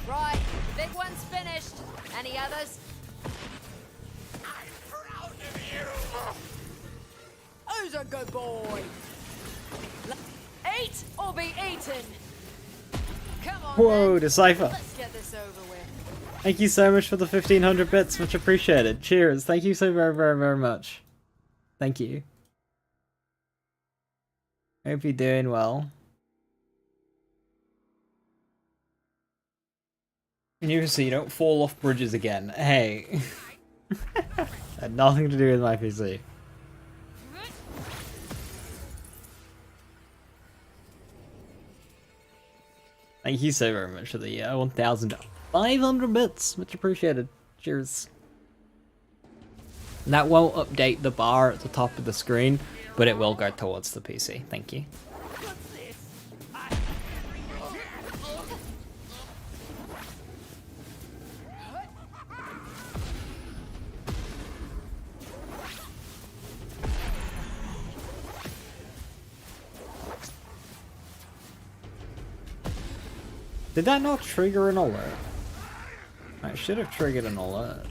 Speaker 3: Right, big one's finished. Any others?
Speaker 5: I'm proud of you!
Speaker 3: Who's a good boy? Eat or be eaten. Come on,
Speaker 1: Whoa,
Speaker 3: then.
Speaker 1: Decipher.
Speaker 3: Let's get this over with.
Speaker 1: Thank you so much for the 1500 bits, much appreciated. Cheers. Thank you so very, very, very much. Thank you. Hope you're doing well. And you see, you don't fall off bridges again. Hey. Had nothing to do with my PC. Thank you so very much for the 1,500 bits. Much appreciated. Cheers. And that won't update the bar at the top of the screen, but it will go towards the PC. Thank you. Did that not trigger an alert? I should have triggered an alert.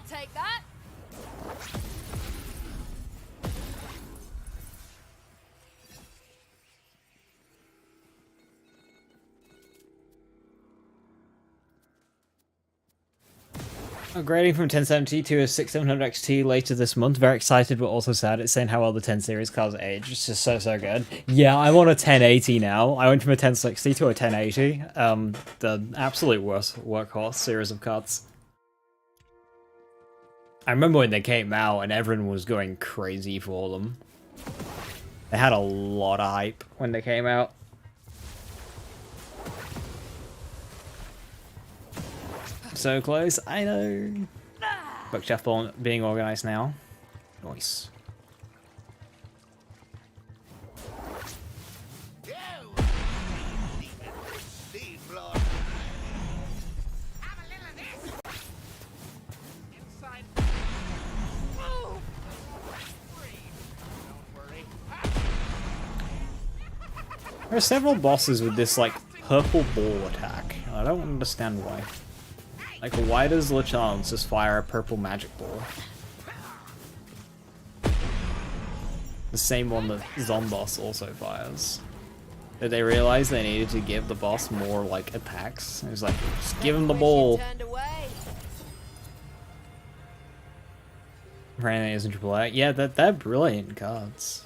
Speaker 3: Take that.
Speaker 1: Upgrading from 1070 to a 6700 XT later this month. Very excited, but also sad. It's saying how well the 10 series cars age. It's just so good. Yeah, I'm on a 1080 now. I went from a 1060 to a 1080. The absolute worst workhorse series of cards. I remember when they came out and everyone was going crazy for them. They had a lot of hype when they came out. So close, I know. Bookshelf being organized now. Nice. There are several bosses with this, like, purple ball attack. I don't understand why. Like, why does Lachance just fire a purple magic ball? The same one that Zomboss also fires. Did they realize they needed to give the boss more, like, attacks? It was like, just give him the ball. Apparently isn't AAA. Yeah, they're brilliant cards.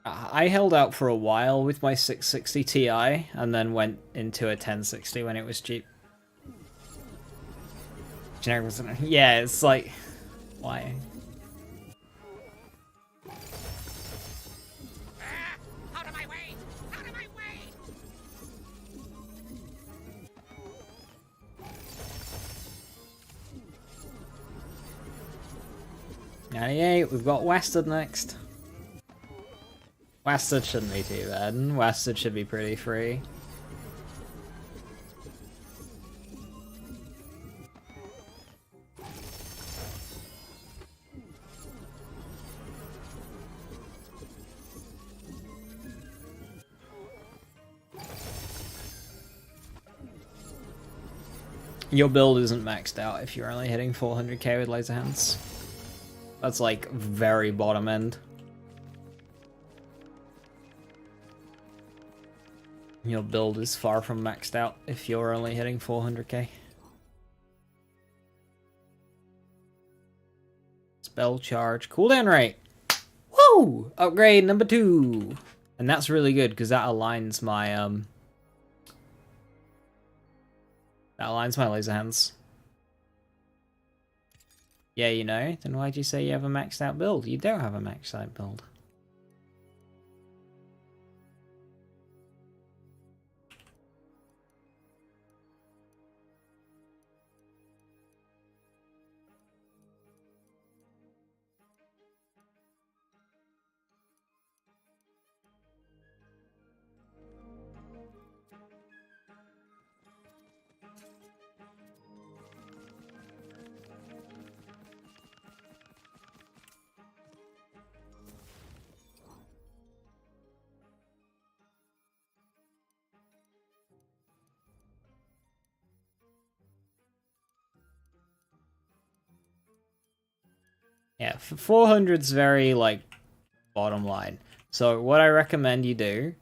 Speaker 1: I held out for a while with my 660 Ti and then went into a 1060 when it was cheap. Generic wasn't. Yeah, it's like, why?
Speaker 5: Out of my way! Out of my way!
Speaker 1: 98, we've got Western next. Western shouldn't be too bad. Western should be pretty free. Your build isn't maxed out if you're only hitting 400k with laser hands. That's like very bottom end. Your build is far from maxed out if you're only hitting 400k. Spell charge, cooldown rate. Woo! Upgrade number 2. And that's really good because that aligns my laser hands. Yeah, you know, then why'd you say you have a maxed out build? You don't have a maxed out build. Yeah, 400's very, like, bottom line. So what I recommend you do,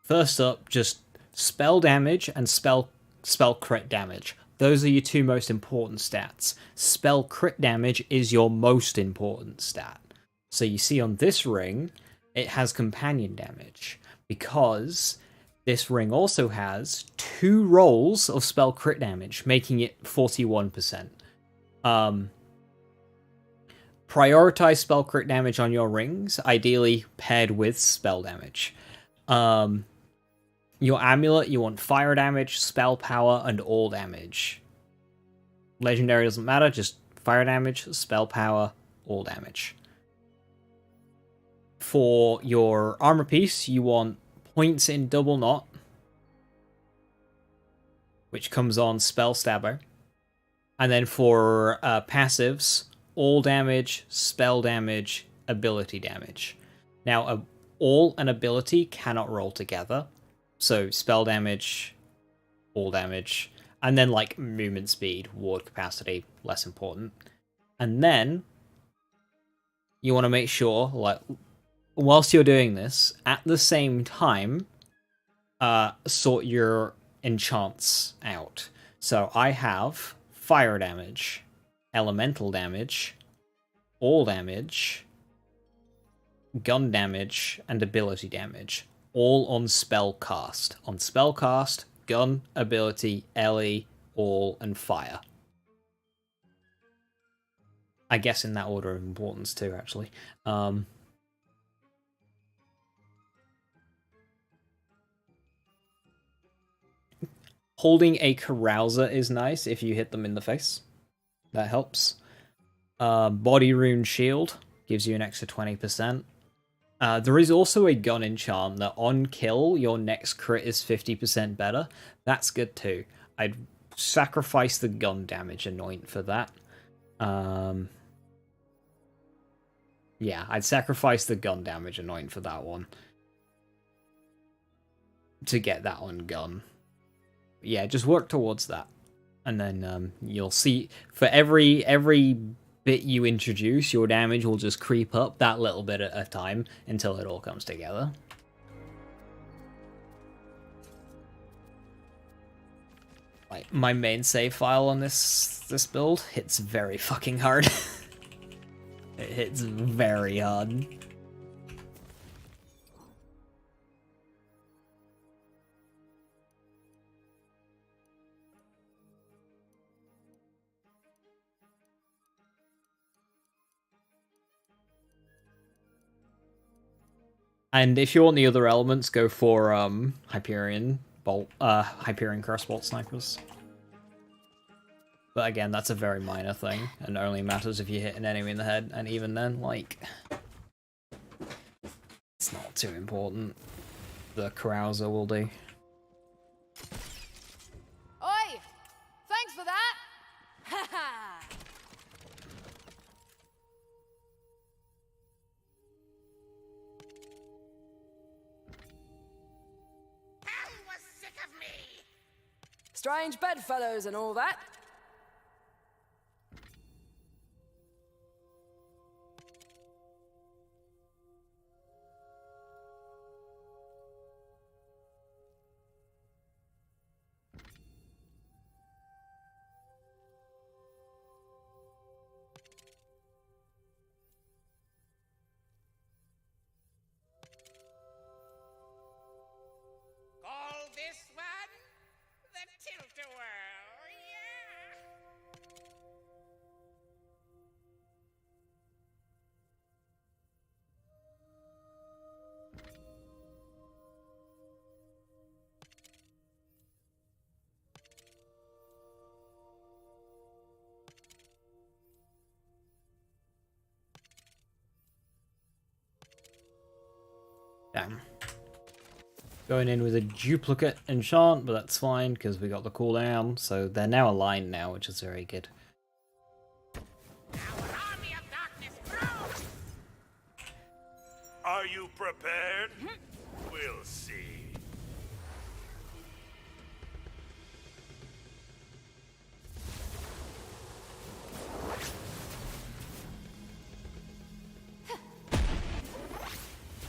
Speaker 1: first up, just spell damage and spell crit damage. Those are your 2 most important stats. Spell crit damage is your most important stat. So you see on this ring, it has companion damage, because this ring also has 2 rolls of spell crit damage, making it 41%. Prioritize spell crit damage on your rings, ideally paired with spell damage. Your amulet, you want fire damage, spell power, and all damage. Legendary doesn't matter, just fire damage, spell power, all damage. For your armor piece, you want points in double knot, which comes on spell stabber. And then for passives, all damage, spell damage, ability damage. Now, all and ability cannot roll together. So, spell damage, all damage, and then, like, movement speed, ward capacity, less important. And then, you want to make sure, like, whilst you're doing this, at the same time, sort your enchants out. So, I have fire damage, elemental damage, all damage, gun damage, and ability damage. All on spell cast. On spell cast, gun, ability, LE, all, and fire. I guess in that order of importance too, actually. Holding a carouser is nice if you hit them in the face. That helps. Body rune shield gives you an extra 20%. There is also a gun enchant that on kill, your next crit is 50% better. That's good too. I'd sacrifice the gun damage anoint for that. Yeah, I'd sacrifice the gun damage anoint for that one. To get that on gun. Yeah, just work towards that. And then you'll see, for every bit you introduce, your damage will just creep up that little bit at a time until it all comes together. Like, my main save file on this build hits very fucking hard. It hits very hard. And if you want the other elements, go for Hyperion crossbolt snipers. But again, that's a very minor thing, and only matters if you hit an enemy in the head, and even then, like, it's not too important. The carouser will do.
Speaker 3: Oi! Thanks for that! Ha ha! Strange bedfellows and all that.
Speaker 5: Call this one the Tilt-A-Whirl, yeah?
Speaker 1: Damn. Going in with a duplicate enchant, but that's fine because we got the cooldown, so they're now aligned now, which is very good.
Speaker 5: Our army of darkness grows!
Speaker 6: Are you prepared? We'll see.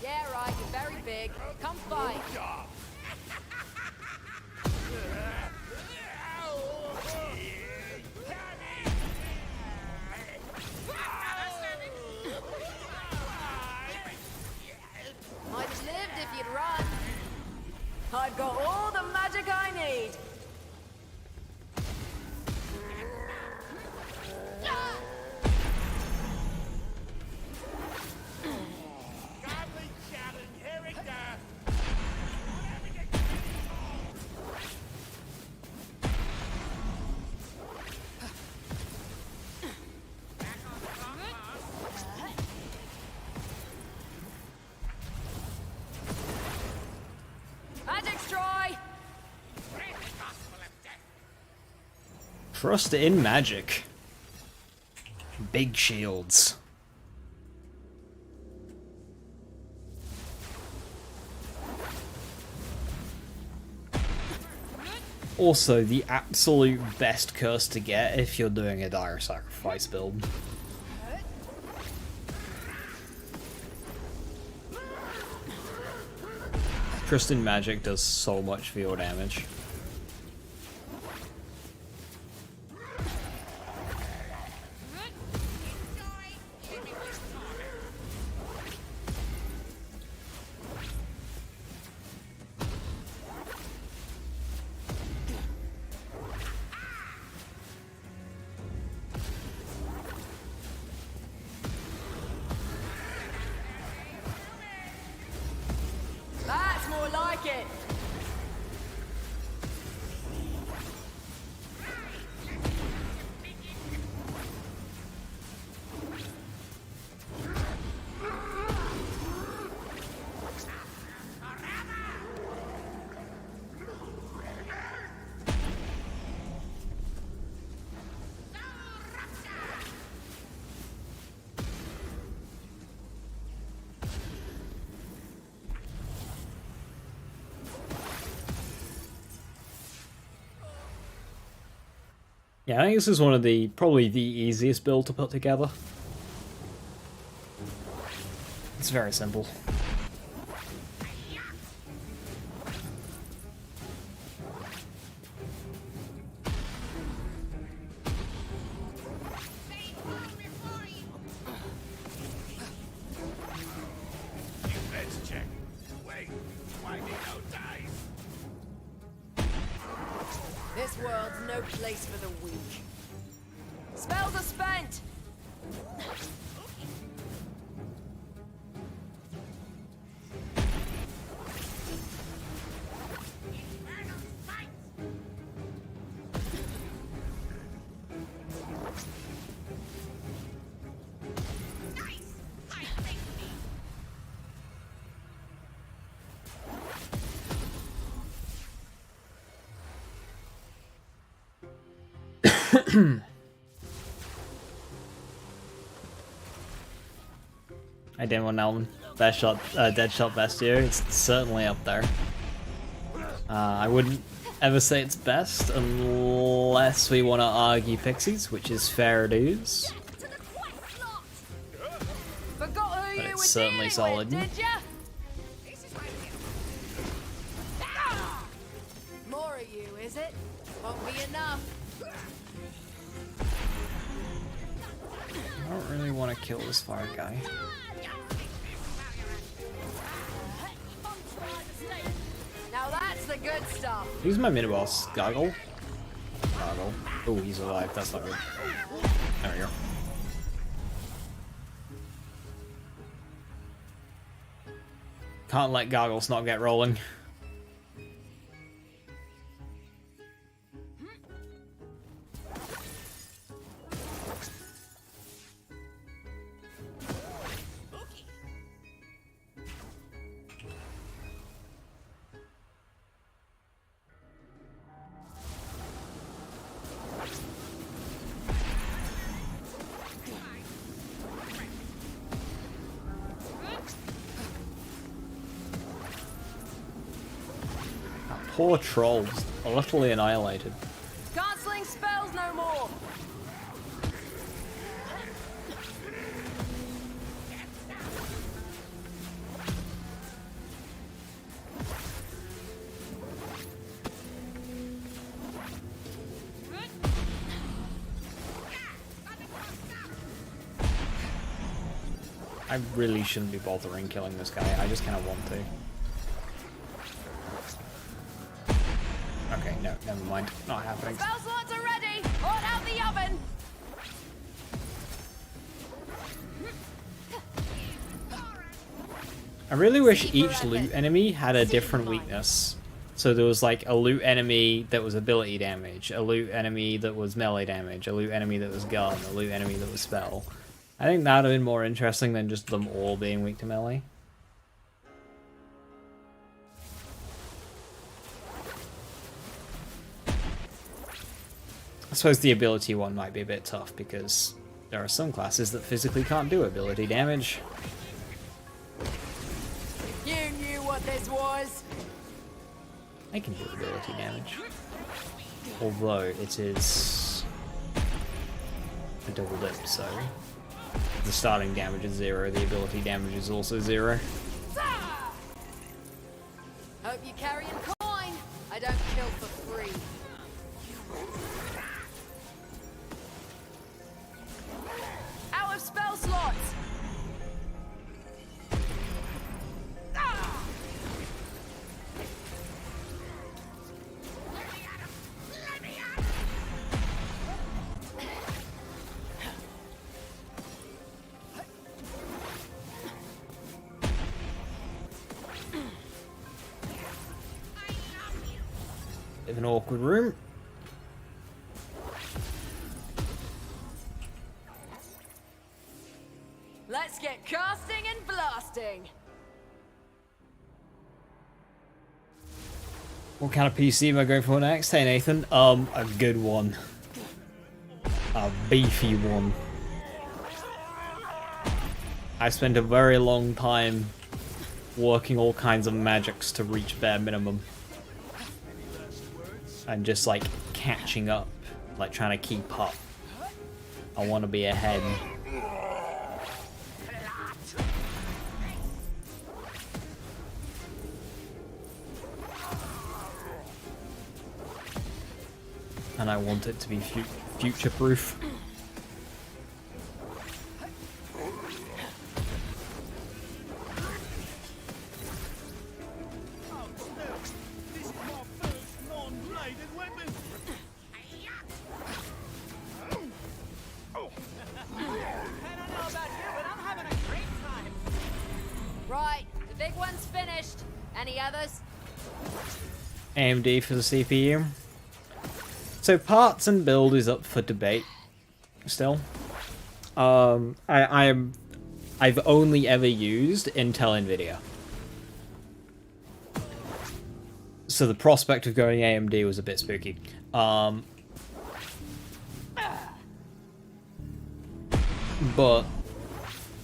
Speaker 3: Yeah, right, you're very big. Come fight. Might have lived if you'd run. I've got all the magic I need.
Speaker 5: Godly challenge, here it goes! Back on the clock, boss.
Speaker 3: Magic's dry.
Speaker 5: Greatly possible of death.
Speaker 1: Trust in magic. Big shields. Also, the absolute best curse to get if you're doing a dire sacrifice build. Tristan Magic does so much for your damage.
Speaker 5: Enjoy limitless torment.
Speaker 3: That's more like it.
Speaker 1: Yeah, I think this is one of the probably the easiest build to put together. It's very simple.
Speaker 5: They fall before you.
Speaker 6: Let's check. Wait, why me no dice?
Speaker 3: This world's no place for the weak. Spells are spent.
Speaker 5: Infernal fight! Nice! I think me.
Speaker 1: I didn't want Elman. Best shot, dead shot best year. It's certainly up there. I wouldn't ever say it's best unless we want to argue pixies, which is fair dues.
Speaker 5: To the quest lot.
Speaker 3: Forgot who
Speaker 1: But
Speaker 3: you
Speaker 1: it's
Speaker 3: were
Speaker 1: certainly
Speaker 3: dealing
Speaker 1: solid.
Speaker 3: with, did ya?
Speaker 5: This is where we
Speaker 3: More of you, is it? Won't be enough.
Speaker 1: I don't really want to kill this fire guy.
Speaker 3: Now that's the good stuff.
Speaker 1: Who's my mini boss? Gargle? Gargle. Oh, he's alive. That's not good. There we go. Can't let Gargles not get rolling. Poor trolls, utterly annihilated.
Speaker 3: Can't sling spells no more.
Speaker 1: I really shouldn't be bothering killing this guy, I just kind of want to. Okay, no, never mind. Not happening.
Speaker 3: Spell slots are ready. Hot out the oven.
Speaker 1: I really wish each loot enemy had a different weakness. So there was like a loot enemy that was ability damage, a loot enemy that was melee damage, a loot enemy that was gun, a loot enemy that was spell. I think that would have been more interesting than just them all being weak to melee. I suppose the ability one might be a bit tough because there are some classes that physically can't do ability damage.
Speaker 3: You knew what this was.
Speaker 1: I can do ability damage. Although it is a double dip, so the starting damage is 0, the ability damage is also 0.
Speaker 3: Hope you carrying coin. I don't kill for free. Out of spell slots.
Speaker 1: Bit of an awkward room.
Speaker 3: Let's get casting and blasting.
Speaker 1: What kind of PC am I going for next? Hey Nathan, a good one. A beefy one. I spent a very long time working all kinds of magics to reach bare minimum. And just like catching up, like trying to keep up. I want to be ahead. And I want it to be future-proof.
Speaker 3: Right, the big one's finished. Any others?
Speaker 1: AMD for the CPU. So parts and build is up for debate still. I've only ever used Intel Nvidia. So the prospect of going AMD was a bit spooky. But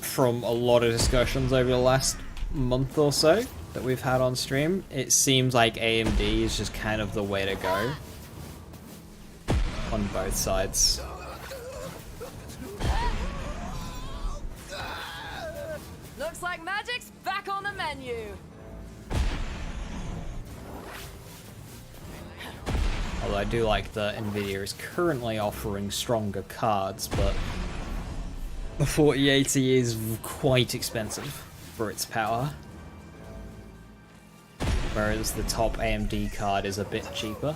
Speaker 1: from a lot of discussions over the last month or so, that we've had on stream, it seems like AMD is just kind of the way to go on both sides.
Speaker 3: Looks like magic's back on the menu.
Speaker 1: Although I do like that Nvidia is currently offering stronger cards, but the 4080 is quite expensive for its power. Whereas the top AMD card is a bit cheaper.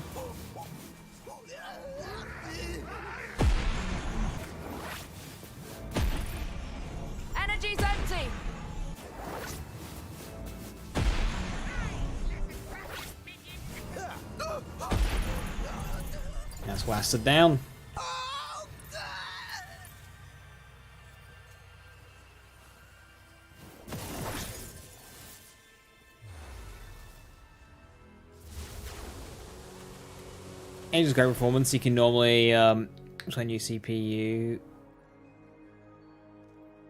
Speaker 3: Energy's empty.
Speaker 1: That's blasted down. Angel's great performance. You can normally, when you CPU,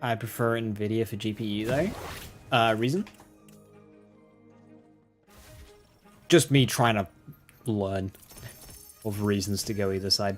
Speaker 1: I prefer NVIDIA for GPU though. Reason? Just me trying to learn of reasons to go either side.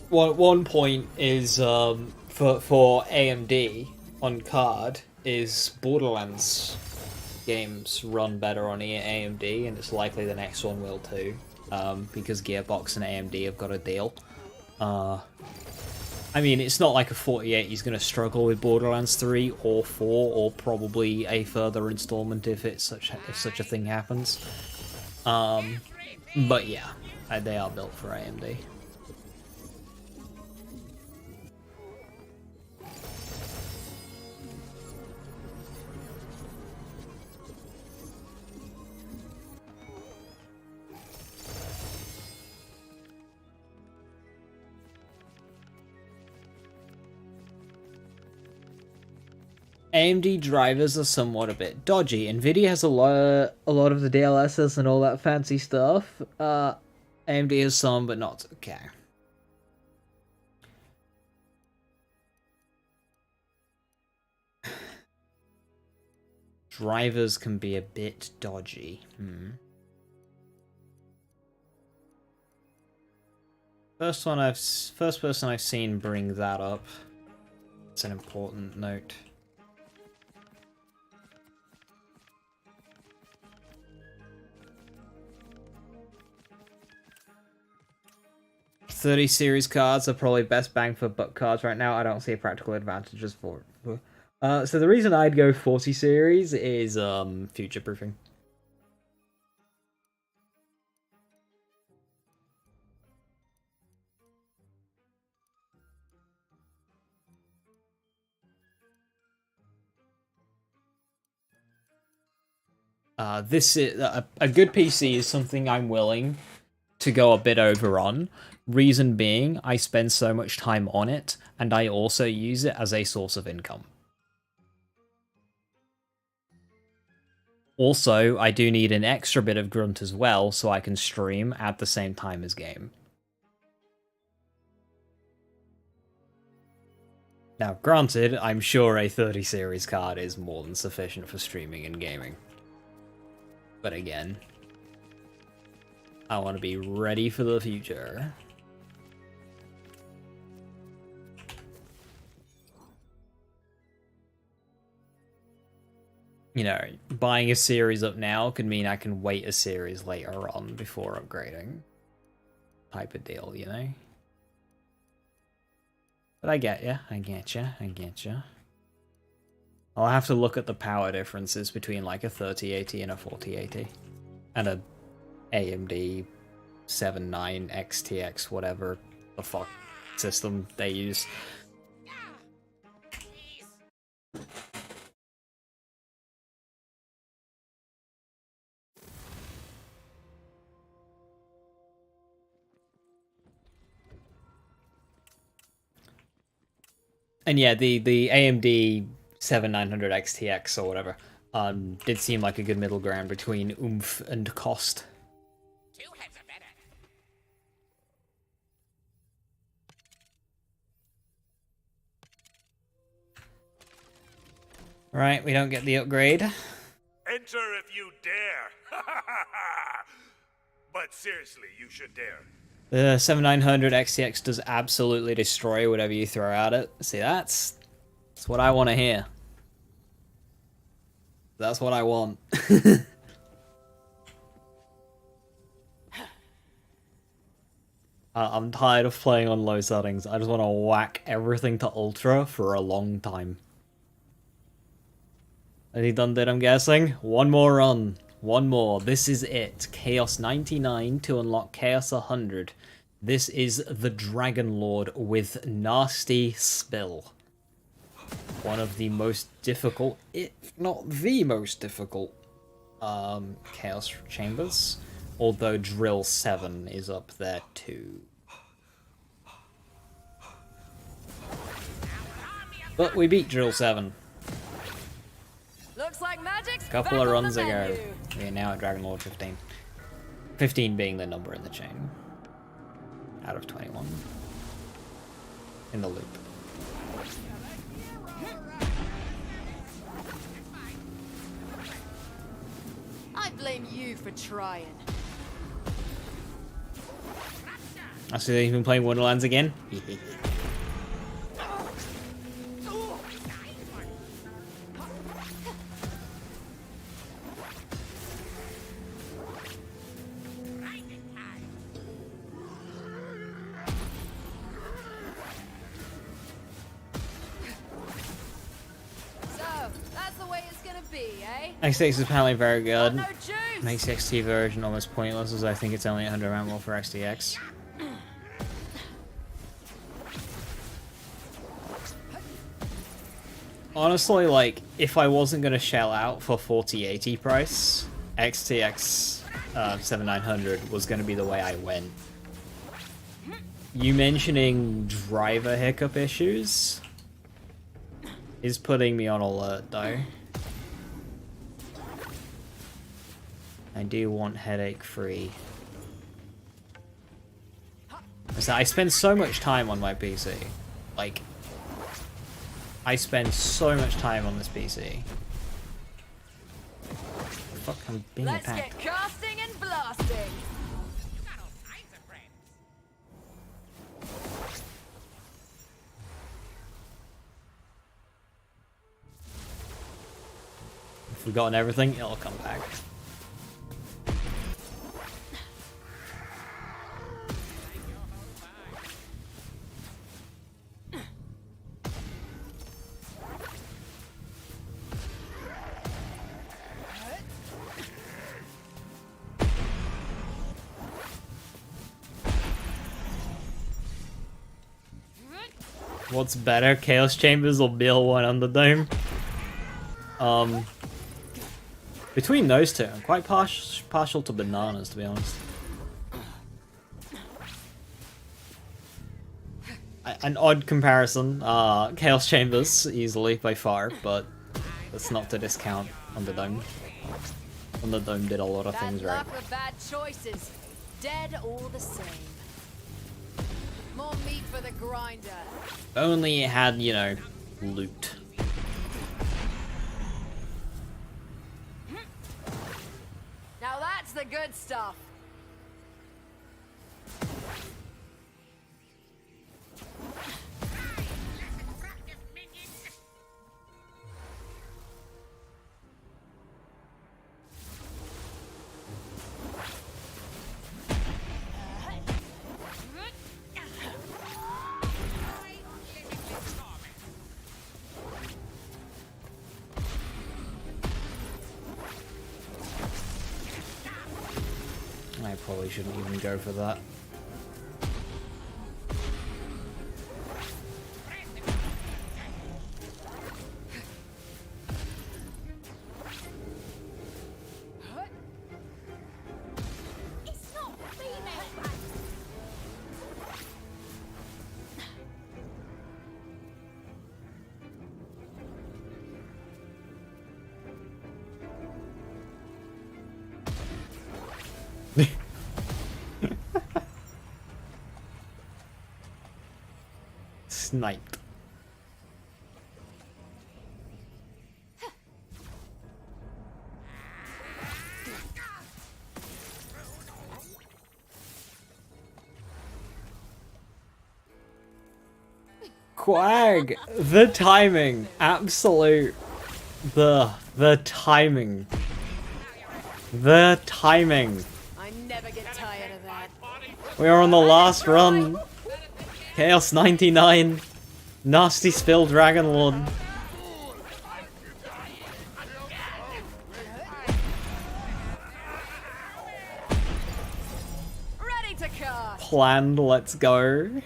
Speaker 1: One point is for AMD on card is Borderlands games run better on AMD, and it's likely the next one will too, because Gearbox and AMD have got a deal. I mean, it's not like a 4080 is going to struggle with Borderlands 3 or 4, or probably a further installment if such a thing happens. But yeah, they are built for AMD. AMD drivers are somewhat a bit dodgy. Nvidia has a lot of the DLSS and all that fancy stuff. AMD has some, but not okay. Drivers can be a bit dodgy. First person I've seen bring that up. It's an important note. .30 series cards are probably best bang for buck cards right now. I don't see practical advantages for it. So the reason I'd go 40 series is future proofing. This is a good PC is something I'm willing to go a bit over on. Reason being, I spend so much time on it, and I also use it as a source of income. Also, I do need an extra bit of grunt as well, so I can stream at the same time as game. Now, granted, I'm sure a 30 series card is more than sufficient for streaming and gaming. But again, I want to be ready for the future. You know, buying a series up now could mean I can wait a series later on before upgrading. Type of deal, you know? But I get ya, I get ya, I get ya. I'll have to look at the power differences between like a 3080 and a 4080. And a AMD 79 XTX, whatever the fuck system they use. And yeah, the AMD 7900 XTX or whatever. Did seem like a good middle ground between oomph and cost.
Speaker 5: Two heads are better.
Speaker 1: Right, we don't get the upgrade.
Speaker 6: Enter if you dare. But seriously, you should dare.
Speaker 1: The 7900 XTX does absolutely destroy whatever you throw at it. See, that's what I want to hear. That's what I want. I'm tired of playing on low settings. I just want to whack everything to ultra for a long time. Has he done that, I'm guessing? One more run. One more. This is it. Chaos 99 to unlock Chaos 100. This is the Dragon Lord with Nasty Spill. One of the most difficult, if not the most difficult, Chaos Chambers. Although Drill 7 is up there too. But we beat Drill 7.
Speaker 3: Looks like magic's
Speaker 1: Couple
Speaker 3: back
Speaker 1: of
Speaker 3: on
Speaker 1: runs
Speaker 3: the
Speaker 1: ago.
Speaker 3: menu.
Speaker 1: We are now at Dragon Lord 15. 15 being the number in the chain. Out of 21. In the loop.
Speaker 3: I blame you for trying.
Speaker 1: I see that he's been playing Wonderlands again.
Speaker 3: So, that's the way it's gonna be, eh?
Speaker 1: XTX is apparently very
Speaker 3: Got
Speaker 1: good.
Speaker 3: no juice.
Speaker 1: Makes the XT version almost pointless, as I think it's only 100 ammo for XTX. Honestly, like, if I wasn't gonna shell out for 4080 price, XTX 7900 was gonna be the way I went. You mentioning driver hiccup issues is putting me on alert, though. I do want headache-free. So I spend so much time on my PC. Like, I spend so much time on this PC. Fuck, I'm being
Speaker 3: Let's
Speaker 1: attacked.
Speaker 3: get casting and blasting.
Speaker 5: You got all kinds of friends.
Speaker 1: If we've gotten everything, it'll come back. What's better, Chaos Chambers or Bill 1 Underdome? Between those two, I'm quite partial to bananas, to be honest. An odd comparison, Chaos Chambers, easily, by far, but that's not to discount Underdome. Underdome did a lot of
Speaker 3: Bad
Speaker 1: things right.
Speaker 3: luck with bad choices. Dead all the same. More meat for the grinder.
Speaker 1: Only it had, you know, loot.
Speaker 3: Now that's the good stuff.
Speaker 5: Practice, minion.
Speaker 1: I probably shouldn't even go for that.
Speaker 5: It's not female.
Speaker 1: Sniped. Quag! The timing! Absolute. The timing. The timing.
Speaker 3: I never get tired of that.
Speaker 1: We are on the last run. Chaos 99. Nasty Spill Dragon Lord.
Speaker 3: Ready to cast.
Speaker 1: Planned, let's go.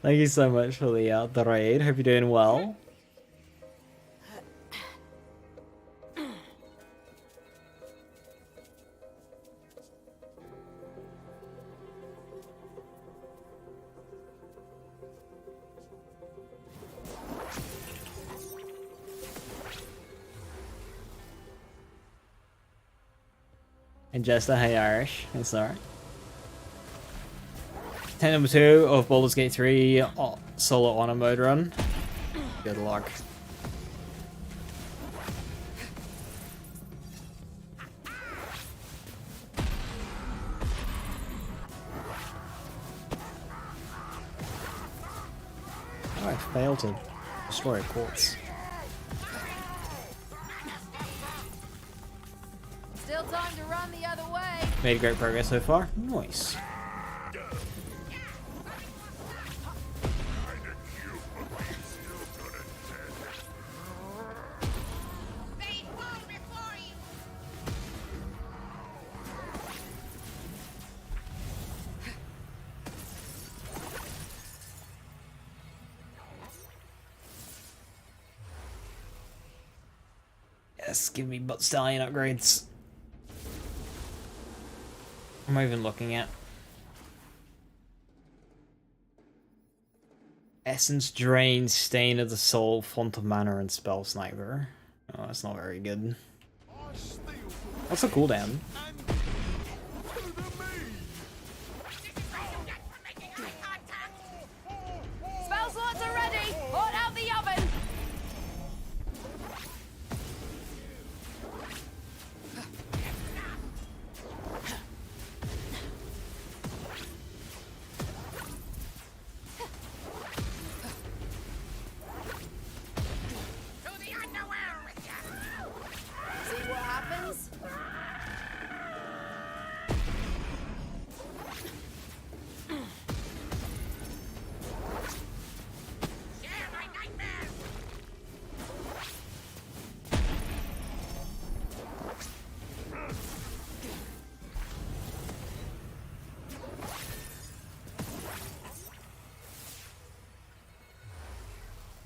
Speaker 1: Thank you so much for the raid. Hope you're doing well. And Jester, hey Irish. Hey, sorry. 10 number 2 of Baldur's Gate 3 solo honor mode run. Good luck. Oh, I failed to destroy a quartz.
Speaker 3: Still time to run the other way.
Speaker 1: Made great progress so far. Nice.
Speaker 5: They fall before you.
Speaker 1: Yes, give me butt stallion upgrades. What am I even looking at? Essence Drain, Stain of the Soul, Font of Mana, and Spell Sniper. Oh, that's not very good. What's the cooldown?
Speaker 5: This is what you get for making eye contact.
Speaker 3: Spell slots are ready. Hold out the oven.
Speaker 5: To the underwear with ya.
Speaker 3: See what happens?
Speaker 5: Share my nightmares.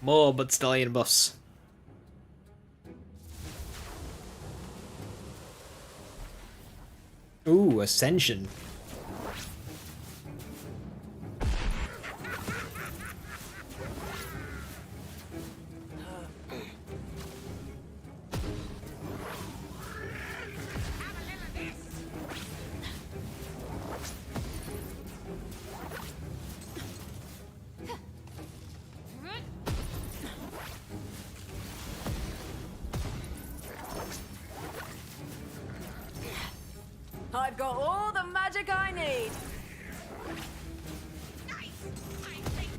Speaker 1: More butt stallion buffs. Ooh, Ascension.
Speaker 5: Have a little of this.
Speaker 3: I've got all the magic I need.
Speaker 5: Nice. I think.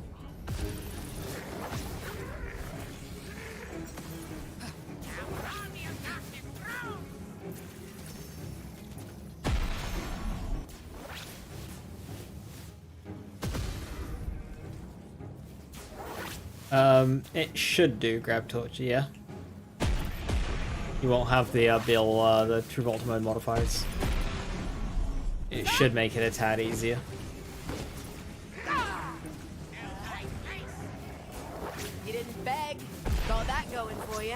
Speaker 5: Now on the adoptive throne.
Speaker 1: It should do grab torch, yeah. You won't have the the true vault mode modifiers. It should make it a tad easier.
Speaker 3: You didn't beg. Got that going for you.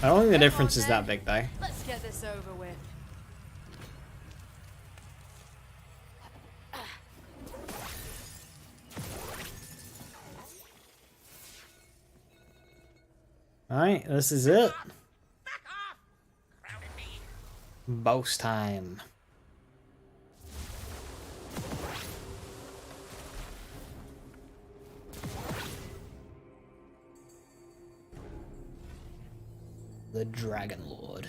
Speaker 1: I don't think the difference is that big though.
Speaker 3: Let's get this over with.
Speaker 1: Alright, this is it.
Speaker 5: Back off. Crowded me.
Speaker 1: Boss time. The Dragon Lord.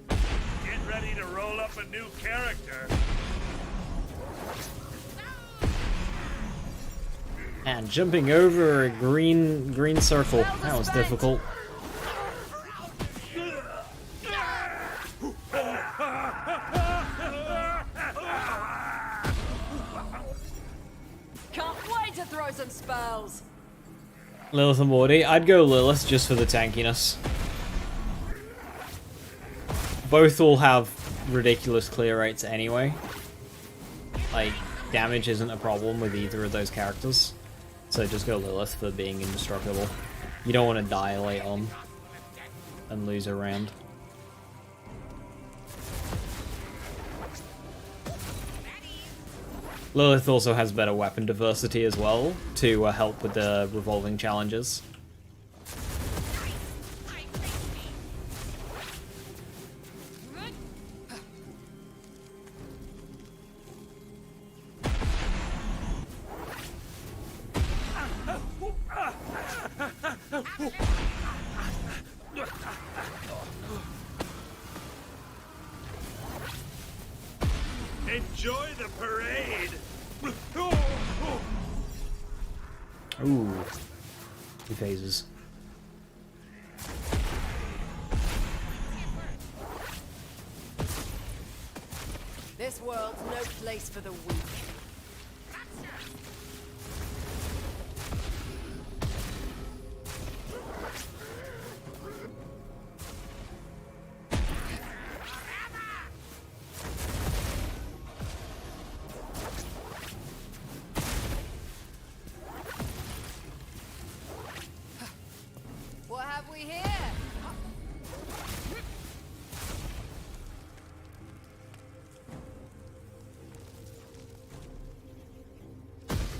Speaker 6: Get ready to roll up a new character.
Speaker 1: And jumping over a green circle. That was difficult.
Speaker 3: Can't wait to throw some spells.
Speaker 1: Lilith and Morty. I'd go Lilith just for the tankiness. Both will have ridiculous clear rates anyway. Like, damage isn't a problem with either of those characters. So just go Lilith for being indestructible. You don't want to die late on and lose a round. Lilith also has better weapon diversity as well to help with the revolving challenges.
Speaker 6: Enjoy the parade.
Speaker 1: Ooh. Two phases.
Speaker 3: This world's no place for the weak. What have we here?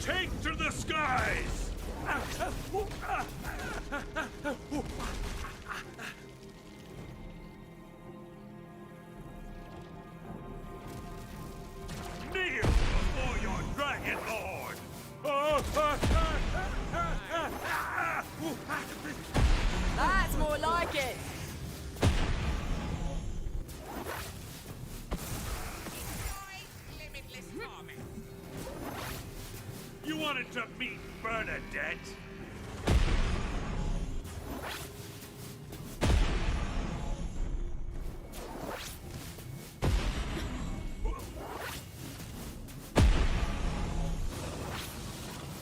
Speaker 6: Take to the skies. Kneel before your dragon lord.
Speaker 3: That's more like it.
Speaker 5: Limitless torment.
Speaker 6: You wanted to meet Bernadette?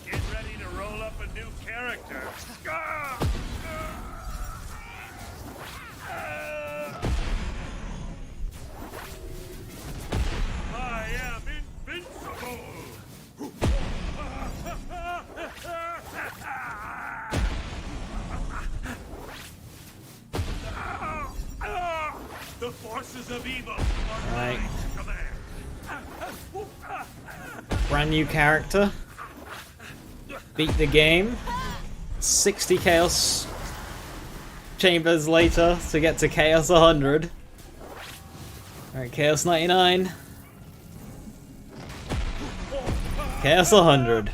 Speaker 6: Get ready to roll up a new character. I am invincible. The forces of evil are
Speaker 1: Right.
Speaker 6: mine to command.
Speaker 1: Brand new character. Beat the game. 60 Chaos Chambers later to get to Chaos 100. Alright, Chaos 99. Chaos 100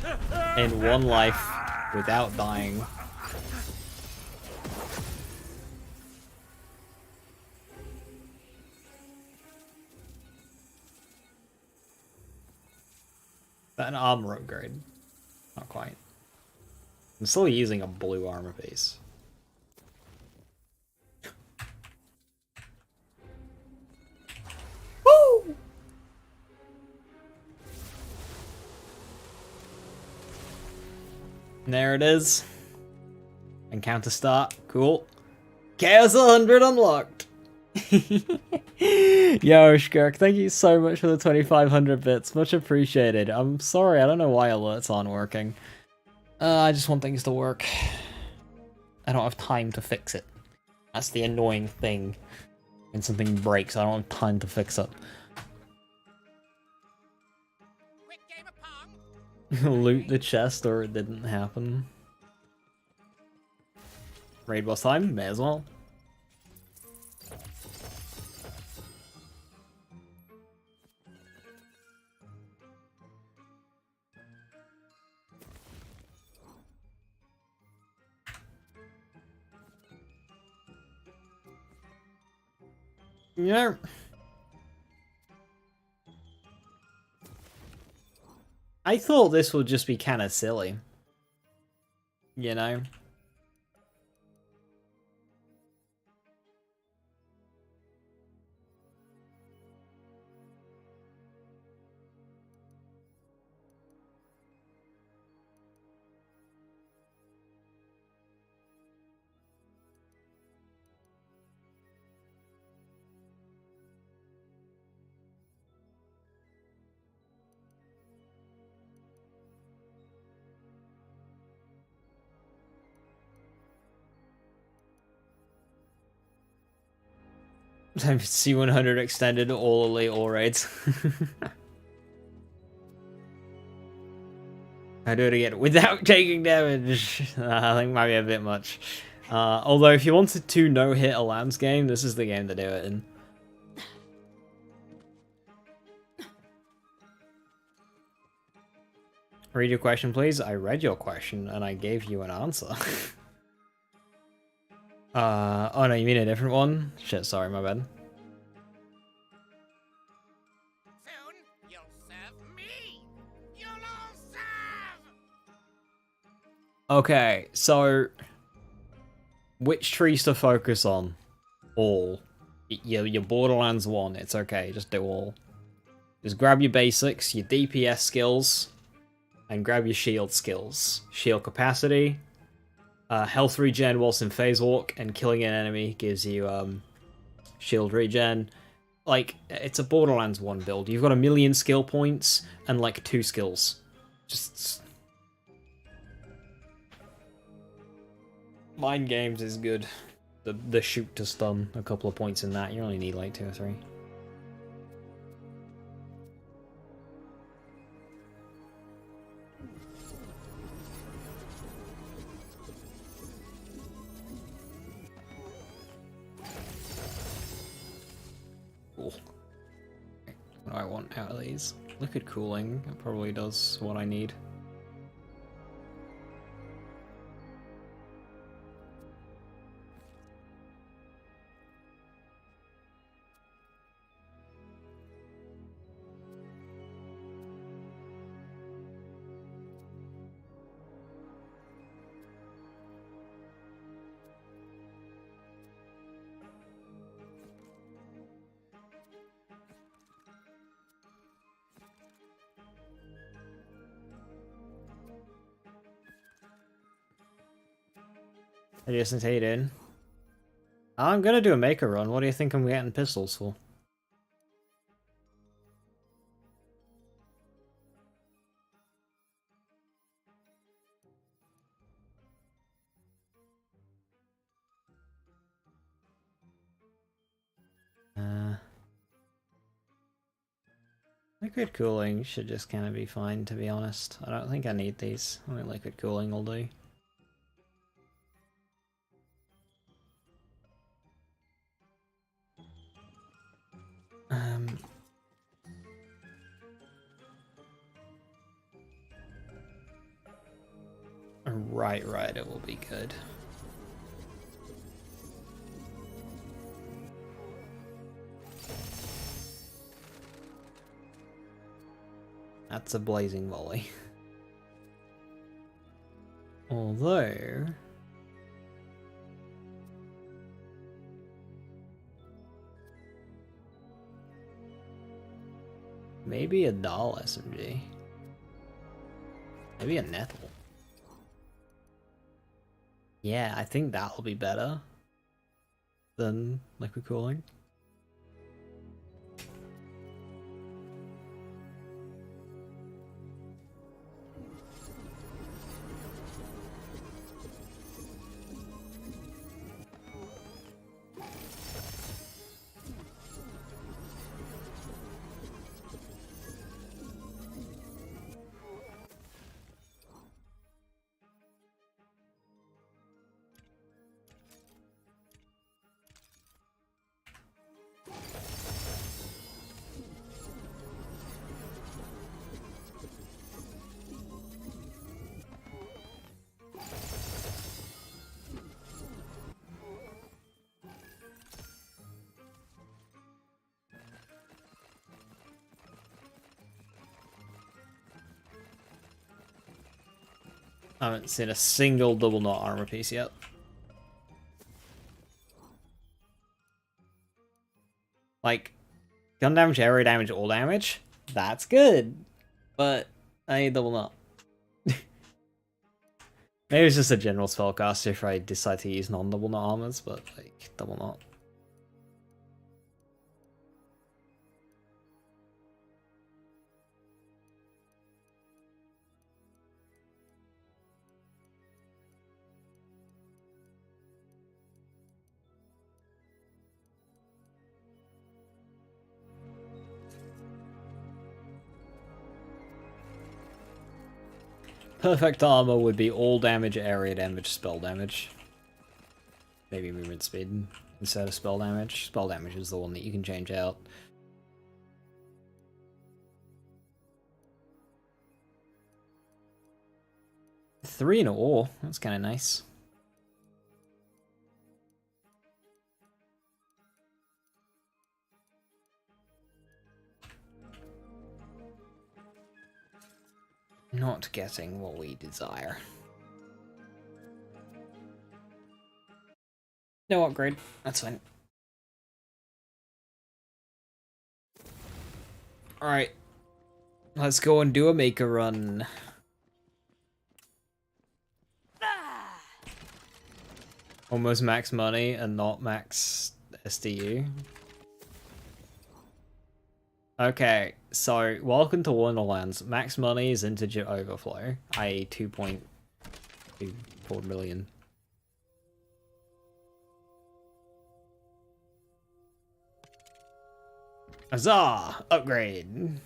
Speaker 1: in one life without dying. Is that an armor upgrade? Not quite. I'm still using a blue armor piece. Woo! And there it is. Encounter start. Cool. Chaos 100 unlocked! Yo, Shkirk, thank you so much for the 2,500 bits. Much appreciated. I'm sorry, I don't know why alerts aren't working. I just want things to work. I don't have time to fix it. That's the annoying thing. When something breaks, I don't have time to fix it.
Speaker 5: Quick game of pong.
Speaker 1: Loot the chest or it didn't happen. Raid boss time? May as well. Yeah. I thought this would just be kind of silly. You know? C100 extended all elite all raids. I do it again without taking damage. I think might be a bit much. Although if you wanted to no-hit a Lambs game, this is the game to do it in. Read your question, please. I read your question and I gave you an answer. Oh no, you mean a different one? Shit, sorry, my bad.
Speaker 5: Soon, you'll serve me. You'll all serve.
Speaker 1: Okay, so which trees to focus on? All. Your Borderlands 1, it's okay, just do all. Just grab your basics, your DPS skills, and grab your shield skills. Shield capacity, health regen whilst in phase walk, and killing an enemy gives you shield regen. Like, it's a Borderlands 1 build. You've got 1,000,000 skill points and like 2 skills. Just... Mind games is good. The shoot to stun, a couple of points in that. You only need like 2 or 3. Cool. What do I want out of these? Liquid cooling, it probably does what I need. I just hate in. I'm gonna do a maker run. What do you think I'm getting pistols for? Liquid cooling should just kind of be fine, to be honest. I don't think I need these. I think liquid cooling will do. Right, it will be good. That's a blazing volley. Although... maybe a doll SMG. Maybe a nettle. Yeah, I think that'll be better than liquid cooling. I haven't seen a single double knot armor piece yet. Like, gun damage, area damage, all damage? That's good. But I need double knot. Maybe it's just a general spellcaster if I decide to use non-double knot armors, but like, double knot. Perfect armor would be all damage, area damage, spell damage. Maybe movement speed instead of spell damage. Spell damage is the one that you can change out. Three in a ore. That's kind of nice. Not getting what we desire. No upgrade. That's fine. Alright. Let's go and do a maker run. Almost max money and not max SDU. Okay, so welcome to Wonderlands. Max money is integer overflow, i.e. 2.24 million. Huzzah! Upgrade!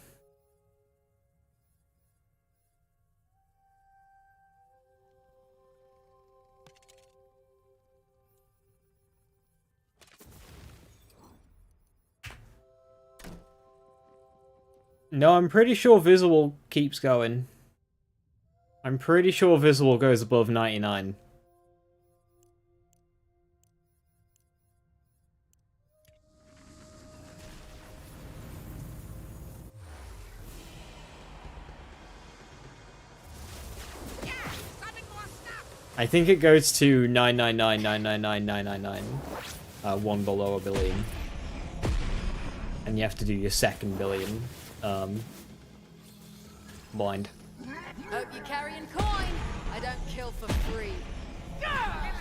Speaker 1: No, I'm pretty sure Visible keeps going. I'm pretty sure Visible goes above 99. I think it goes to 999,999,999. One below a billion. And you have to do your second billion. Blind.
Speaker 3: Hope you're carrying coin. I don't kill for free. Ha!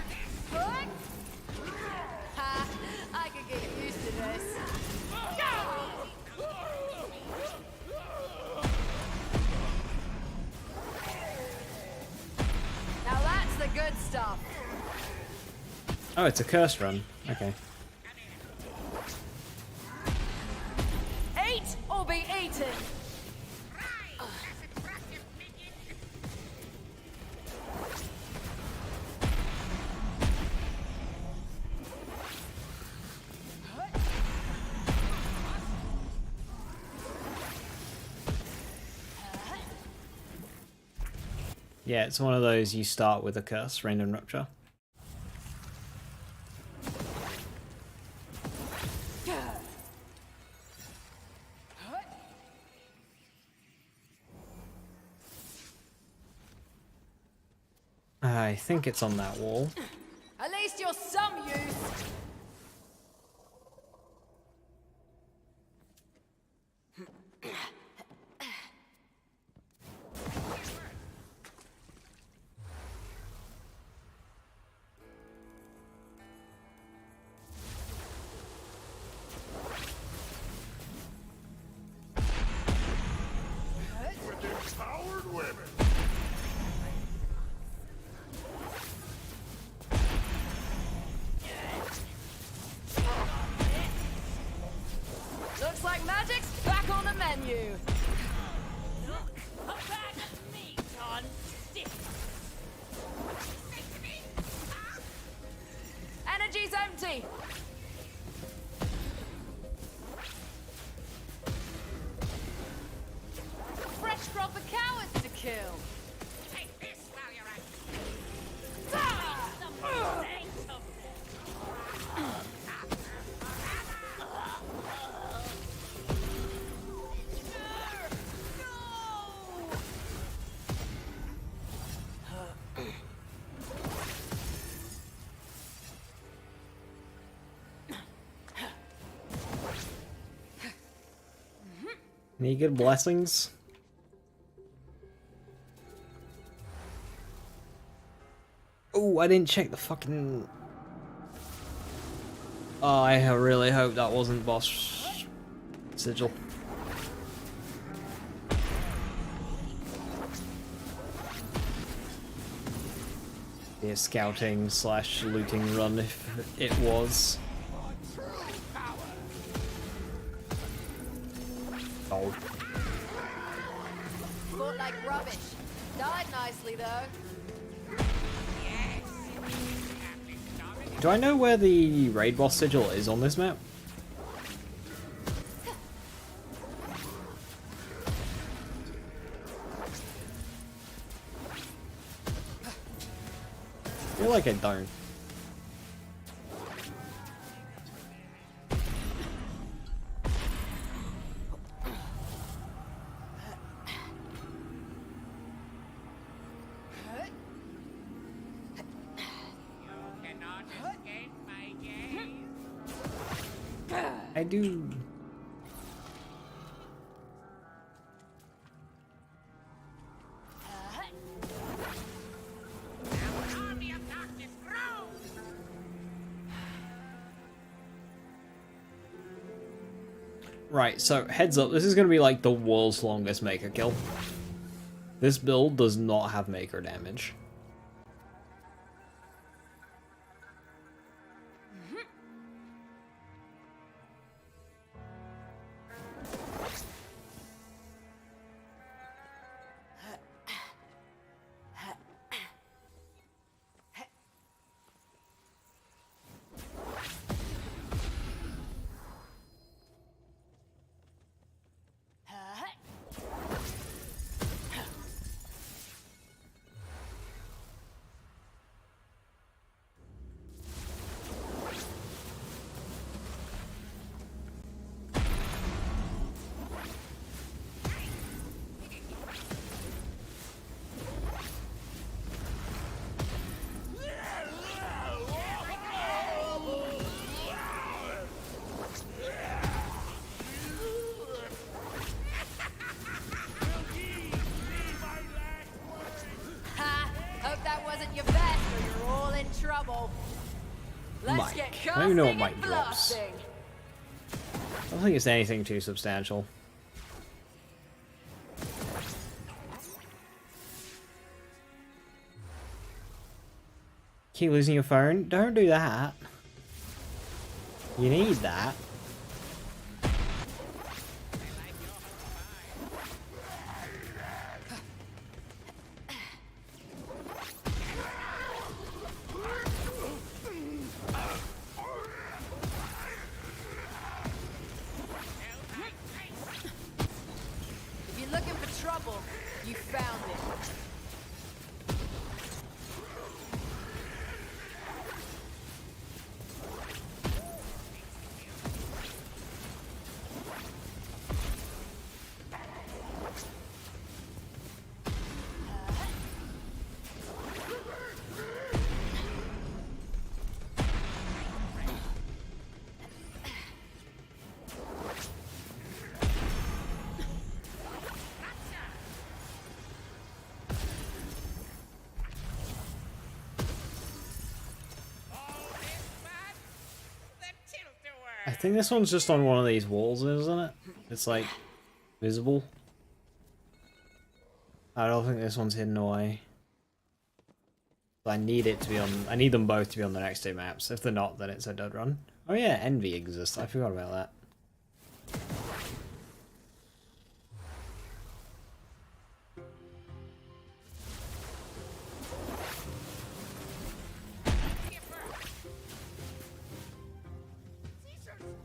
Speaker 3: I could get used to this. Now that's the good stuff.
Speaker 1: Oh, it's a curse run. Okay.
Speaker 3: Eat or be eaten.
Speaker 1: Yeah, it's one of those you start with a curse, random rupture. I think it's on that wall.
Speaker 3: At least you're some use.
Speaker 6: With empowered women.
Speaker 1: Any good blessings? Oh, I didn't check the fucking... Oh, I really hope that wasn't boss sigil. Be a scouting slash looting run if it was. Oh.
Speaker 3: Fought like rubbish. Died nicely though.
Speaker 1: Do I know where the raid boss sigil is on this map? I feel like I don't.
Speaker 5: Cannot escape my gaze.
Speaker 1: I do.
Speaker 5: Army of darkness grows.
Speaker 1: Right, so heads up, this is going to be like the world's longest maker kill. This build does not have maker damage.
Speaker 3: Ha! Hope that wasn't your best or you're all in trouble. Let's
Speaker 1: Mike.
Speaker 3: get
Speaker 1: I don't even know what
Speaker 3: casting
Speaker 1: Mike
Speaker 3: and
Speaker 1: drops.
Speaker 3: blasting.
Speaker 1: I don't think it's anything too substantial. Keep losing your phone? Don't do that. You need that.
Speaker 3: If you're looking for trouble, you found it.
Speaker 1: I think this one's just on one of these walls, isn't it? It's like visible. I don't think this one's hidden away. I need it to be on. I need them both to be on the next two maps. If they're not, then it's a dud run. Oh yeah, Envy exists. I forgot about that.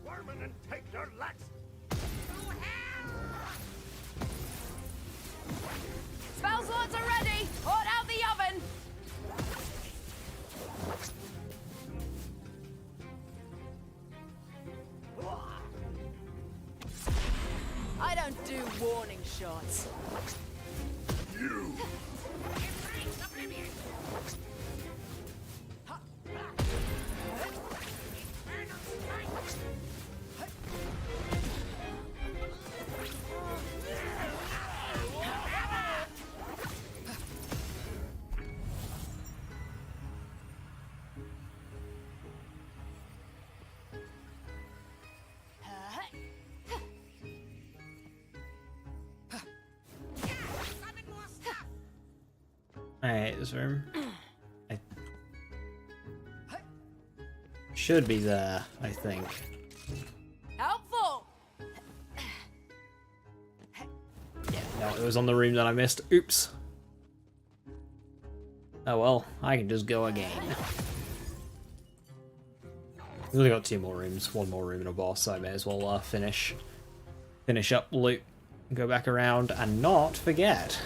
Speaker 6: Squirming and take your lax.
Speaker 3: Spell slots are ready! Hot out the oven! I don't do warning shots.
Speaker 6: You.
Speaker 1: Alright, this room. I should be there, I think.
Speaker 3: Helpful.
Speaker 1: No, it was on the room that I missed. Oops. Oh well, I can just go again. We've only got 2 more rooms, 1 more room and a boss, so I may as well finish up loot, go back around, and not forget.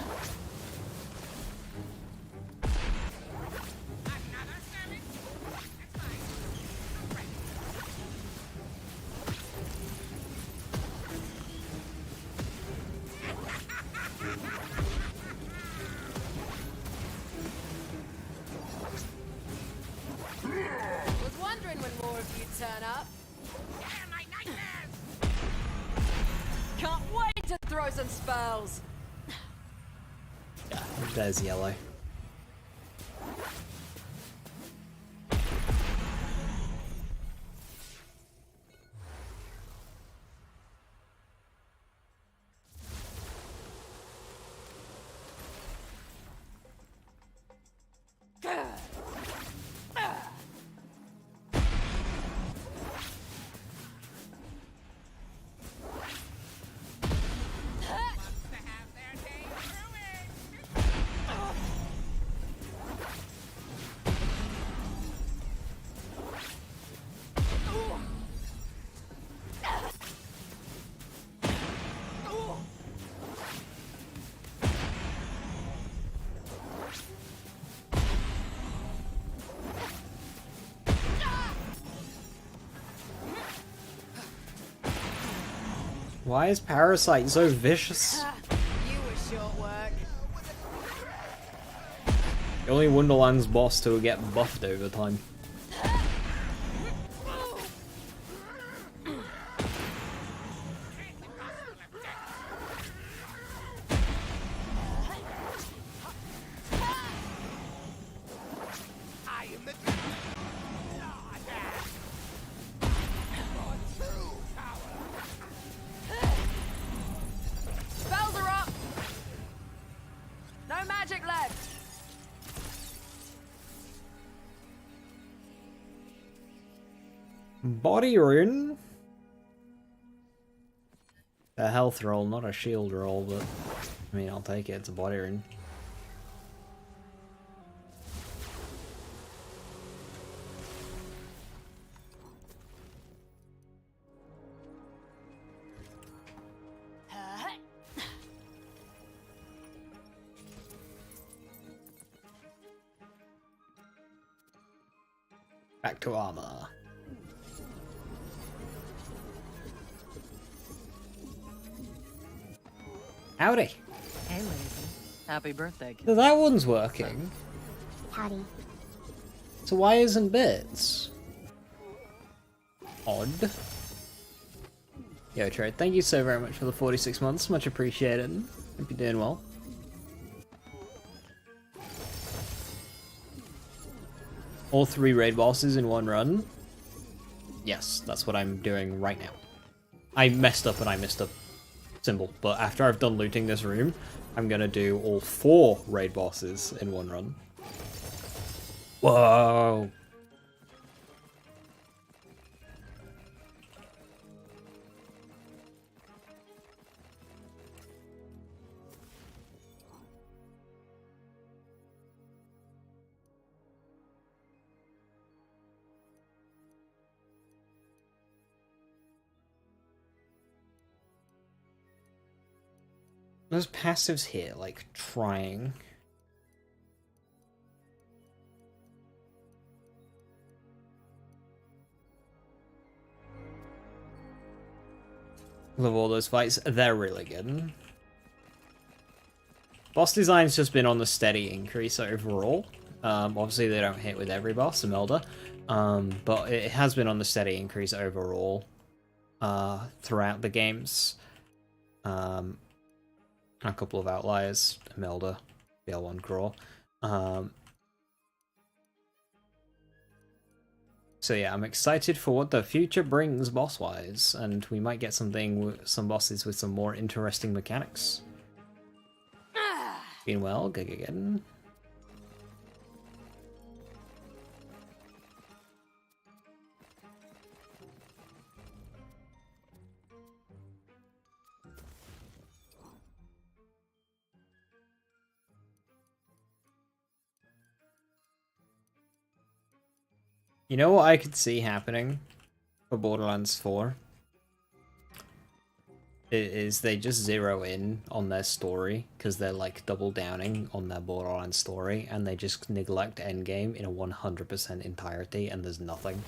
Speaker 5: Another serving? That's fine. Right.
Speaker 3: Was wondering when more of you turn up.
Speaker 5: They're my nightmares!
Speaker 3: Can't wait to throw some spells.
Speaker 1: Yeah, there's yellow.
Speaker 5: Wants to have their day ruined!
Speaker 1: Why is Parasite so vicious?
Speaker 3: You were short work.
Speaker 1: The only Wonderlands boss to get buffed over time.
Speaker 4: I am the
Speaker 3: Spells are up. No magic left.
Speaker 1: Body rune? A health roll, not a shield roll, but I mean, I'll take it, it's a body rune. Back to armor. Howdy.
Speaker 7: Hey, Lacey. Happy birthday, kid.
Speaker 1: So that one's working.
Speaker 8: Howdy.
Speaker 1: So why isn't Bits? Odd. Yo, Trade, thank you so very much for the 46 months. Much appreciated. Hope you're doing well. All 3 raid bosses in one run? Yes, that's what I'm doing right now. I messed up and I missed a symbol, but after I've done looting this room, I'm gonna do all 4 raid bosses in one run. Whoa! There's passives here, like trying. Love all those fights, they're really good. Boss design's just been on the steady increase overall. Obviously they don't hit with every boss, Imelda, but it has been on the steady increase overall throughout the games. A couple of outliers, Imelda, BL1 Graw. So yeah, I'm excited for what the future brings boss-wise, and we might get some bosses with some more interesting mechanics. Been well, good again. You know what I could see happening for Borderlands 4? Is they just zero in on their story, because they're like double downing on their Borderlands story, and they just neglect endgame in a 100% entirety, and there's nothing.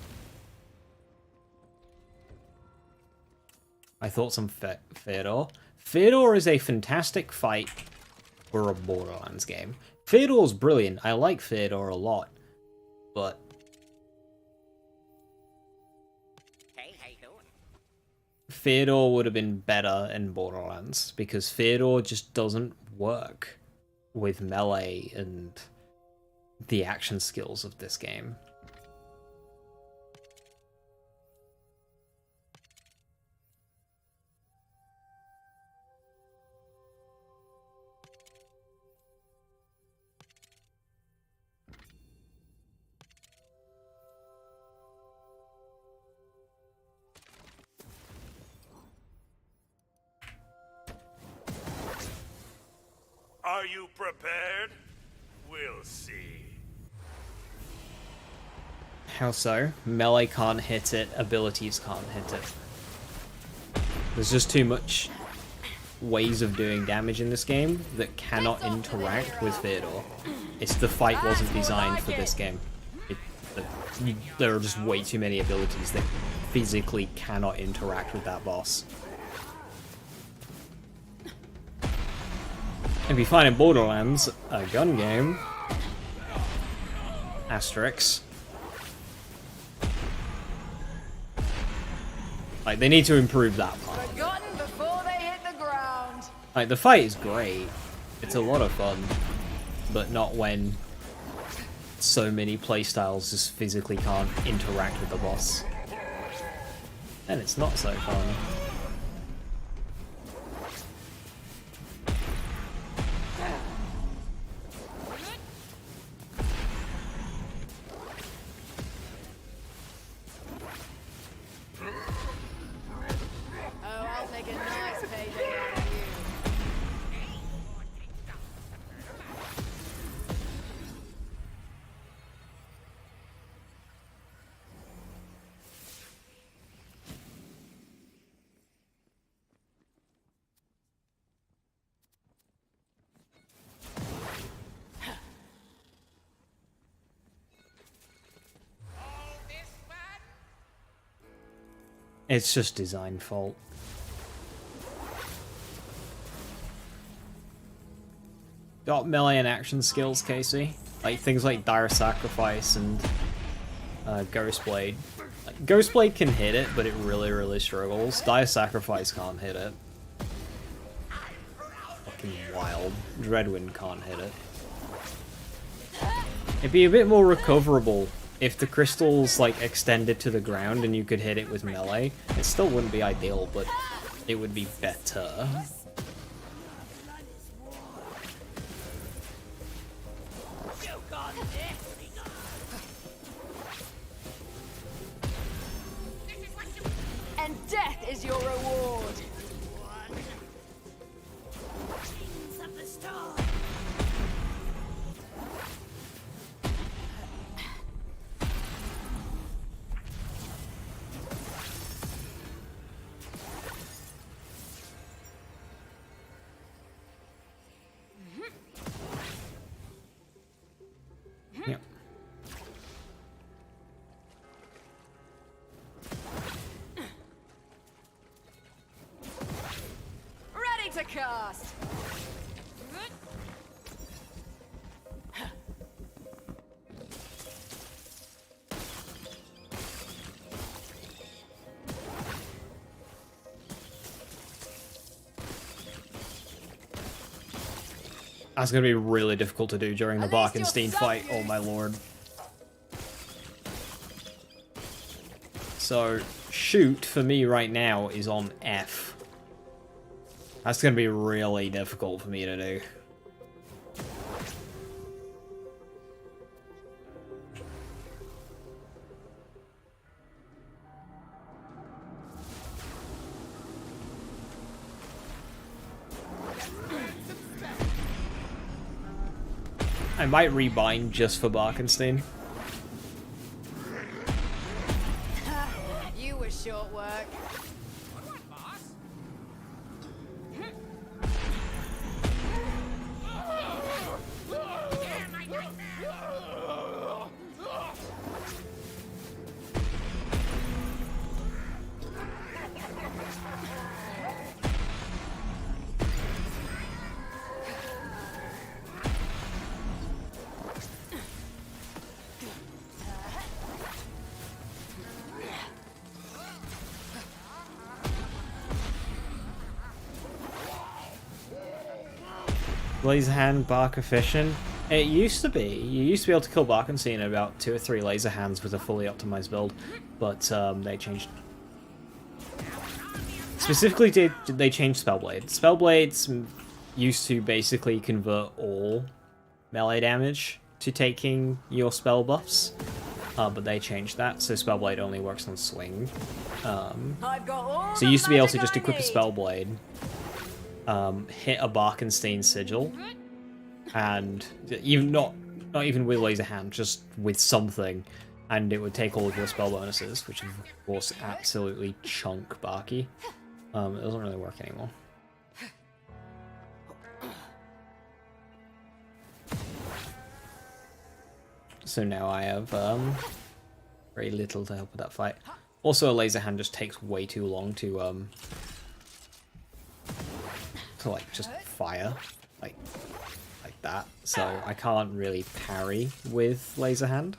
Speaker 1: I thought some Fedor. Fedor is a fantastic fight for a Borderlands game. Fedor's brilliant. I like Fedor a lot, but Fedor would have been better in Borderlands, because Fedor just doesn't work with melee and the action skills of this game.
Speaker 6: Are you prepared? We'll see.
Speaker 1: How so? Melee can't hit it, abilities can't hit it. There's just too much ways of doing damage in this game that cannot interact with Fedor. It's the fight wasn't designed for this game. There are just way too many abilities that physically cannot interact with that boss. It'd be fine in Borderlands, a gun game. Asterix. Like, they need to improve that part.
Speaker 3: Forgotten before they hit the ground.
Speaker 1: Like, the fight is great. It's a lot of fun. But not when so many playstyles just physically can't interact with the boss. Then it's not so fun. It's just design fault. Got melee and action skills, Casey. Like things like Dire Sacrifice and Ghostblade. Like, Ghostblade can hit it, but it really, really struggles. Dire Sacrifice can't hit it. Fucking wild. Dreadwind can't hit it. It'd be a bit more recoverable if the crystals like extended to the ground and you could hit it with melee. It still wouldn't be ideal, but it would be better.
Speaker 3: And death is your reward.
Speaker 1: Yep.
Speaker 3: Ready to cast.
Speaker 1: That's gonna be really difficult to do during the
Speaker 3: At least
Speaker 1: Barkenstein
Speaker 3: you're
Speaker 1: fight, oh
Speaker 3: something.
Speaker 1: my lord. So, shoot for me right now is on F. That's gonna be really difficult for me to do. I might rebind just for Barkenstein.
Speaker 3: short work.
Speaker 1: Laser hand, Barker Fission. It used to be. You used to be able to kill Barkenstein in about 2 or 3 laser hands with a fully optimized build, but they changed. Specifically, they changed Spellblade. Spellblades used to basically convert all melee damage to taking your spell buffs, but they changed that, so Spellblade only works on swing.
Speaker 3: I've got all
Speaker 1: So you used to be able to
Speaker 3: magic
Speaker 1: just
Speaker 3: I
Speaker 1: equip a
Speaker 3: need.
Speaker 1: Spellblade, hit a Barkenstein sigil, and even not even with laser hand, just with something, and it would take all of your spell bonuses, which of course absolutely chunk Barky. It doesn't really work anymore. So now I have very little to help with that fight. Also, a laser hand just takes way too long to like just fire like that, so I can't really parry with laser hand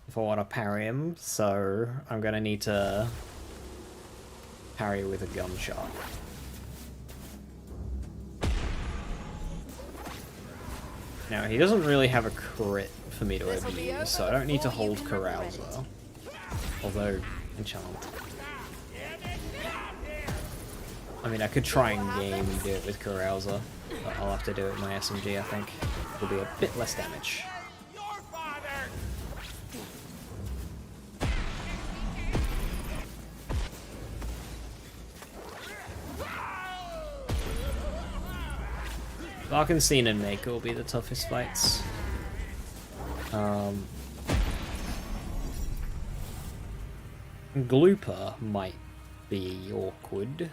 Speaker 1: if I want to parry him, so I'm gonna need to parry with a gunshot. Now he doesn't really have a crit for me to abuse, so I don't need to hold Carouser, although enchant. I mean, I could try and game do it with Carouser, but I'll have to do it with my SMG, I think. It'll be a bit less damage.
Speaker 5: Your father!
Speaker 1: Barkenstein and Maker will be the toughest fights. Glooper might be awkward.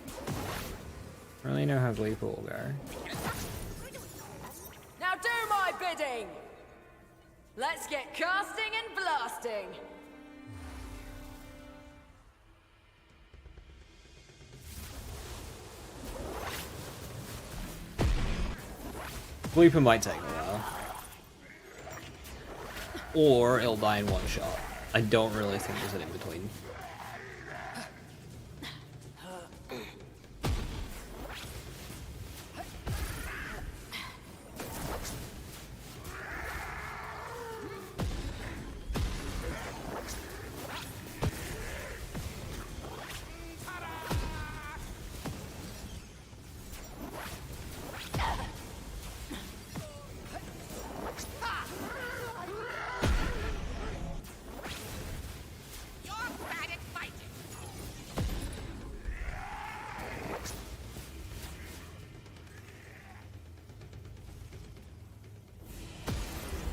Speaker 1: I don't really know how Glooper will go.
Speaker 3: Now do my bidding. Let's get casting and blasting.
Speaker 1: Glooper might take a while. Or it'll die in one shot. I don't really think there's an in-between.
Speaker 5: You're bad at fighting.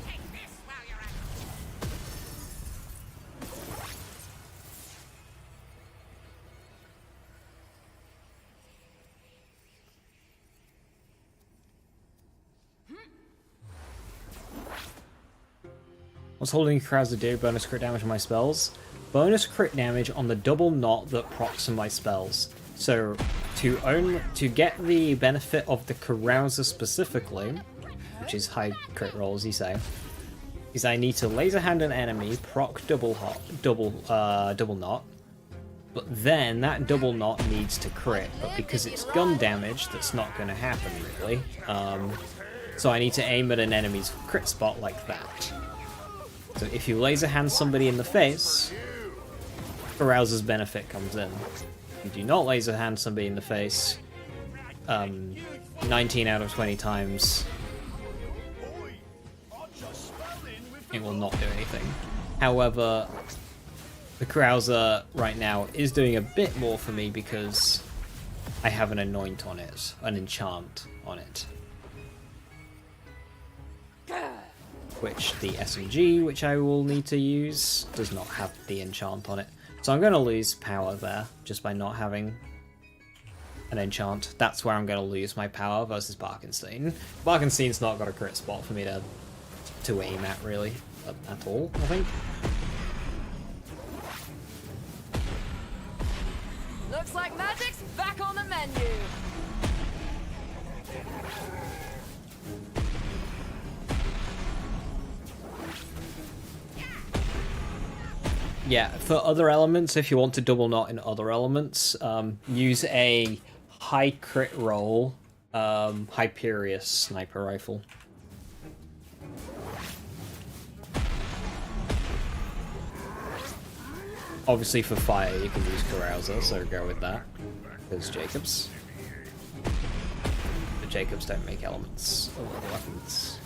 Speaker 5: Take this while you're at it.
Speaker 1: What's holding Carouser do? Bonus crit damage on my spells. Bonus crit damage on the double knot that procs on my spells. So to get the benefit of the Carouser specifically, which is high crit roll as you say, is I need to laser hand an enemy, proc double knot, but then that double knot needs to crit, but because it's gun damage, that's not going to happen really. So I need to aim at an enemy's crit spot like that. So if you laser hand somebody in the face, Carouser's benefit comes in. If you do not laser hand somebody in the face, 19 out of 20 times, it will not do anything. However, the Carouser right now is doing a bit more for me because I have an anoint on it, an enchant on it. which the SMG, which I will need to use, does not have the enchant on it. So I'm going to lose power there, just by not having an enchant. That's where I'm going to lose my power versus Barkenstein. Barkenstein's not got a crit spot for me to aim at, really, at all, I think.
Speaker 3: Looks like magic's back on the menu.
Speaker 1: Yeah, for other elements, if you want to double knot in other elements, use a high crit roll, Hyperius sniper rifle. Obviously for fire you can use Carouser, so go with that. Because Jacobs. But Jacobs don't make elements or other weapons.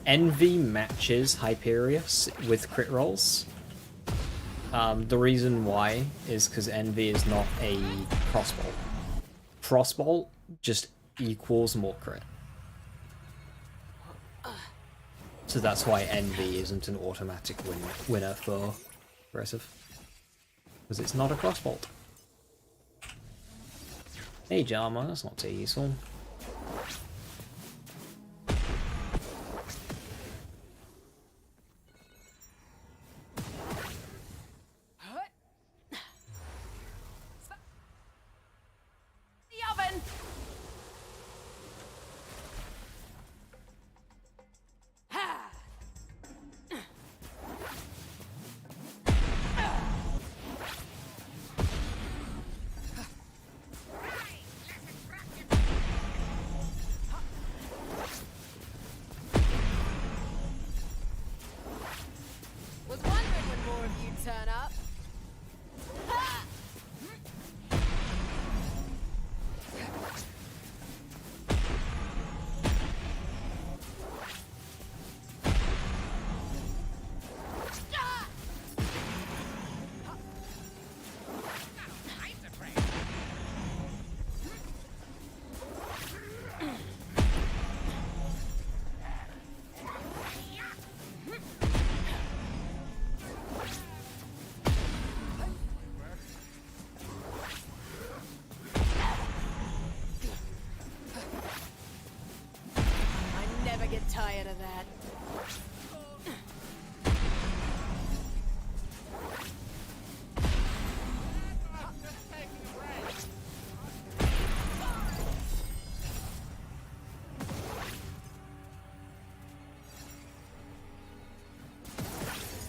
Speaker 1: Envy matches Hyperius with crit rolls. The reason why is because Envy is not a crossbow. Crossbow just equals more crit. So that's why Envy isn't an automatic winner for aggressive. Because it's not a crossbolt. Mage armor, that's not too useful.
Speaker 3: Turn up. Get tired of that.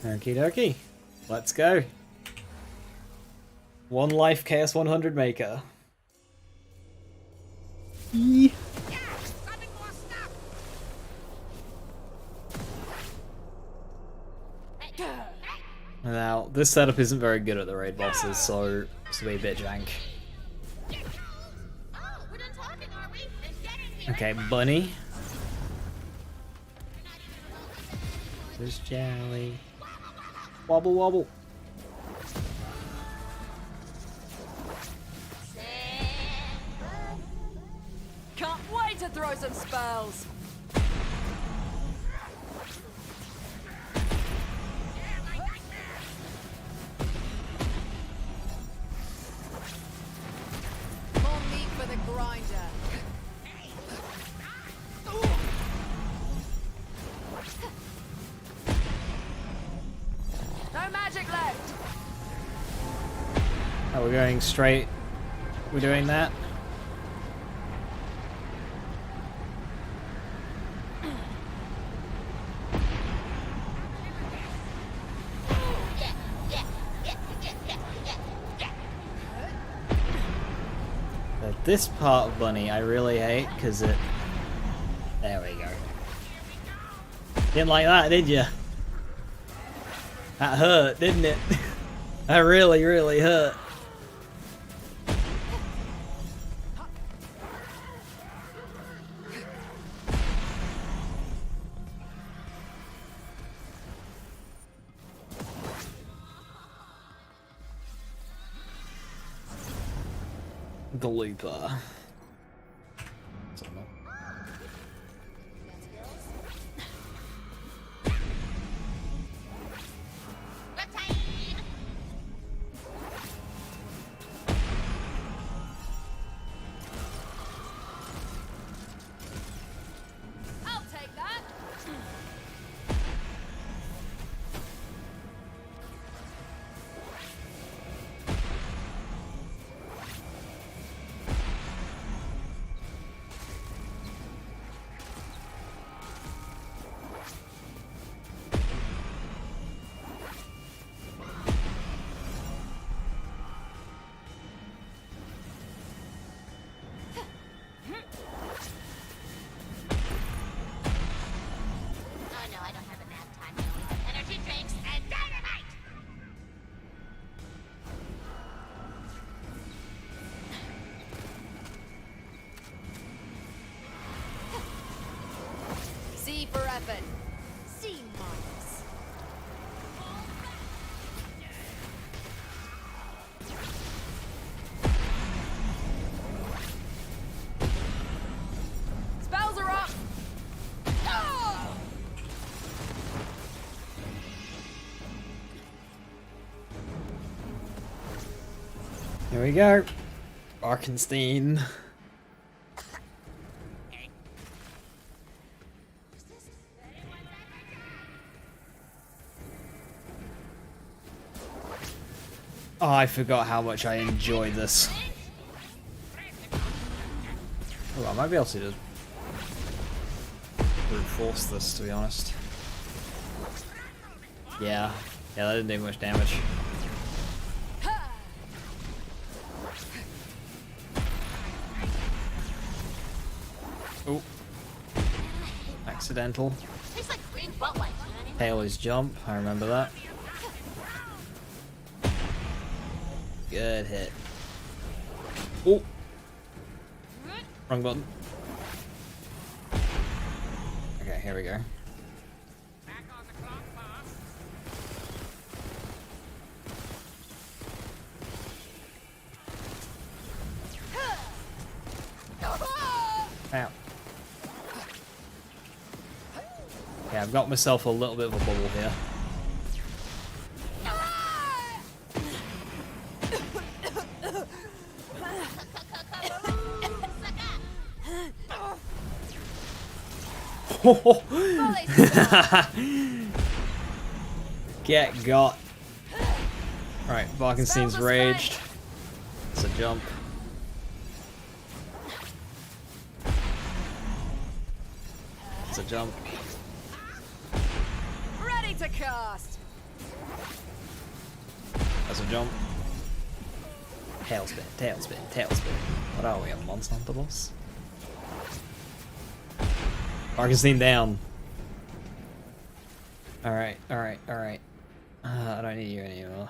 Speaker 1: Okie dokie. Let's go. One life Chaos 100 maker. Now, this setup isn't very good at the raid bosses, so it's to be a bit jank. Okay, Bunny. There's Jelly. Wobble wobble.
Speaker 3: Can't wait to throw some spells. More meat for the grinder. No magic left.
Speaker 1: Oh, we're going straight. We're doing that. But this part of Bunny I really hate because it... There we go. Didn't like that, did you? That hurt, didn't it? That really, really hurt. The looper.
Speaker 3: effort. C minus. Spells are up. Ah!
Speaker 1: Here we go. Arkenstein. Oh, I forgot how much I enjoyed this. Oh, I might be able to just brute force this, to be honest. Yeah, that didn't do much damage. Oh, accidental.
Speaker 5: Tastes like green butt wipes, you know what I mean?
Speaker 1: Taylor's jump, I remember that. Good hit. Oh! Wrong button. Okay, here we go.
Speaker 5: Back on the clock, boss.
Speaker 1: Ow. Okay, I've got myself a little bit of a bubble here. Get got. Alright, Barkenstein's raged. It's a jump. It's a jump.
Speaker 3: Ready to cast.
Speaker 1: That's a jump. Tailspin, tailspin, tailspin. What are we, a monster hunter boss? Barkenstein down. Alright, alright, alright. I don't need you anymore.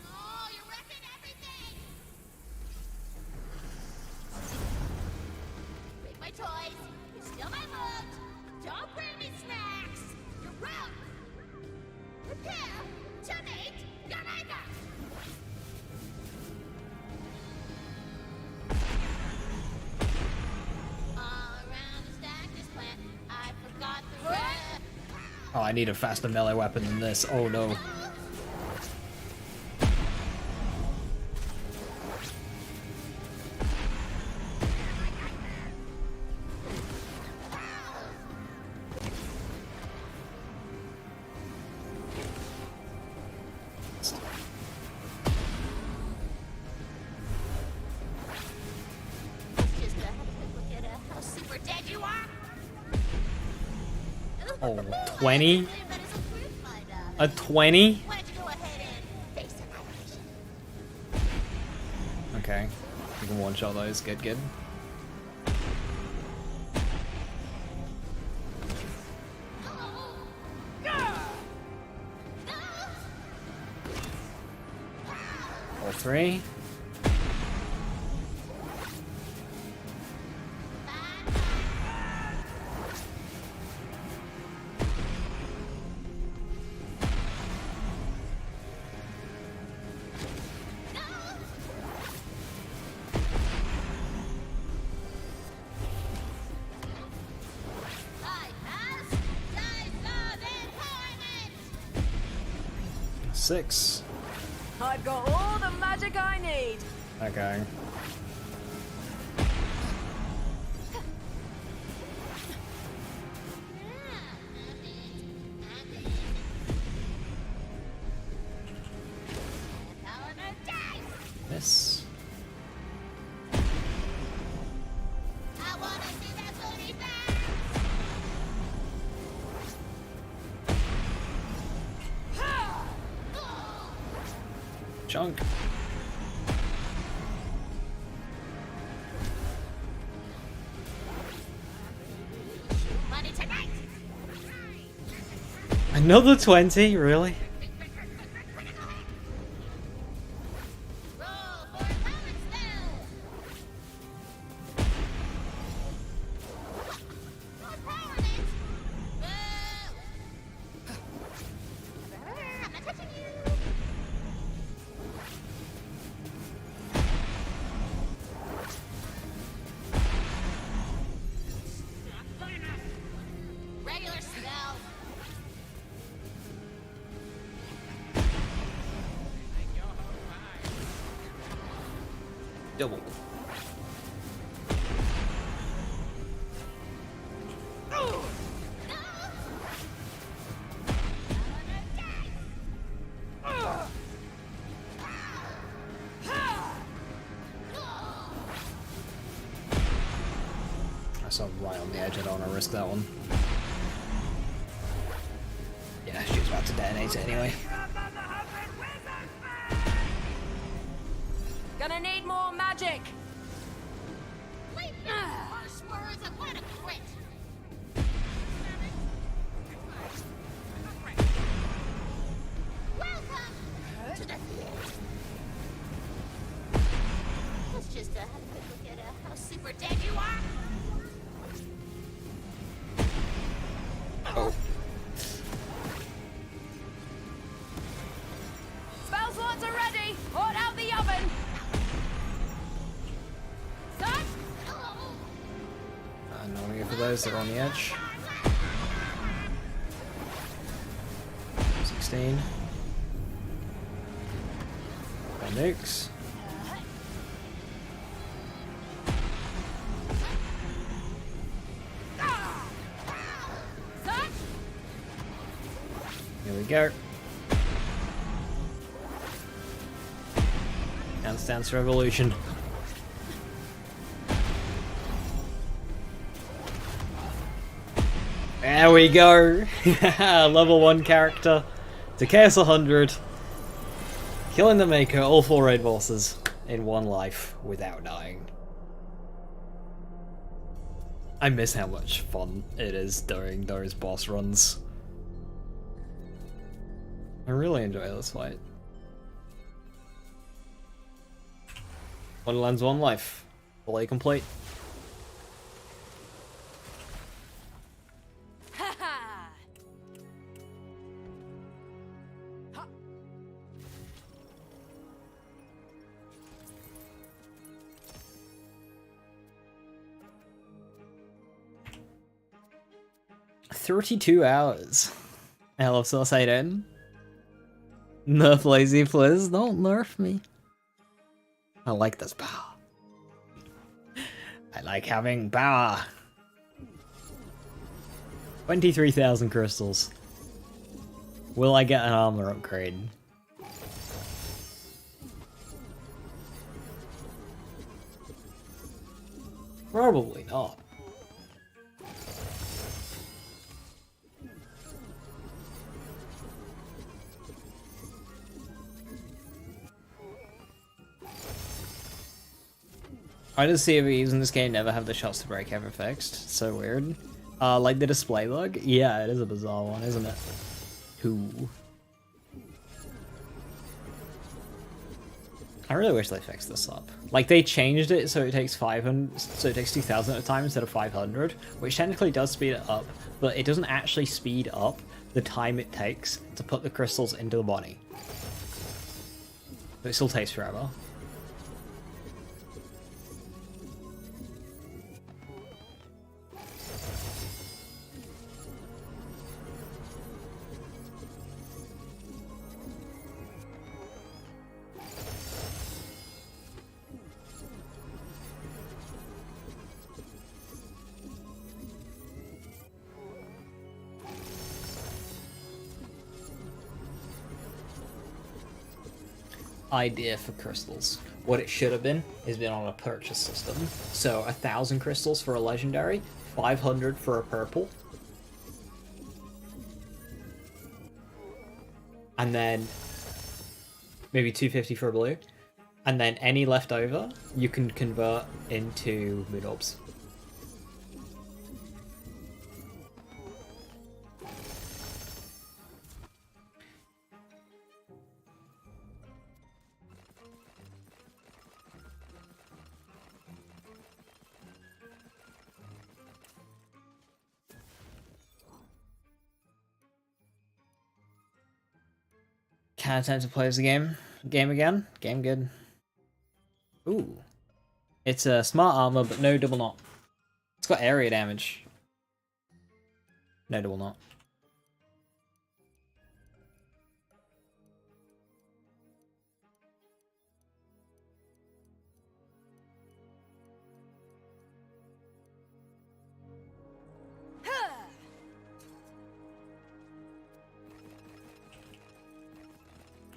Speaker 5: Oh, you're wrecking everything! Break my toys. You steal my loot. Don't bring me snacks. You're rude. Prepare to meet your maker. All around the stack this plant. I forgot the rest.
Speaker 1: Oh, I need a faster melee weapon than this. Oh no.
Speaker 5: Just a quick look at how super dead you are.
Speaker 1: Oh, 20?
Speaker 5: But it's a proof finder.
Speaker 1: A 20?
Speaker 5: Why don't you go ahead and face annihilation?
Speaker 1: Okay. You can one-shot those. Good, good. All three. Six.
Speaker 3: I've got all the magic I need.
Speaker 1: Okay. Miss.
Speaker 5: I wanna see that booty bounce.
Speaker 1: Chunk.
Speaker 5: Money tonight.
Speaker 1: Another 20? Really?
Speaker 5: Roll for a power spell.
Speaker 1: Double. I saw right on the edge, I don't want to risk that one. Yeah, she was about to detonate it anyway.
Speaker 3: Gonna need more magic.
Speaker 5: Leave me alone, Spurs. I'm gonna quit. Welcome to the theater. Let's just have a quick look at how super dead you are.
Speaker 1: Oh.
Speaker 3: Spell slots are ready. Hot out the oven. Son.
Speaker 1: No one here for those that are on the edge. 16. Got nukes.
Speaker 3: Son.
Speaker 1: Here we go. Dance Dance Revolution. There we go! Level 1 character to Chaos 100. Killing the Maker, all 4 raid bosses in one life without dying. I miss how much fun it is during those boss runs. I really enjoy this fight. Wonderlands 1 life. Fully complete.
Speaker 3: Ha ha.
Speaker 1: 32 hours. Hello, Suicide. Nerf lazy, please. Don't nerf me. I like this power. I like having power. 23,000 crystals. Will I get an armor upgrade? Probably not. I just see CVs in this game never have the shots to break ever fixed. So weird. Like the display bug? Yeah, it is a bizarre one, isn't it? Who? I really wish they fixed this up. Like, they changed it so it takes 500, so it takes 2,000 at a time instead of 500, which technically does speed it up, but it doesn't actually speed up the time it takes to put the crystals into the body. But it still takes forever. Idea for crystals. What it should have been is been on a purchase system. So 1,000 crystals for a legendary, 500 for a purple, and then maybe 250 for a blue, and then any left over you can convert into mood orbs. Can't attempt to play the game again. Game good. Ooh. It's a smart armor, but no double knot. It's got area damage. No double knot.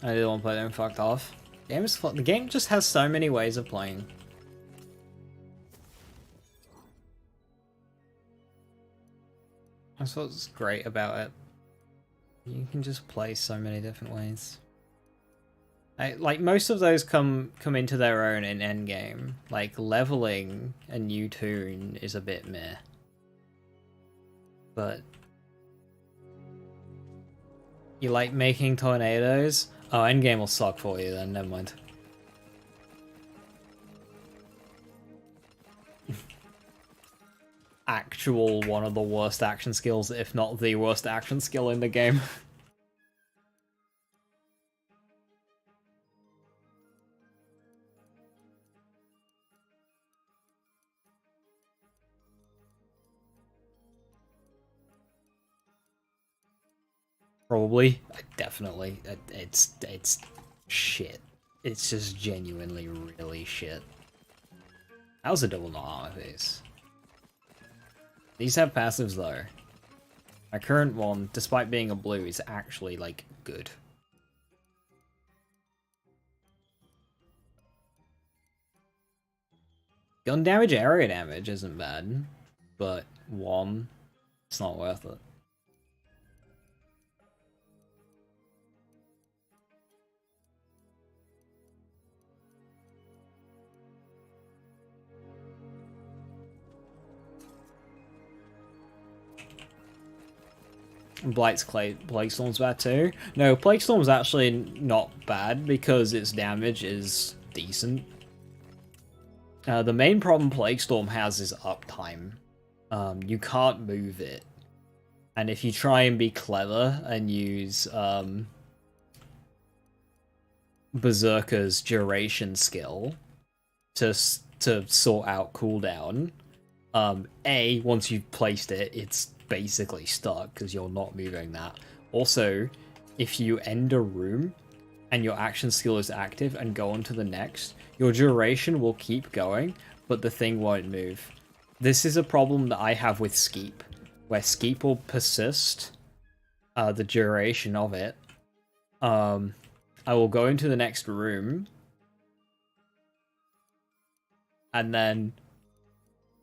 Speaker 1: I didn't want to play them fucked off. The game just has so many ways of playing. That's what's great about it. You can just play so many different ways. Like most of those come into their own in endgame. Like leveling a new tune is a bit meh. But you like making tornadoes? Oh, endgame will suck for you then, never mind. Actual one of the worst action skills, if not the worst action skill in the game. Probably. Definitely. It's shit. It's just genuinely really shit. That was a double not armor piece. These have passives though. My current one, despite being a blue, is actually like good. Gun damage, area damage isn't bad, but one, it's not worth it. Blight's Plague Storm's bad too. No, Plague Storm's actually not bad because its damage is decent. The main problem Plague Storm has is uptime. You can't move it. And if you try and be clever and use Berserker's duration skill to sort out cooldown, once you've placed it, it's basically stuck because you're not moving that. Also, if you end a room and your action skill is active and go on to the next, your duration will keep going, but the thing won't move. This is a problem that I have with Skeep, where Skeep will persist the duration of it. I will go into the next room, and then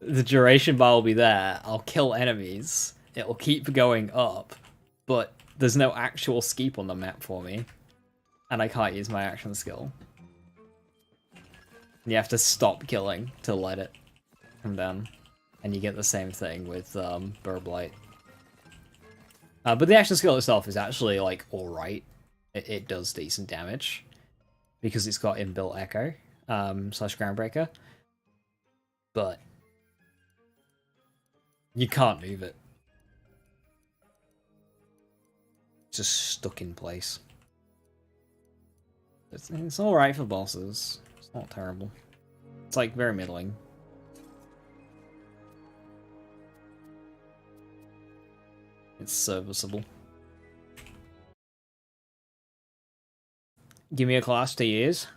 Speaker 1: the duration bar will be there. I'll kill enemies. It will keep going up, but there's no actual Skeep on the map for me, and I can't use my action skill. You have to stop killing to let it come down, and you get the same thing with Burblight. But the action skill itself is actually like alright. It does decent damage because it's got inbuilt Echo / Groundbreaker, but you can't move it. It's just stuck in place. It's alright for bosses. It's not terrible. It's like very middling. It's serviceable. Give me a class to use.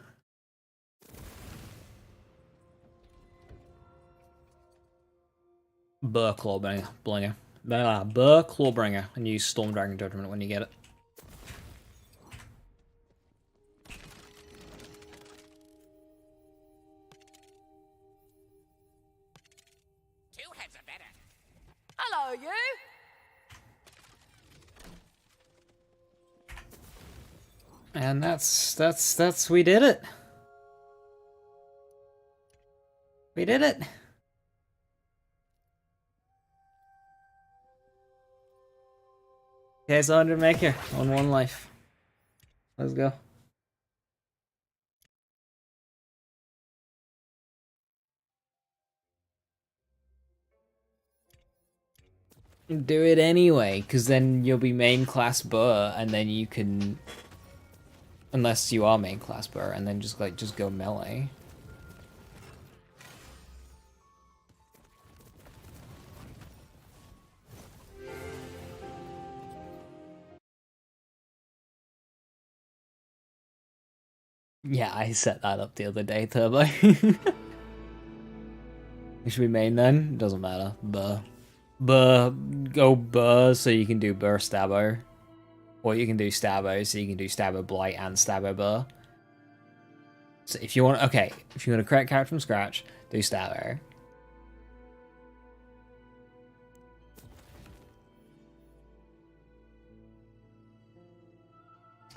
Speaker 1: Burr Clawbringer. Burr Clawbringer. And use Storm Dragon Judgment when you get it.
Speaker 2: Two heads are better.
Speaker 3: Hello, you!
Speaker 1: And that's we did it. We did it. Okay, so 100 maker on 1 life. Let's go. Do it anyway, because then you'll be main class Burr, and then you can, unless you are main class Burr, and then just go melee. Yeah, I set that up the other day, Turbo. Should we main then? Doesn't matter. Burr. Go Burr so you can do Burr Stabbo. Or you can do Stabbo, so you can do Stabbo Blight and Stabbo Burr. So if you want, okay, if you want to create a character from scratch, do Stabbo.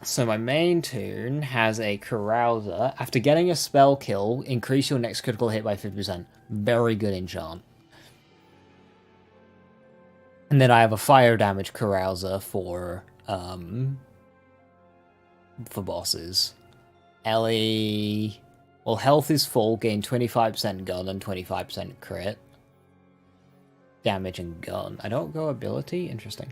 Speaker 1: So my main toon has a Carouser. After getting a spell kill, increase your next critical hit by 50%. Very good enchant. And then I have a fire damage Carouser for bosses. Ellie... Well, health is full, gain 25% gun and 25% crit. Damage and gun. I don't go ability? Interesting.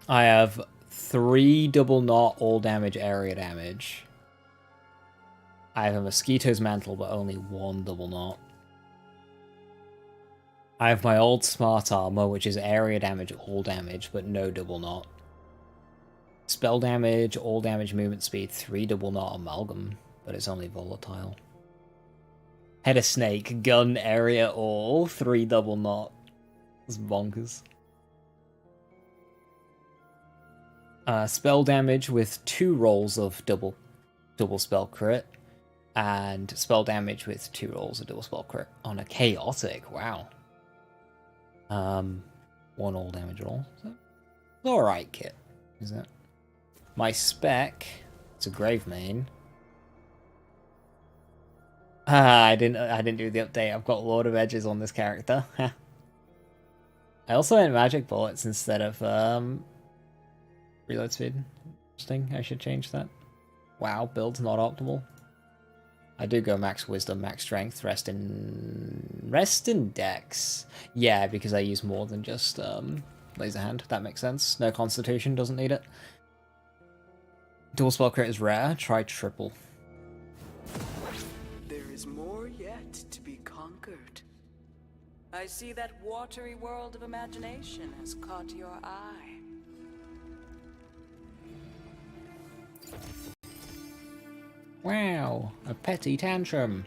Speaker 1: I have 3 double knot, all damage, area damage. I have a Mosquito's Mantle, but only 1 double knot. I have my old Smart Armor, which is area damage, all damage, but no double knot. Spell damage, all damage, movement speed, 3 double knot Amalgam, but it's only volatile. Head of Snake, gun, area, all, 3 double knot. It's bonkers. Spell damage with 2 rolls of double spell crit, and spell damage with 2 rolls of double spell crit on a chaotic. Wow. 1 all damage roll. Alright kit, is it? My spec, it's a Grave Main. I didn't do the update. I've got a lot of edges on this character. I also had magic bullets instead of reload speed. Interesting. I should change that. Wow, build's not optimal. I do go max wisdom, max strength, rest in dex. Yeah, because I use more than just laser hand. That makes sense. No constitution, doesn't need it. Dual spell crit is rare. Try triple.
Speaker 8: There is more yet to be conquered. I see that watery world of imagination has caught your eye.
Speaker 1: Wow, a petty tantrum.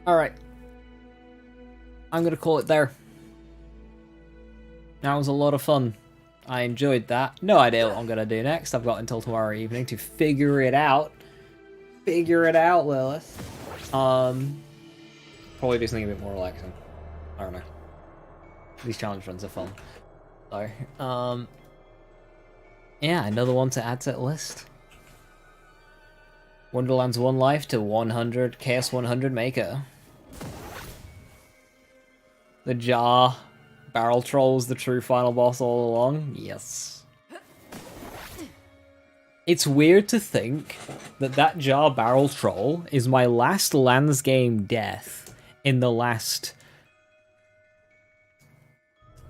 Speaker 1: Alright. I'm gonna call it there. That was a lot of fun. I enjoyed that. No idea what I'm gonna do next. I've got until tomorrow evening to figure it out. Figure it out, Lilith. Probably do something a bit more relaxing. I don't know. These challenge runs are fun. So, yeah, another one to add to that list. Wonderlands 1 life to 100, Chaos 100 Maker. The jar barrel troll was the true final boss all along? Yes. It's weird to think that that jar barrel troll is my last Lands game death in the last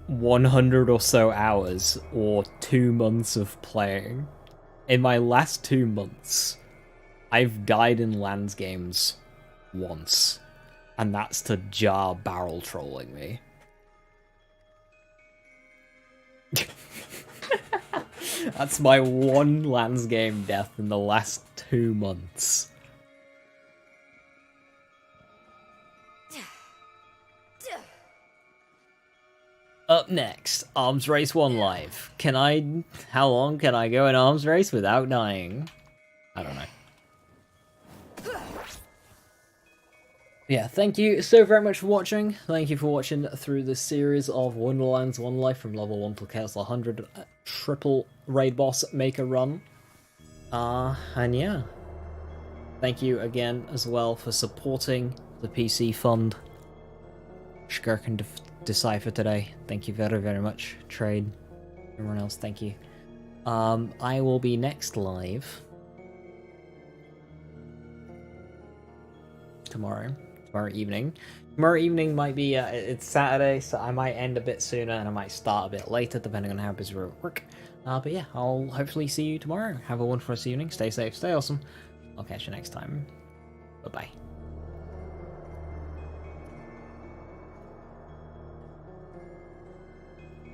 Speaker 1: 100 or so hours or 2 months of playing. In my last 2 months, I've died in Lands games once, and that's to jar barrel trolling me. That's my one Lands game death in the last 2 months. Up next, Arms Race 1 Live. How long can I go in Arms Race without dying? I don't know. Yeah, thank you so very much for watching. Thank you for watching through the series of Wonderlands 1 Life from level 1 to Chaos 100 triple raid boss maker run. And yeah. Thank you again as well for supporting the PC Fund. Shkirk and Decipher today. Thank you very, very much. Trade. Everyone else, thank you. I will be next live tomorrow evening. Tomorrow evening might be, it's Saturday, so I might end a bit sooner and I might start a bit later, depending on how busy we're at work. But yeah, I'll hopefully see you tomorrow. Have a wonderful evening. Stay safe, stay awesome. I'll catch you next time. Bye-bye.